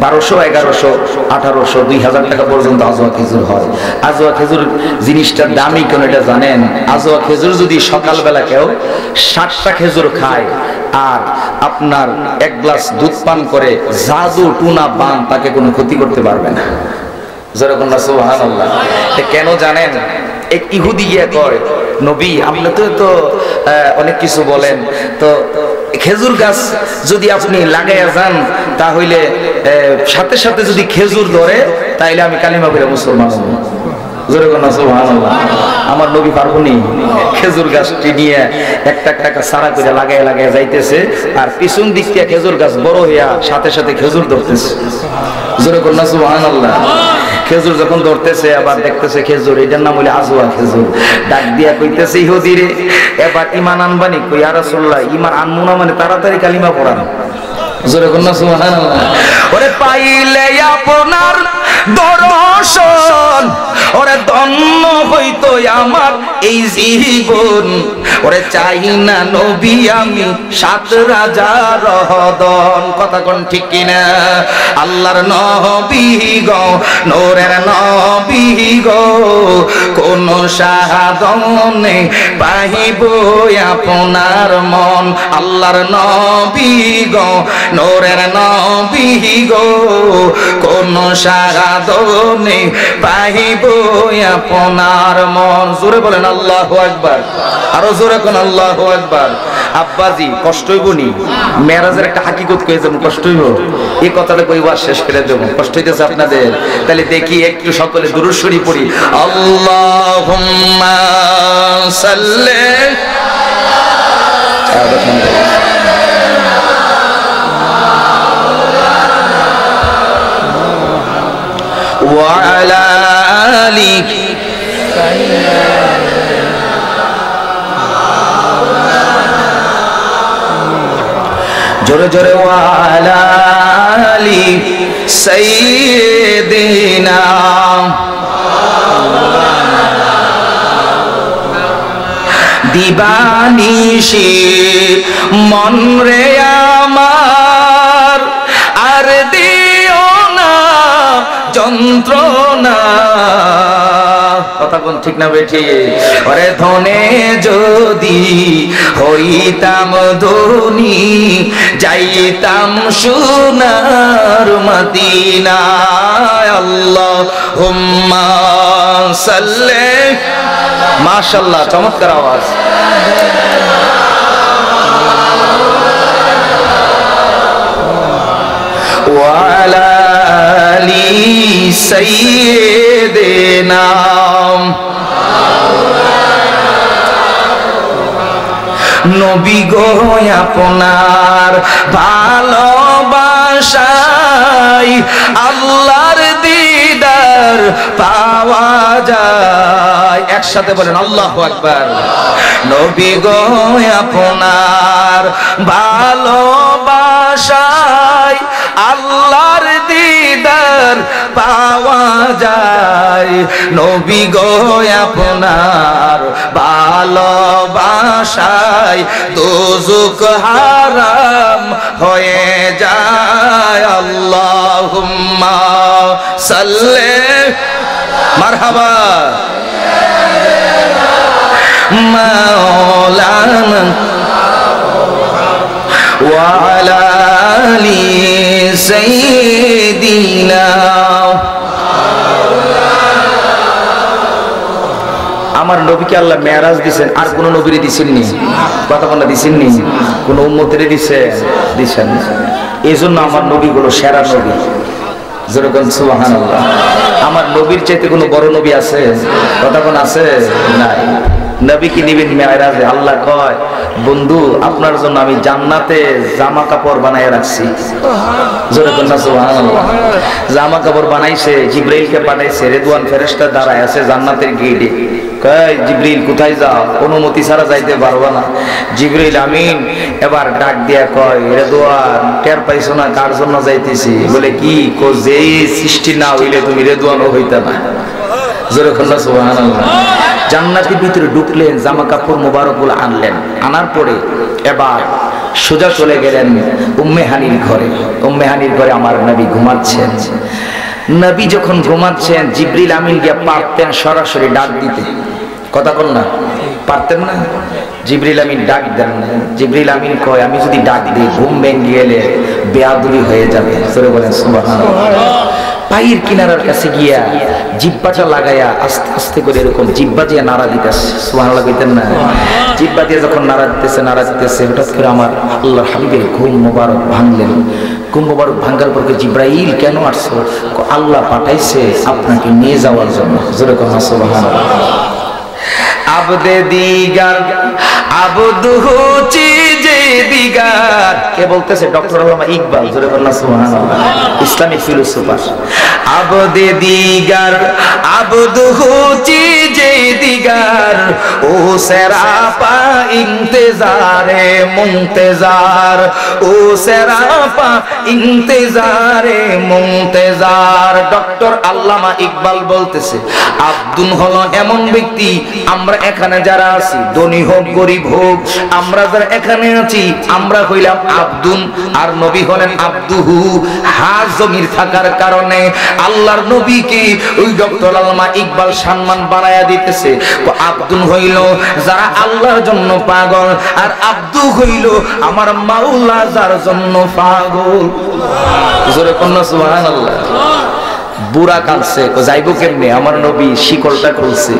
A: 1200, 1100, 1800, 2000 টাকা পর্যন্ত আজওয়া খেজুর হয়। আজওয়া খেজুর জিনিসটা দামি কেন এটা জানেন? আজওয়া খেজুর যদি সকালবেলা কেউ 60টা খেজুর খায় আর আপনার 1 গ্লাস দুধ পান করে, জাদু টুনা বান তাকে কোনো ক্ষতি করতে পারবে না। যেরকম সুবহানাল্লাহ। কেন জানেন? এক ইহুদি গিয়ে কয়, নবী আপনি তো অনেক কিছু বলেন, তো খেজুর গাছ যদি আপনি লাগাইয়া যান তাহলে সাথে সাথে যদি খেজুর ধরে তাইলে আমি কালিমা পড়ে মুসলমান হব। জোরে কোন সুবহানাল্লাহ। আমার নবী পারবনি খেজুর গাছটি নিয়ে একটা টাকা সারা করে লাগায় লাগায় যাইতেছে, আর পিছন দিক থেকে খেজুর গাছ বড় হইয়া সাথে সাথে খেজুর ধরতেছে। জোরে কোন সুবহানাল্লাহ। খেজুর যখন ধরতেছে আবার দেখতেছে খেজুর, এটার নাম হলো আজওয়া খেজুর। ডাক দিয়া কইতেছে ইহুদিরে এবার ঈমান আনবানি? কই ইয়া রাসূলুল্লাহ ঈমান আনমু না মানে তাড়াতাড়ি কালিমা পড়ান। জোরে কোন সুবহানাল্লাহ। ওরে পাইলে আপনার দর্শন ওরে ধন্য হইতো আমার এই জীবন, ওরে চাই না নবী আমি 7 রাজার হদন। কথা কোন ঠিক কিনা? আল্লাহর নবী গো নূরের নবী গো, কোন সাধনে পাইব আপনার মন। আল্লাহর নবী গো নূরের নবী গো, কোন সাধনে পাইব আপনার মন। জোরে বলেন আল্লাহু আকবার, আরো জোরে কোন আল্লাহু আকবার। আব্বাজি কষ্ট হইব নি? মেরাজের একটা হাকিকত কইছে কষ্ট হইব, এই কথাটা কইবার শেষ করে দেব। কষ্ট হইতেছে আপনাদের? তাহলে দেখি একটু সকলে দুরূদ শরীফ পড়ি। আল্লাহুম্মা সাল্লি ওয়া আলা আলি জোরে জোরে ওয়া আলা আলি সাইয়্যিদিনা দিবানিশি মন রে আমার আর দিও না যন্ত্রণা। কথা কোন ঠিক না বেঠি? ওরে ধনে যদি হইতাম ধনী যাইতাম সোনার মদিনায়। আল্লাহুম্মা সাল্লি। মাশাআল্লাহ, চমৎকার আওয়াজ। ওয়া আলা আলি সাইয়্যিদিনা। নবী গো আপনার ভালোবাসায় আল্লাহর দিদার পাওয়া যায়। একসাথে বলেন আল্লাহু আকবার। নবী গো আপনার ভালোবাসায় আল্লাহর দিদার পাওয়া যায়। নবী গো আপনার ভালোবাসায় দোজখ হারাম হয়ে যায়। আল্লাহুম্মা সাল্লি মারহাবা মাওলানা ওয়া আলা আলি সাইয়্যিদিনা। আমার নবীকে আল্লাহ মেরাজ দিবেন, আর কোন নবীরে দিবেননি? কথা বলা দিবেননি? কোন উম্মতেরে দিবেন? এইজন্য আমার নবীগুলো সেরা নবী। যেরকম সুবহানাল্লাহ। আমার নবীর চাইতে কোনো বড় নবী আছে? কথা কোন আছে? নাই। নবী কি নিবেন মেরাজে? আল্লাহ কয় বন্ধু আপনার জন্য আমি জান্নাতে জামা কাপড় বানায় রাখছি। যেরকম সুবহানাল্লাহ। জামা কাপড় বানাইছে, জিবরাইলকে পাঠাইছে, রেদওয়ান ফেরেশতা দাঁড়ায় আছে জান্নাতের গেটে। কয় জিবরিল কোথায় যাও? অনুমতি ছাড়া যাইতে পারবো না। জিবরিল আমিন এবার ডাক দিয়া কয় রেদওয়ান টের পাইছো না কার জন্য যাইতেছি? বলে কি? কো যেই সৃষ্টি না হইলে তুমি রেদওয়ানও হইতা না। যেরকম সুবহানাল্লাহ। জান্নাতের ভিতরে ঢুকলেন, জামা কাপড় মোবারকগুলো আনলেন, আনার পরে এবার সোজা চলে গেলেন উম্মে হানির ঘরে। উম্মে হানির ঘরে আমার নবী ঘুমাচ্ছেন। নবী যখন ঘুমাচ্ছেন জিবরিল আমিন গিয়া পারতেন সরাসরি ডাক দিতে? কথা বল না, পারতেন না? জিবরিল আমিন ডাক দেন না। জিবরিল আমিন কয় আমি যদি ডাক দিই ঘুম ভেঙে গেলে বেয়াদবি হয়ে যাবে। সরে বলেন সুবহানাল্লাহ। পায়ের কিনারার কাছে গিয়া জিহ্বাটা লাগাইয়া আস্তে আস্তে করে এরকম জিহ্বা দিয়ে নাড়া দিতেছে, সুবহানাল্লাহ কইতেন না? জিহ্বা দিয়ে যখন নাড়া দিতেছে হঠাৎ করে আমার আল্লাহর হাবিবের ঘুম মোবারক ভাঙলেন। ঘুম মোবারক ভাঙার পর জিব্রাইল কেন আসছো? আল্লাহ পাঠাইছে আপনাকে নিয়ে যাওয়ার জন্য। জোরে কথা সুবহানাল্লাহ। আবদে দিগার আবদহু চিজে দিগার, কে বলতেছে? ডক্টর আল্লামা ইকবাল। জোরে বলনা সুবহানাল্লাহ, ইসলামিক ফিলোসোফার। আবদে দিগার আবদহু চিজে দিগার, ও সেরাপা ইন্তেজারে মুন্তেজার, ও সেরাপা ইন্তেজারে মুন্তেজার। ডক্টর আল্লামা ইকবাল বলতেছে আব্দুল হলো এমন ব্যক্তি, আমরা এখানে যারা আছি ধনী হোক গরিব হোক, আমরা যারা এখানে আছি আমরা হইলাম আব্দুন, আর নবী হলেন আব্দুহু। হা জমির থাকার কারণে আল্লাহর নবীকে ওই ডক্টর আল্লামা ইকবাল সম্মান বাড়ায়া দিতেছে। আব্দুল হইল যারা আল্লাহর জন্য পাগল, আর আব্দু হইল আমার মাওলা যার জন্য পাগল। জোরে কন্যা সুবহানাল্লাহ। বুড়া কাঁদছে, যাইবো কেমনে? আমার নবী শিকলটা খুলছে,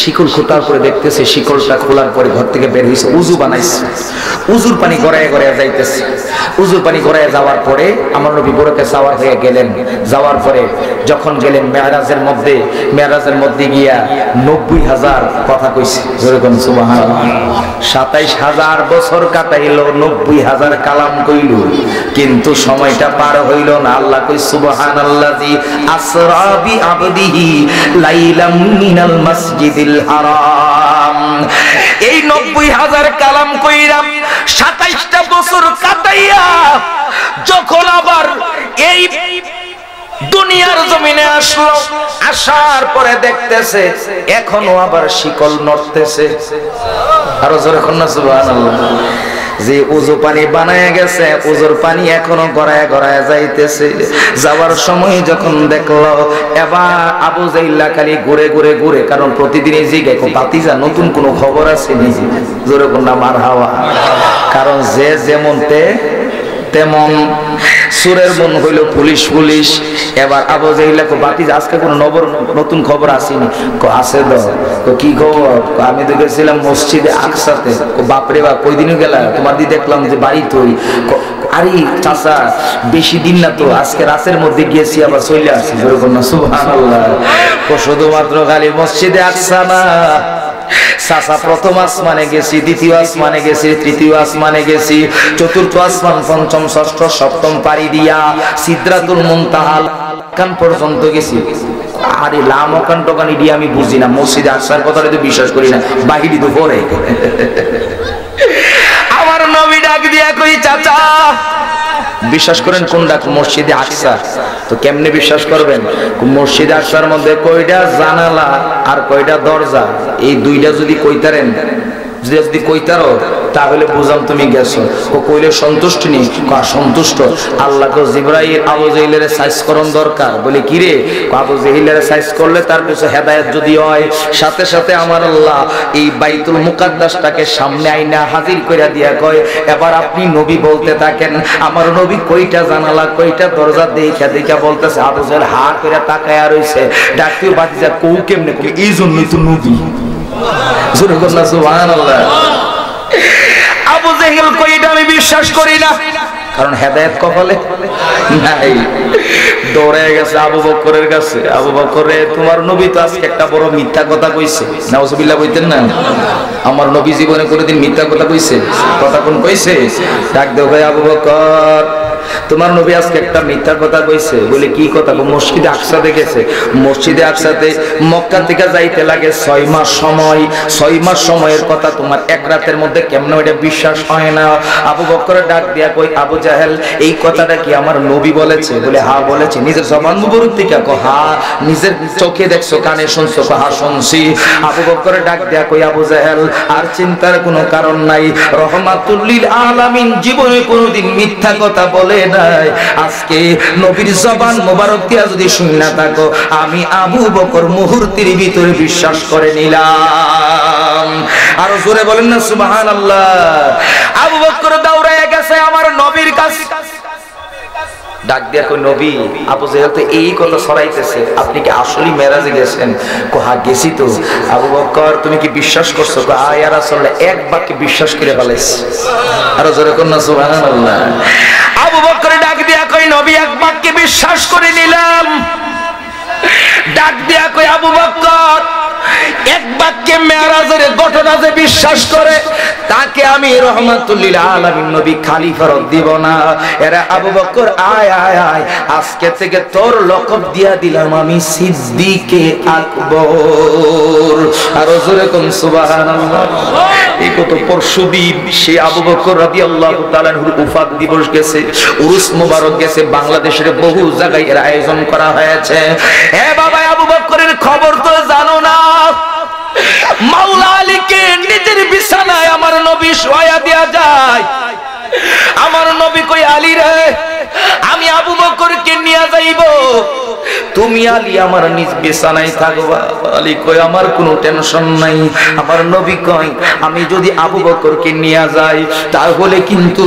A: শিকল খোটার পরে দেখতেছে শিকলটা খোলার পরে ঘর থেকে বের হয়েছে, উজু বানাইছে, উজুর পানি গড়ায় গড়ায় যাইতেছে। উজুর পানি গড়ায় যাওয়ার পরে আমার নবী বুড়োকে সাওয়ার হয়ে গেলেন। যাওয়ার পরে যখন গেলেন মেরাজের মধ্যে গিয়া 90,000 কথা কইছে। যেরকম সুবহানাল্লাহ, 27,000 বছর কাটাইল, 90,000 কালাম কইল, কিন্তু সময়টা পার হইল না। আল্লাহ কই সুবহানাল্লাযী আসরা বিআবদিহি লাইলাম মিনাল মাসজিদিল হারাম। এই 90,000 কালাম কইরাম 27টা বছর কাটাইয়া যখন আবার এই দুনিয়ার জমিনে আসলো, আসার পরে দেখতেছে এখনো আবার শিকল নড়তেছে। আরো জোরে কন্যা সুবহানাল্লাহ। যে উজু পানি বানায় গেছে, উজুর পানি এখনো গড়ায় গড়ায় যাইতেছে। যাওয়ার সময় যখন দেখলো এবার আবু জাইল্লা খালি ঘুরে ঘুরে ঘুরে, কারণ প্রতিদিনই জিজ্ঞাসা কো ভাতিজা নতুন কোনো খবর আছে নাকি? জোরে কন্যা মারহাবা। কারণ যে যেমন তেমন সুরের মন হইল পুলিশ পুলিশ। এবার আবু জাহিল কো ভাতিজা আজকে কোনো নতুন খবর আসেনি? কো আছে তো। কি খবর? আমি তো গেছিলাম মসজিদে আকসাতে। কো বাপরে বাপ, কই দিনও গেলা? তোমার দি দেখলাম যে বাড়ি তুই। আরে চাচা বেশি দিন না তো, আজকে রাতের মধ্যে গিয়েছি আবার চলে আসছি। যেরকম না সুবহানাল্লাহ। কো শুধুমাত্র খালি মসজিদে আকসা না, চাচা প্রথম আসমানে গেছি, দ্বিতীয় আসমানে গেছি, তৃতীয় আসমানে গেছি, চতুর্থ আসমান, পঞ্চম, ষষ্ঠ, সপ্তম পাড়ি দিয়া সিদরাতুল মুনতাহা কান পর্যন্ত গেছি। আরে লামকান টোকানি দিয়ে আমি বুঝি না, মসজিদে আসার কথাটা তো বিশ্বাস করি না, বাহিরি তো পরে। আমার নবী ডাক দিয়া কই চাচা বিশ্বাস করেন কোন ডাক? মসজিদে আকসা। তো কেমনে বিশ্বাস করবেন? মসজিদে আকসার মধ্যে কয়টা জানালা আর কয়টা দরজা, এই দুইটা যদি কইতারেন, যদি কইতারো তাহলে বুঝাম তুমি গেছো। ও কইলে সন্তুষ্ট নি? সন্তুষ্ট। আল্লাহ কো জিবরাইল আবু জাহিলের সাইজ করন দরকার। বলে কি রে? আবু জাহিলের সাইজ করলে তার পিছনে হেদায়েত যদি হয়, সাথে সাথে আমার আল্লাহ এই বাইতুল মুকাদ্দাসটাকে সামনে আইনা হাজির কইরা দিয়া কয় এবার আপনি নবী বলতে থাকেন। আমার নবী কয়টা জানালা কয়টা দরজা দেখা দেখা বলতেছে। আবু জাহিল হা কইরা তাকায়া রইছে। ডাকিও ভাতিজা কও কেমনে? কই এই জন্যই তো নবী। জোরে বলনা সুবহানাল্লাহ। আবু জাহিল কই এটা আমি বিশ্বাস করি না, কারণ হেদায়েত কপালে নাই। দৌড়ে গেছে আবু বকরের কাছে। আবু বকর রে, তোমার নবী তো আজকে একটা বড় মিথ্যা কথা কইছে। নাউজুবিল্লাহ কইতেন না? আমার নবী জীবনে কোনোদিন মিথ্যা কথা কইছে? কথা কোন কইছে? ডাক দেও ভাই আবু বকর, তোমার নবী আজকে একটা মিথ্যা কথা কইছে। বলে কি কথা? মসজিদে আকসাতে গেছে। মসজিদে আকসাতে মক্কা থেকে যাইতে লাগে 6 মাস সময়। 6 মাস সময়ের কথা তোমার এক রাতের মধ্যে কেমনে ওইটা বিশ্বাস হয় না? আবু বকর ডাক দিয়া কই আবু জাহেল এই কথাটা কি আমার নবী বলেছে? বলে হ্যাঁ বলেছে। নিজের জবান মুবারক থেকে কো হ্যাঁ। নিজের চোখে দেখছো, কানে শুনছো? কো হ্যাঁ শুনছি। আবু বকর ডাক দিয়া কই আবু জাহেল আর চিন্তার কোনো কারণ নাই, রহমাতুল লিল আলামিন জীবনে কোনোদিন মিথ্যা কথা বলে নাই। আজকে নবীর জবান মোবারক দিয়া যদি শুননা থাকো, আমি আবু বকর মুহূর্তের ভিতরে বিশ্বাস করে নিলাম। আর জোরে বলেন না সুবহানাল্লাহ। আবু বকর দৌড়ায় গেছে আমার নবীর কাছে। ডাক দিয়া কই নবী, আবু জেহেল তো এই কথা ছড়াইতেছে, আপনি কি আসলেই মেরাজে গেছেন? কো হ্যাঁ গেছি তো। আবু বকর তুমি কি বিশ্বাস করছো? কো হ্যাঁ ইয়া রাসূলুল্লাহ, এক বাক্যে বিশ্বাস করে ফেলাইছি। আর জোরে কোন না সুবহানাল্লাহ। আবু বকর ডাক দিয়া কই নবী এক বাক্যে বিশ্বাস করে নিলাম। ডাক দিয়া কই আবু বকর এক বাক্যে মেরাজের ঘটনা যে বিশ্বাস করে তাকে আমি রাহমাতুল লিল আলামিন নবী খলিফা দিব না। এরা আবু বকর আয় আয় আয়, আজকে থেকে তোর লকব দিয়া দিলাম আমি সিদ্দিকে আকবর। আর জোরে কোন সুবহানাল্লাহ। এই কত পরশুদিন সে আবু বকর রাদিয়াল্লাহু তাআলা আনহুর উফাত দিবস গেছে, উরুস মুবারক গেছে, বাংলাদেশের বহু জায়গায় এর আয়োজন করা হয়েছে। হে বাবা, আবু বকরের খবর তো জানো না? মাওলা আলীকে নিজের বিছানায় আমার নবী শোয়া দিয়া যায়। আমার নবী কই আলী রে, আমি আবু বকরকে নিয়ে যাইব, তুমি আলী আমার নিজ বিছানায় থাকবা। আলী কই আমার কোনো টেনশন নাই। আমার নবী কই আমি যদি আবু বকরকে নিয়ে যাই তাহলে কিন্তু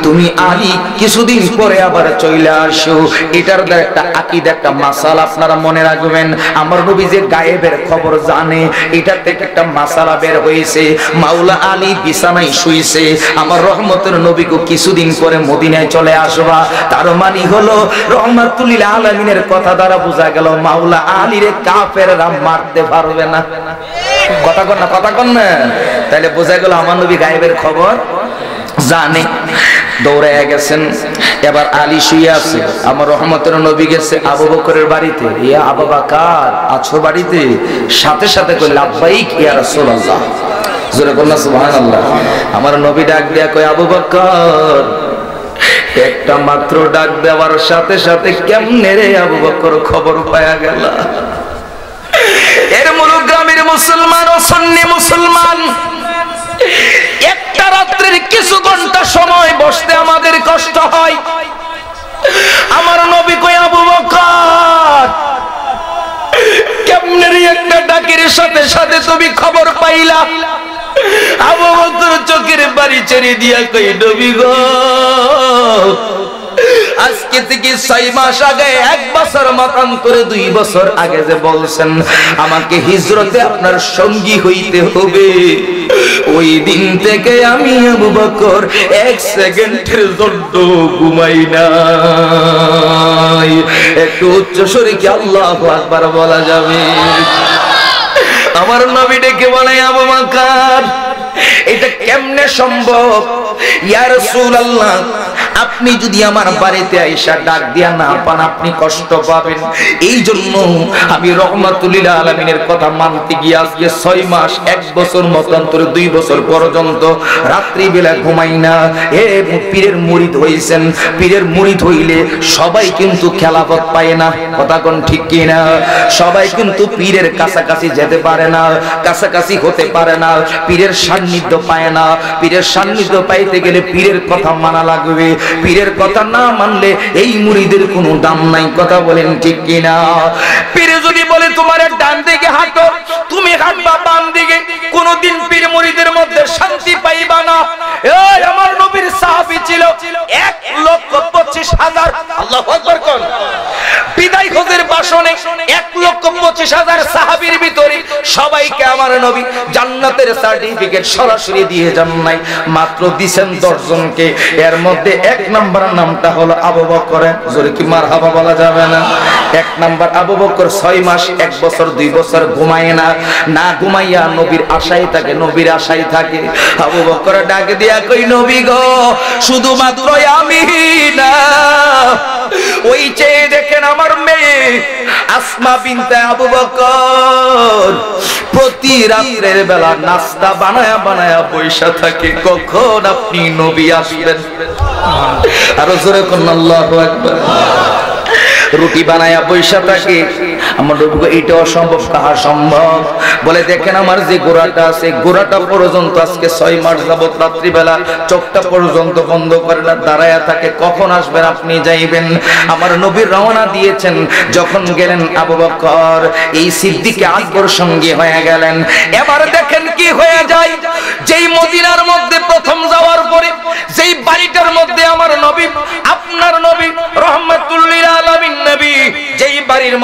A: তুমি আলী কিছুদিন পরে আবার চলে আসো। এটার দ্বারা একটা আকীদা, একটা মাসালা আপনারা মনে রাখবেন। আমার নবী যে গায়েবের খবর জানে, এটার থেকে একটা মাসালা বের হয়েছে। মাওলা আলী বিছানায় শুইছে, আমার রহমতের নবীকে কিছুদিন পরে মদিনায় চলে আসবা। তার মানে হলো রাহমাতুল লিল আলামিনের কথা দ্বারা বোঝা গেল মাওলা আলীরে কাফেররা মারতে পারবে না। কথা কন না, কথা কন না। তাহলে বোঝা গেল আমার নবী গায়েবের খবর জানে। দৌড়ায় গেছেন, এবার আলী শুয়ে আছে, আমার রহমতের নবী গেছে আবু বকরের বাড়িতে। ইয়া আবু বকর আছো বাড়িতে? সাথে সাথে কই লাব্বাইক ইয়া রাসূলুল্লাহ। জোরে বলনা সুবহানাল্লাহ। আমার নবী ডাক দিয়া কই আবু বকর, একটা মাত্র ডাক দেওয়ার সাথে সাথে কেমনে রে আবু বকর খবর পায়া গেল? এর মুলুক গ্রামের মুসলমান ও সুন্নি মুসলমান একটা রাত্রির কিছু ঘন্টা সময় বসতে আমাদের কষ্ট হয়। আমার নবী কই আবু বকর কেমনে রে একটা ডাকের সাথে সাথে তুমি খবর পাইলা? আবু বকর চোখের বাড়ি ছেড়ে দিয়া কই নবী গো, আজকে থেকে 6 মাস আগে, 1 বছর মতান্তরে 2 বছর আগে যে বলছেন আমাকে হিজরতে আপনার সঙ্গী হইতে হবে, ওই দিন থেকে আমি আবু বকর 1 সেকেন্ডের জন্য ঘুমাই নাই। একটু উচ্চ স্বরে কি আল্লাহু আকবার বলা যাবে? আমার নবী ডেকে বলে আবু বকর এটা কেমনে সম্ভব? ইয়া রাসূলুল্লাহ, আপনি যদি আমার বাড়িতে আইসা ডাক দিয়া না পান আপনি কষ্ট পাবেন। এই জন্য আমি রাহমাতুল লিল আলামিনের কথা মানতে গিয়ে আজকে 6 মাস 1 বছর মতান্তরে 2 বছর পর্যন্ত রাত্রি বেলা ঘুমাই না। এ পীরের মুরিদ হইছেন, পীরের মুরিদ হইলে সবাই কিন্তু খেলাফত পায় না। কথা কোন ঠিক কি না? সবাই কিন্তু পীরের কাছাকাছি যেতে পারে না, কাছাকাছি হতে পারে না, পীরের সান্নিধ্য পায় না। পীরের সান্নিধ্য পাইতে গেলে পীরের কথা মানা লাগবে, পীরের কথা না মানলে এই মুরিদের কোনো দাম নাই। কথা বলেন ঠিক কি না? পীরে যদি বলে তোমার ডান দিকে হাঁটো, তুমি হাঁটবা বাম দিকে, কোনদিন পীর মুরিদের মধ্যে শান্তি পাইবা না। এই আমার নবীর সাহাবী ছিল 1,25,000। আল্লাহু আকবার কোন? বিদায় হজের ভাষণে 1,25,000 সাহাবীর ভিতরে সবাইকে আমার নবী জান্নাতের সার্টিফিকেট সরাসরি দিয়ে যান নাই, মাত্র দিবেন 10 জনকে। এর মধ্যে 1 নাম্বার নামটা হলো আবু বকর। জোরে কি মারহাবা বলা যাবে না? 1 নাম্বার আবু বকর 6 মাস 1 বছর 2 বছর ঘুমায় না, না ঘুমাইয়া নবীর আশায় থাকে, নবীর আশায় থাকে। আবু বকর ডাক দিয়া কই নবী গো, শুধুমাত্র আমি না, ওই চেয়ে দেখেন আমার মেয়ে আসমা বিনতে আবু বকর প্রতি রাতের বেলা নাস্তা বানায়া বানায়া বৈশা থাকে, কখন আপনি নবী আসবেন। আরো জোরে কোন আল্লাহু আকবার। রুটি বানায়া বৈশা থাকে। আমার নবী এটা অসম্ভব, কাহা সম্ভব? বলে দেখেন আমার যে গোড়াটা আছে, গোড়াটা পর্যন্ত আজকে 6 মাস যাবত রাত্রিবেলা চোখটা পর্যন্ত বন্ধ করে না, দাঁড়ায়া থাকে, কখন আসবেন আপনি যাইবেন। আমার নবীর রওনা দিয়েছেন, যখন গেলেন আবু বকর এই সিদ্দিকে আকবর সঙ্গে হয়ে গেলেন। এবার দেখেন কি হয়ে যায়, যেই মদিনার মধ্যে প্রথম যাওয়ার পরে যেই বাড়িটার মধ্যে আমার নবী, আপনার নবী রহমত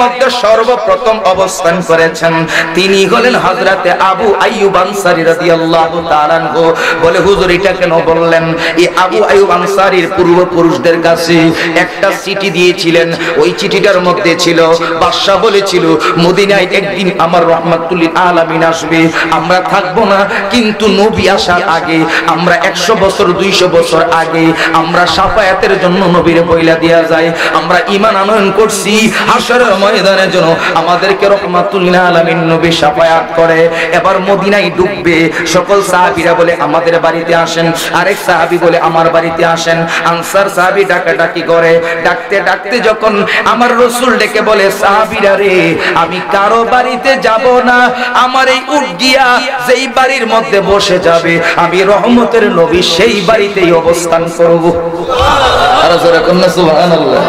A: মধ্যে সর্বপ্রথম অবস্থান করেছেন তিনি হলেন হযরতে আবু আইয়ুব আনসারী রাদিয়াল্লাহু তাআলা আনহু। বলে হুজুর এটা কেন বললেন? এই আবু আইয়ুব আনসারীর পূর্বপুরুষদের কাছে একটা চিঠি দিয়েছিলেন। ওই চিঠিটার মধ্যে ছিল, বাদশা বলেছিল মদিনায় একদিন আমার রাহমাতুল লিল আলামিন আসবে, আমরা থাকবো না, কিন্তু নবী আসার আগে আমরা 100 বছর 200 বছর আগে আমরা শাফায়াতের জন্য নবীর বইলা দেয়া যায়। আমরা ঈমান আনয়ন করছি হাশরের ময়দানের জন্য আমাদেরকে রাহমাতুল লিল আলামিন নবী শাফায়াত করে। এবার মদিনায় ঢুকবে, সকল সাহাবীরা বলে আমাদের বাড়িতে আসেন, আরেক সাহাবী বলে আমার বাড়িতে আসেন। আনসার সাহাবী ডাকাডাকি করে, ডাকতে ডাকতে যখন আমার রাসূল ডেকে বলে সাহাবীরা রে আমি কারো বাড়িতে যাব না, আমার এই উট গিয়া যেই বাড়ির মধ্যে বসে যাবে আমি রহমতের নবী সেই বাড়িতেই অবস্থান করব। আর জোরে কন্না সুবহানাল্লাহ।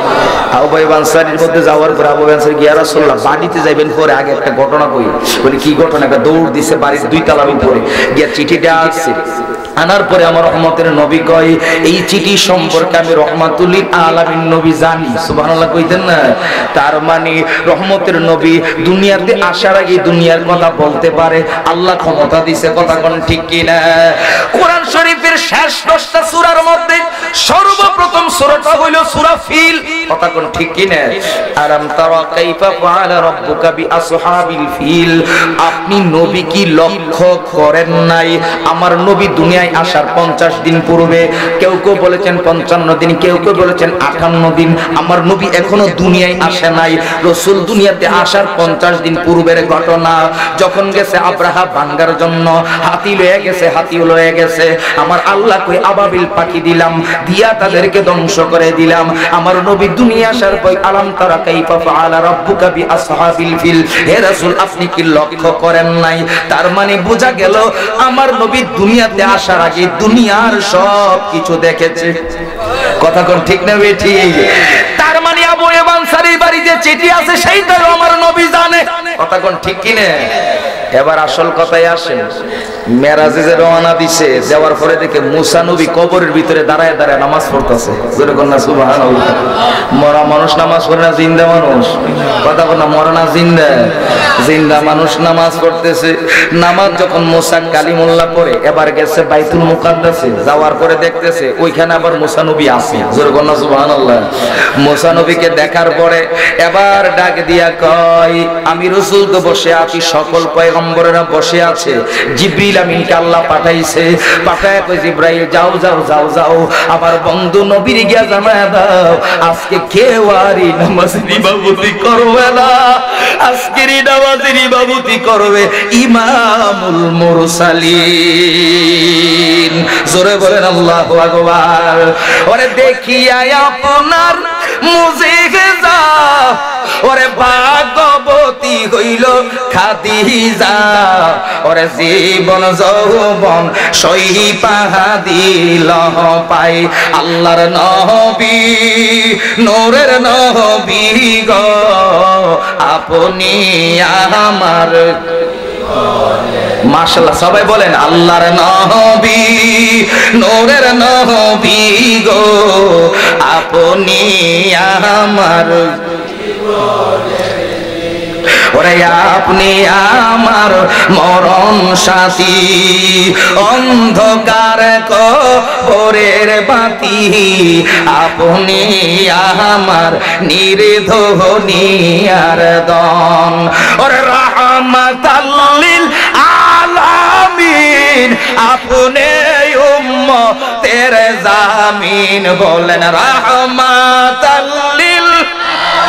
A: আবু আইয়ুব আনসারীর মধ্যে যাওয়ার পর আবু আনসারী গিয়া রাসূলুল্লাহ বাড়িতে যাবেন পরে আগে একটা ঘটনা কই। বলে কি ঘটনা? দৌড় দিছে বাড়ির 2 তলার উপরে গিয়া চিঠিটা আসছে। আনার পরে আমার রহমতের নবী কয় এই চিঠি সম্পর্কে আমি রাহমাতুল লিল আলামিন নবী জানি। সুবহানাল্লাহ কইতেন না? তার মানে রহমতের নবী দুনিয়াতে আসার আগে দুনিয়ার কথা বলতে পারে, আল্লাহ ক্ষমতা দিয়েছে। কথা কোন ঠিক কি না? কোরআন শরীফের শেষ 10টা সূরার মধ্যে সর্বপ্রথম সূরাটা হইল সূরা ফিল। কথা কোন ঠিক কি না? আলাম তারা কাইফা ফাআলা রাব্বুকা বিআসহাবিল ফিল। আপনি নবী কি লক্ষ্য করেন নাই আমার নবী দুনিয়ায় আসার 50 দিন পূর্বে, কেউ কেউ বলেছেন 55 দিন, কেউ কেউ বলেছেন 58 দিন, আমার নবী এখনো দুনিয়ায় আসে নাই। রাসূল দুনিয়াতে আসার 50 দিন পূর্বের ঘটনা। যখন গেছে আব্রাহা ভাঙ্গার জন্য, হাতি লয়ে গেছে, হাতিও লয়ে গেছে, আমার আল্লাহ কই আবাবিল পাখি দিলাম, দিয়া তাদেরকে ধ্বংস করে দিলাম। আমার নবী দুনিয়া আসার পর আলাম তারা কাইফা ফাআলা রাব্বুকা বিআসহাবিল ফিল। হে রাসূল আপনি কি লক্ষ্য করেন নাই? তার মানে বোঝা গেল আমার নবী দুনিয়াতে আসার আগে দুনিয়ার সব কিছু দেখেছে। কথা কোন ঠিক না বেঠি? তার মানে আবু আইয়ুব আনসারীর বাড়িতে চিঠি আছে সেইটাও আমার নবী জানে। কথা কোন ঠিক কি না? এবার আসল কথায় আসেন। মেরাজে যে রওনা দিছে, যাওয়ার পরে দেখে মুসা নবী কবরের ভিতরে দাঁড়ায় দাঁড়ায় নামাজ পড়তেছে। জোরে কন্না সুবহানাল্লাহ। মরা মানুষ নামাজ পড়ে না জিন্দা মানুষ? কথা বল না, মরা না জিন্দা? জিন্দা মানুষ নামাজ পড়তেছে। নামাজ যখন মুসা কালিমুল্লাহ পড়ে এবার গেছে বাইতুল মুকাদ্দাসে, যাওয়ার পরে দেখতেছে ওইখানে আবার মুসা নবী আছে। জোরে কন্না সুবহানাল্লাহ। মুসা নবীকে দেখার পরে এবার ডাক দিয়া কয় আমি রাসূল তো বসে আছি, সকল পয়গম্বরেরা বসে আছে, জিবরিল আমিনকে আল্লাহ পাঠাইছে, পাঠায় কই জিবরাইল যাও যাও যাও যাও আমার বন্ধু নবীর গিয়া জানায় দাও আজকে কেউ আর নামাজের ইমামতি করবে না, আজকের নামাজের ইমামতি করবে ইমামুল মুরসালিন। জোরে বলেন আল্লাহু আকবার। ওরে দেখিয়া আপনার মুজিজা, ওরে ভাগবতী হইল খাদিজা, ওরে জীবন যৌবন সহিপা দিল পাই আল্লাহর নবী, নূরের নবী গো আপনি আমার। মাশাআল্লাহ, সবাই বলেন আল্লাহর নবী, নূরের নবী গো আপনি আমার। ওরে আপনি আমার মরণ সাথী, অন্ধকার কবরের বাতি, আপনি আমার নির্ধনী আর দন। ওরে রাহমাতাল লিল আলামিন আপনি উম্মতের জামিন। বলেন রাহমাতাল লিল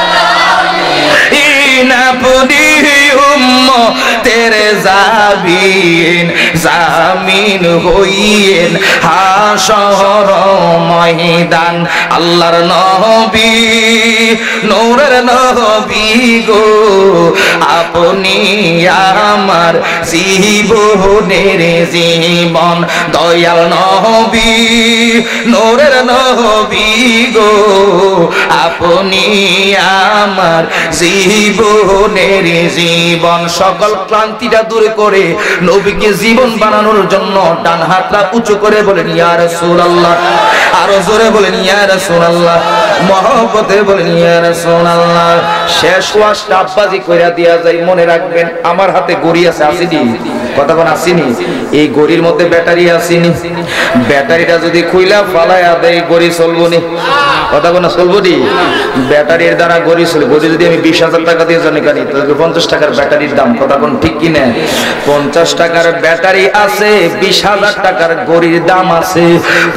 A: আলামিন আপনি উম্মতের জামিন, জামিন হইয়েন হাশর ময়দান। আল্লাহর নবী, নূরের নবী গো আপনি আমার জীবনের জীবন। দয়াল নবী, নূরের নবী গো আপনি আমার জীবনের জীবন। সকল ক্লান্তিটা দূর করে নবীকে জীবন বানানোর জন্য ডান হাতটা উঁচু করে বলেন ইয়া রাসূলুল্লাহ, আরো জোরে বলেন ইয়া রাসূলুল্লাহ, মহব্বতে বলেন ইয়া রাসূলুল্লাহ। শেষ ওয়াজটা আব্বাজি কইরা দিয়া যায়। মনে রাখবেন আমার হাতে ঘড়ি আছে, আসেনি কথা কোন আসেনি, এই ঘড়ির মধ্যে ব্যাটারি আসেনি, ব্যাটারিটা যদি খুইলা ফালায়া দেয় ঘড়ি চলবো নি, কথা কোন চলবো নি, ব্যাটারির দ্বারা ঘড়ি চলবে। ঘড়ি যদি আমি 20,000 টাকা দিয়ে জানি কানি, তাহলে 50 টাকার ব্যাটারির দাম, কথা কোন ঠিক কিনা? 50 টাকার ব্যাটারি আছে, 20,000 টাকার ঘড়ির দাম আছে।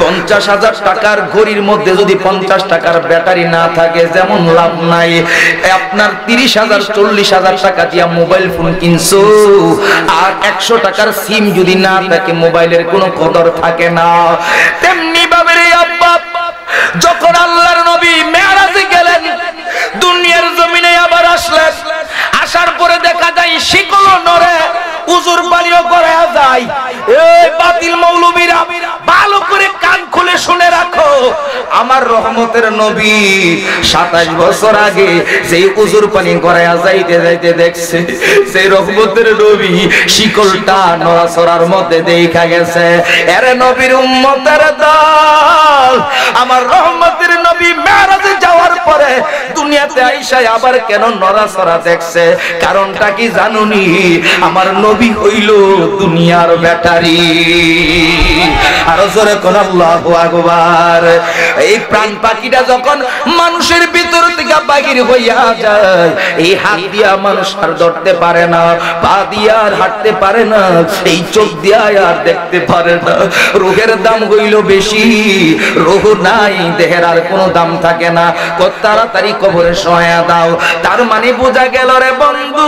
A: 50,000 টাকার ঘড়ির মধ্যে যদি 50 টাকার ব্যাটারি না থাকে যেমন লাভ নাই। আপনার 30,000 40,000 টাকা দিয়া মোবাইল ফোন কিনছো, আর 100 টাকার সিম যদি না থাকে মোবাইলের কোনো কদর থাকে না। তেমনি ভাবে রে আব্বা, যখন আল্লাহর নবী মেরাজে গেলেন, দুনিয়ার জমিনে আবার আসলেন, আসার পরে দেখা যায় শিকল নড়ে, উজুর পানিও করা যায়। এই বাতিল মৌলবীরা ভালো করে কান খুলে শুনে রাখো, আমার রহমতের নবী 27 বছর আগে যেই উজুর পানি করায়া যাইতে যাইতে দেখছে, সেই রহমতের নবী শিকলটা নড়াচড়ার মধ্যে দেখা গেছে। এরে নবীর উম্মতের দল, আমার রহমতের নবী মেরাজে যাওয়ার পরে দুনিয়াতে আইসা আবার কেন নড়াচড়া দেখছে? কারণটা কি জানুনি? আমার নবী হইল দুনিয়ার ব্যাটারি। আর জোরে কোন আল্লাহু আকবার। এই প্রাণ পাখিটা যখন মানুষের ভিতর থেকে বাহির হইয়া যায়, এই হাত দিয়া মানুষ আর ধরতে পারে না, পা দিয়া আর হাঁটতে পারে না, এই চোখ দিয়া আর দেখতে পারে না। রূহের দাম হইল বেশি, রূহ নাই, দেহের আর কোনো দাম থাকে না। কত তাড়াতাড়ি কবরে শোয়া দাও। তার মানে বোঝা গেল রে বন্ধু,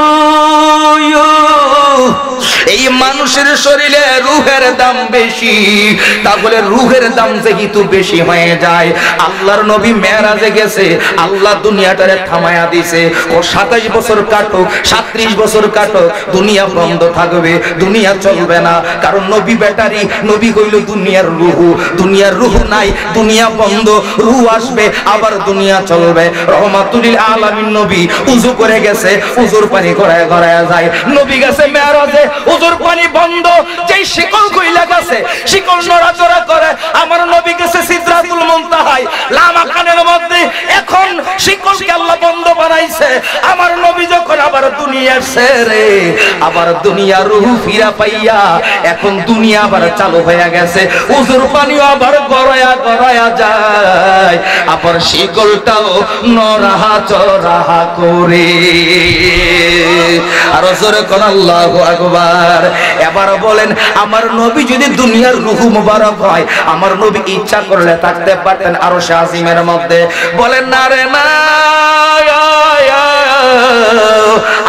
A: এই মানুষের শরীরে রূহের দাম বেশি। তাহলে রূহের দাম যেহেতু বেশি হয়ে যায়, আল্লাহর নবী মেরাজে গেছে, আল্লাহ দুনিয়াটারে থামায়া দিছে। ও 27 বছর কাটুক, 37 বছর কাটুক, দুনিয়া বন্ধ থাকবে, দুনিয়া চলবে না। কারণ নবী ব্যাটারি, নবী হইল দুনিয়ার রূহ। দুনিয়ার রূহ নাই, দুনিয়া বন্ধ, রূহ আসবে আবার দুনিয়া চলবে। রহমাতুল আলামিন নবী উযু করে গেছে, উযুর পানি গড়ায় গড়ায় যায়। নবী গেছে মেরাজে, উযুর পানি বন্ধ, যেই শিকল কইলা গেছে, শিকল নড়াচড়া করে। আমার নবী গেছে সিদরাতুল মুনতাহায়, লামাকানের মধ্যে। এখন শিকলকে আল্লাহ বন্ধ বানাইছে। আমার নবী যখন আবার দুনিয়া ছেড়ে, আবার দুনিয়ার রূহ ফিরা পাইয়া, এখন দুনিয়া আবার চালু হয়ে গেছে, উযুর পানিও আবার গড়ায়া গড়ায়া যায়, আবার শিকলটাও নড়াচড়া করে। আর জোরে কোন আল্লাহু আকবার। এবার বলেন, আমার নবী যদি দুনিয়ার রূহ মুবারক হয়, আমার নবী ইচ্ছা করলে থাকতে পারতেন আরশে আজিমের মধ্যে। বলেন না রে না,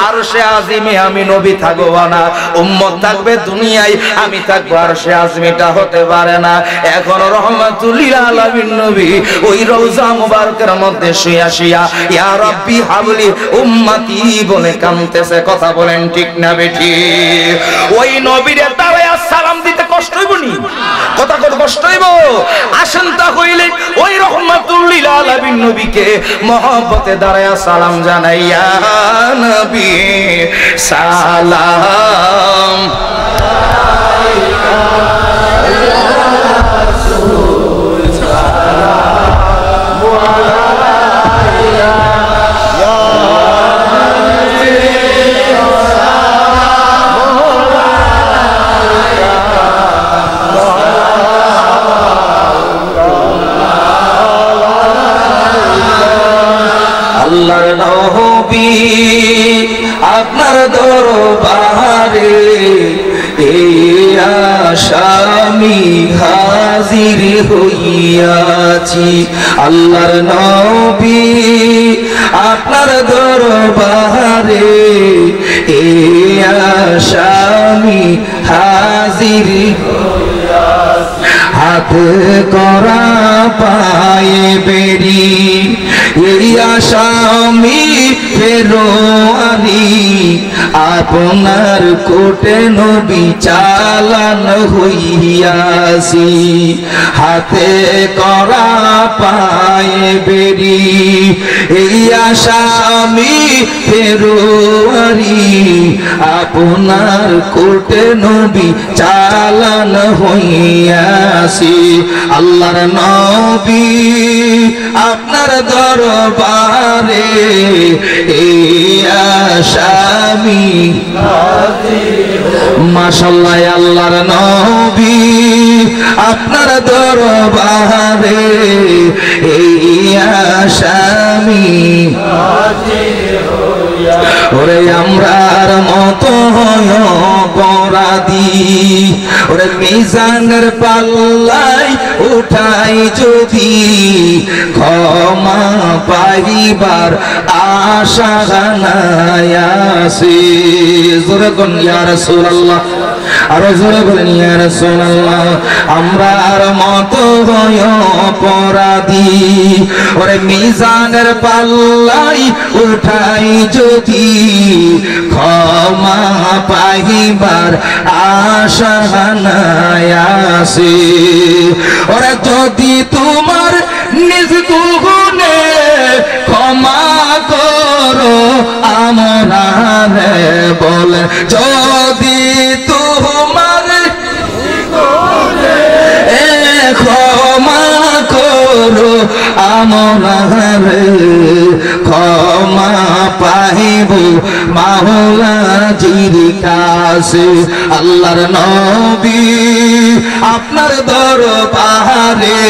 A: আরশে আজিমে আমি নবী থাকব না, উম্মত থাকবে দুনিয়ায়, আমি থাকবো আরশে আজিমটা হতে পারে না। এখন রহমাতুল লিল আলামিন নবী ওই রওজা মুবারকের মধ্যে শুয়া শুয়া ইয়া রাব্বি হাবলি উম্মতি বলে কাঁদতেছে। কথা বলেন ঠিক না বেঠি? ওই নবীরে দাঁড়ায়া সালাম দিতে কষ্ট হইব নি? কথা কত কষ্ট হইব? আসেন তাহলে ওই রহমাতুল লিল আলামিন নবীকে মহব্বতে দাঁড়ায়া সালাম জানাইয়া, নবী সালাম আল্লাহর নবী আপনার দরবারে এই আশামি হাজির হইয়াছি। আল্লাহর নবী আপনার দরবারে এই আশামি হাজির হইয়াছি। হাত করা পায়ে বেরি এই আসামি ফেরোয়ারি, আপনার কোটে নবী চালান হইয়াছি হাতে করা পায়ে বেরি এই আশা আমি ফেরোয়ারি আপনার কোটে নবী চালান হইয়াছি আল্লাহর নবী আপনার দরবারে এই আসামি মাশাআল্লাহ আল্লাহর নবী আপনার দরবারে এই আসামি ওরে আমরার মতো অপরাধী ওরে মিজানের পাল্লাই উঠাই যদি ক্ষমা পাইবার আশা নাই আছে জোরে কোন ইয়া রাসূলুল্লাহ আরো জোরে বলেন ইয়া রাসূলুল্লাহ আমরার মতো অপরাধী ওরে মিজানের পাল্লাই উঠাই যদি ক্ষমা পাইবার আশা নাই আছে ওরে যদি তোমার নিজ গুণে ক্ষমা করো আমরারে বলে যদি তোমার ক্ষমা করো আমরারে ক্ষমা পাইব মাওলাজির কাছে আল্লাহর নবী আপনার দরবারে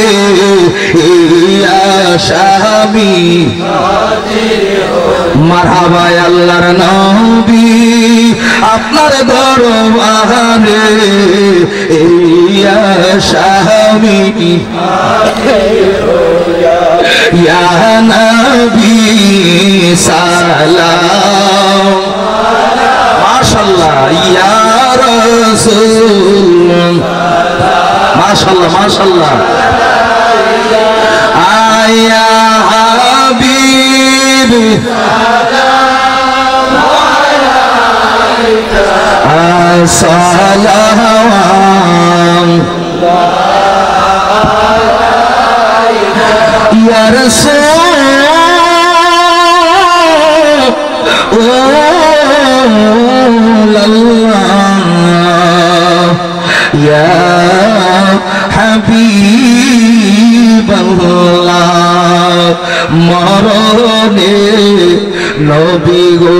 A: আসামি মারহাবা আল্লাহর নবী আপনার দরবারে আসামি ইয়া নবী সালাম মাশাআল্লাহ ইয়া রাসূল মাশাআল্লাহ মাশাআল্লাহ আয়া হাবিব সালাম আলাইকা আসসালাম ইয়া রাসূল আল্লাহ ইয়া হাবিবাল্লাহ মরণে নবী গো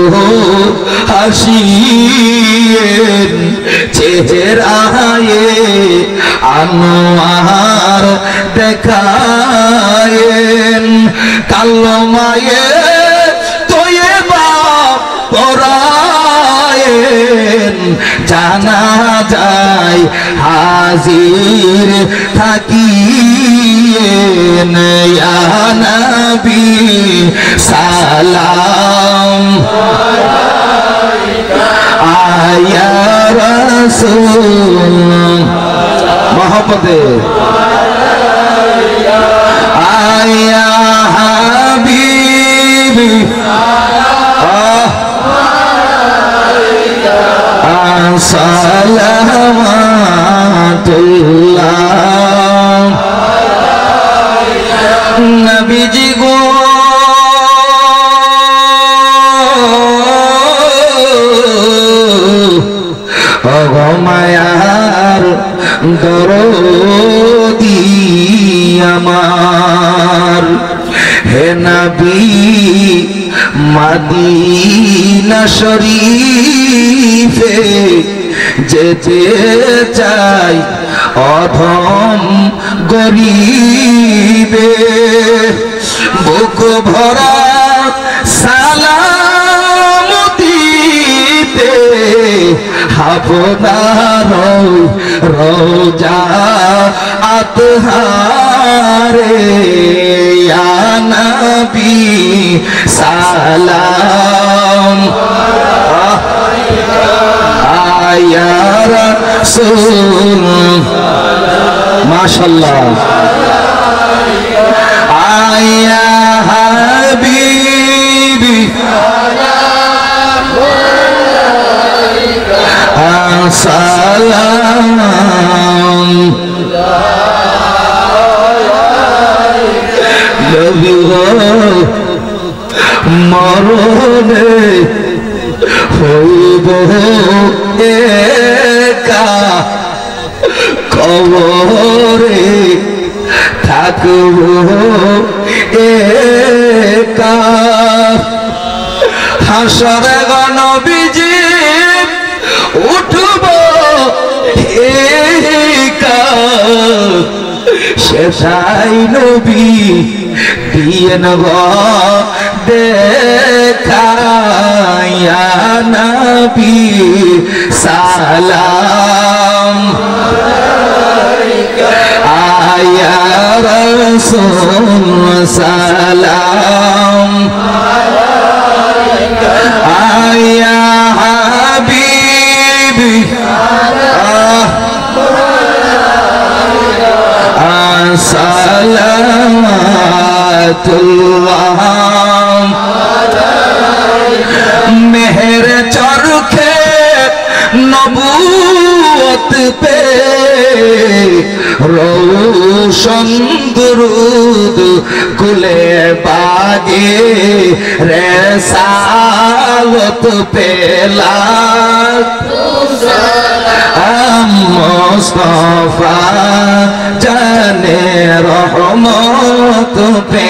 A: হাসিয়েন চেহারায়ে আনোয়ার দেখায়েন কালমায়ে তয়্যিবা পরায়েন জানা যায় হাজির থাকিয়েন ইয়া নবী সালাম আয়া রাসূল মোহাম্মদে আয়া হাবিব সালামাতুল্লাহ নবীজি গো মায়ার দরদি আমার হে নবী মদিনা শরীফে যেতে চাই অধম গরিবে বুক ভরা সালাম দিতে আপনার রোজা আতহারে ইয়া নবী সালাম আয়া রাসূল মাশাআল্লাহ আয়া হাবিবি সালাম নবী গো মরণে হইব একা কবরে থাকব একা হাসরে গো নবীজি উঠব একা সেটাই নবী দিয়েন গো দেখা ইয়া নবী সালাম আয়া রাসূল সালাম আয়া হাবিবি সালামাতুল্লাহ মেহের চরখে নবুয়ত পে রৌশন দুরুদ কুলে বাগে রেসালত পেলা মুস্তাফা জানে রহমত পে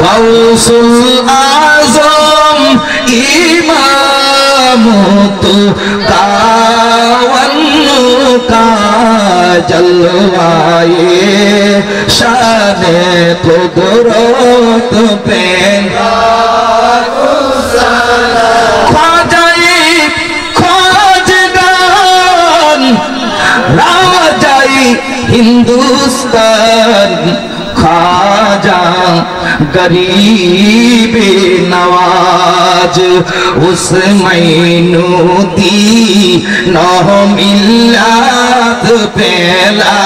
A: গৌসুল আজম ইমামত কাওয়ান का जलवाए शाने कुदरत पे ख्वाजाई ख्वाजगान राजाई हिंदुस्तान ख्वाजा गरीब नवाज उस मैनूदी नौ मिल्लात पेला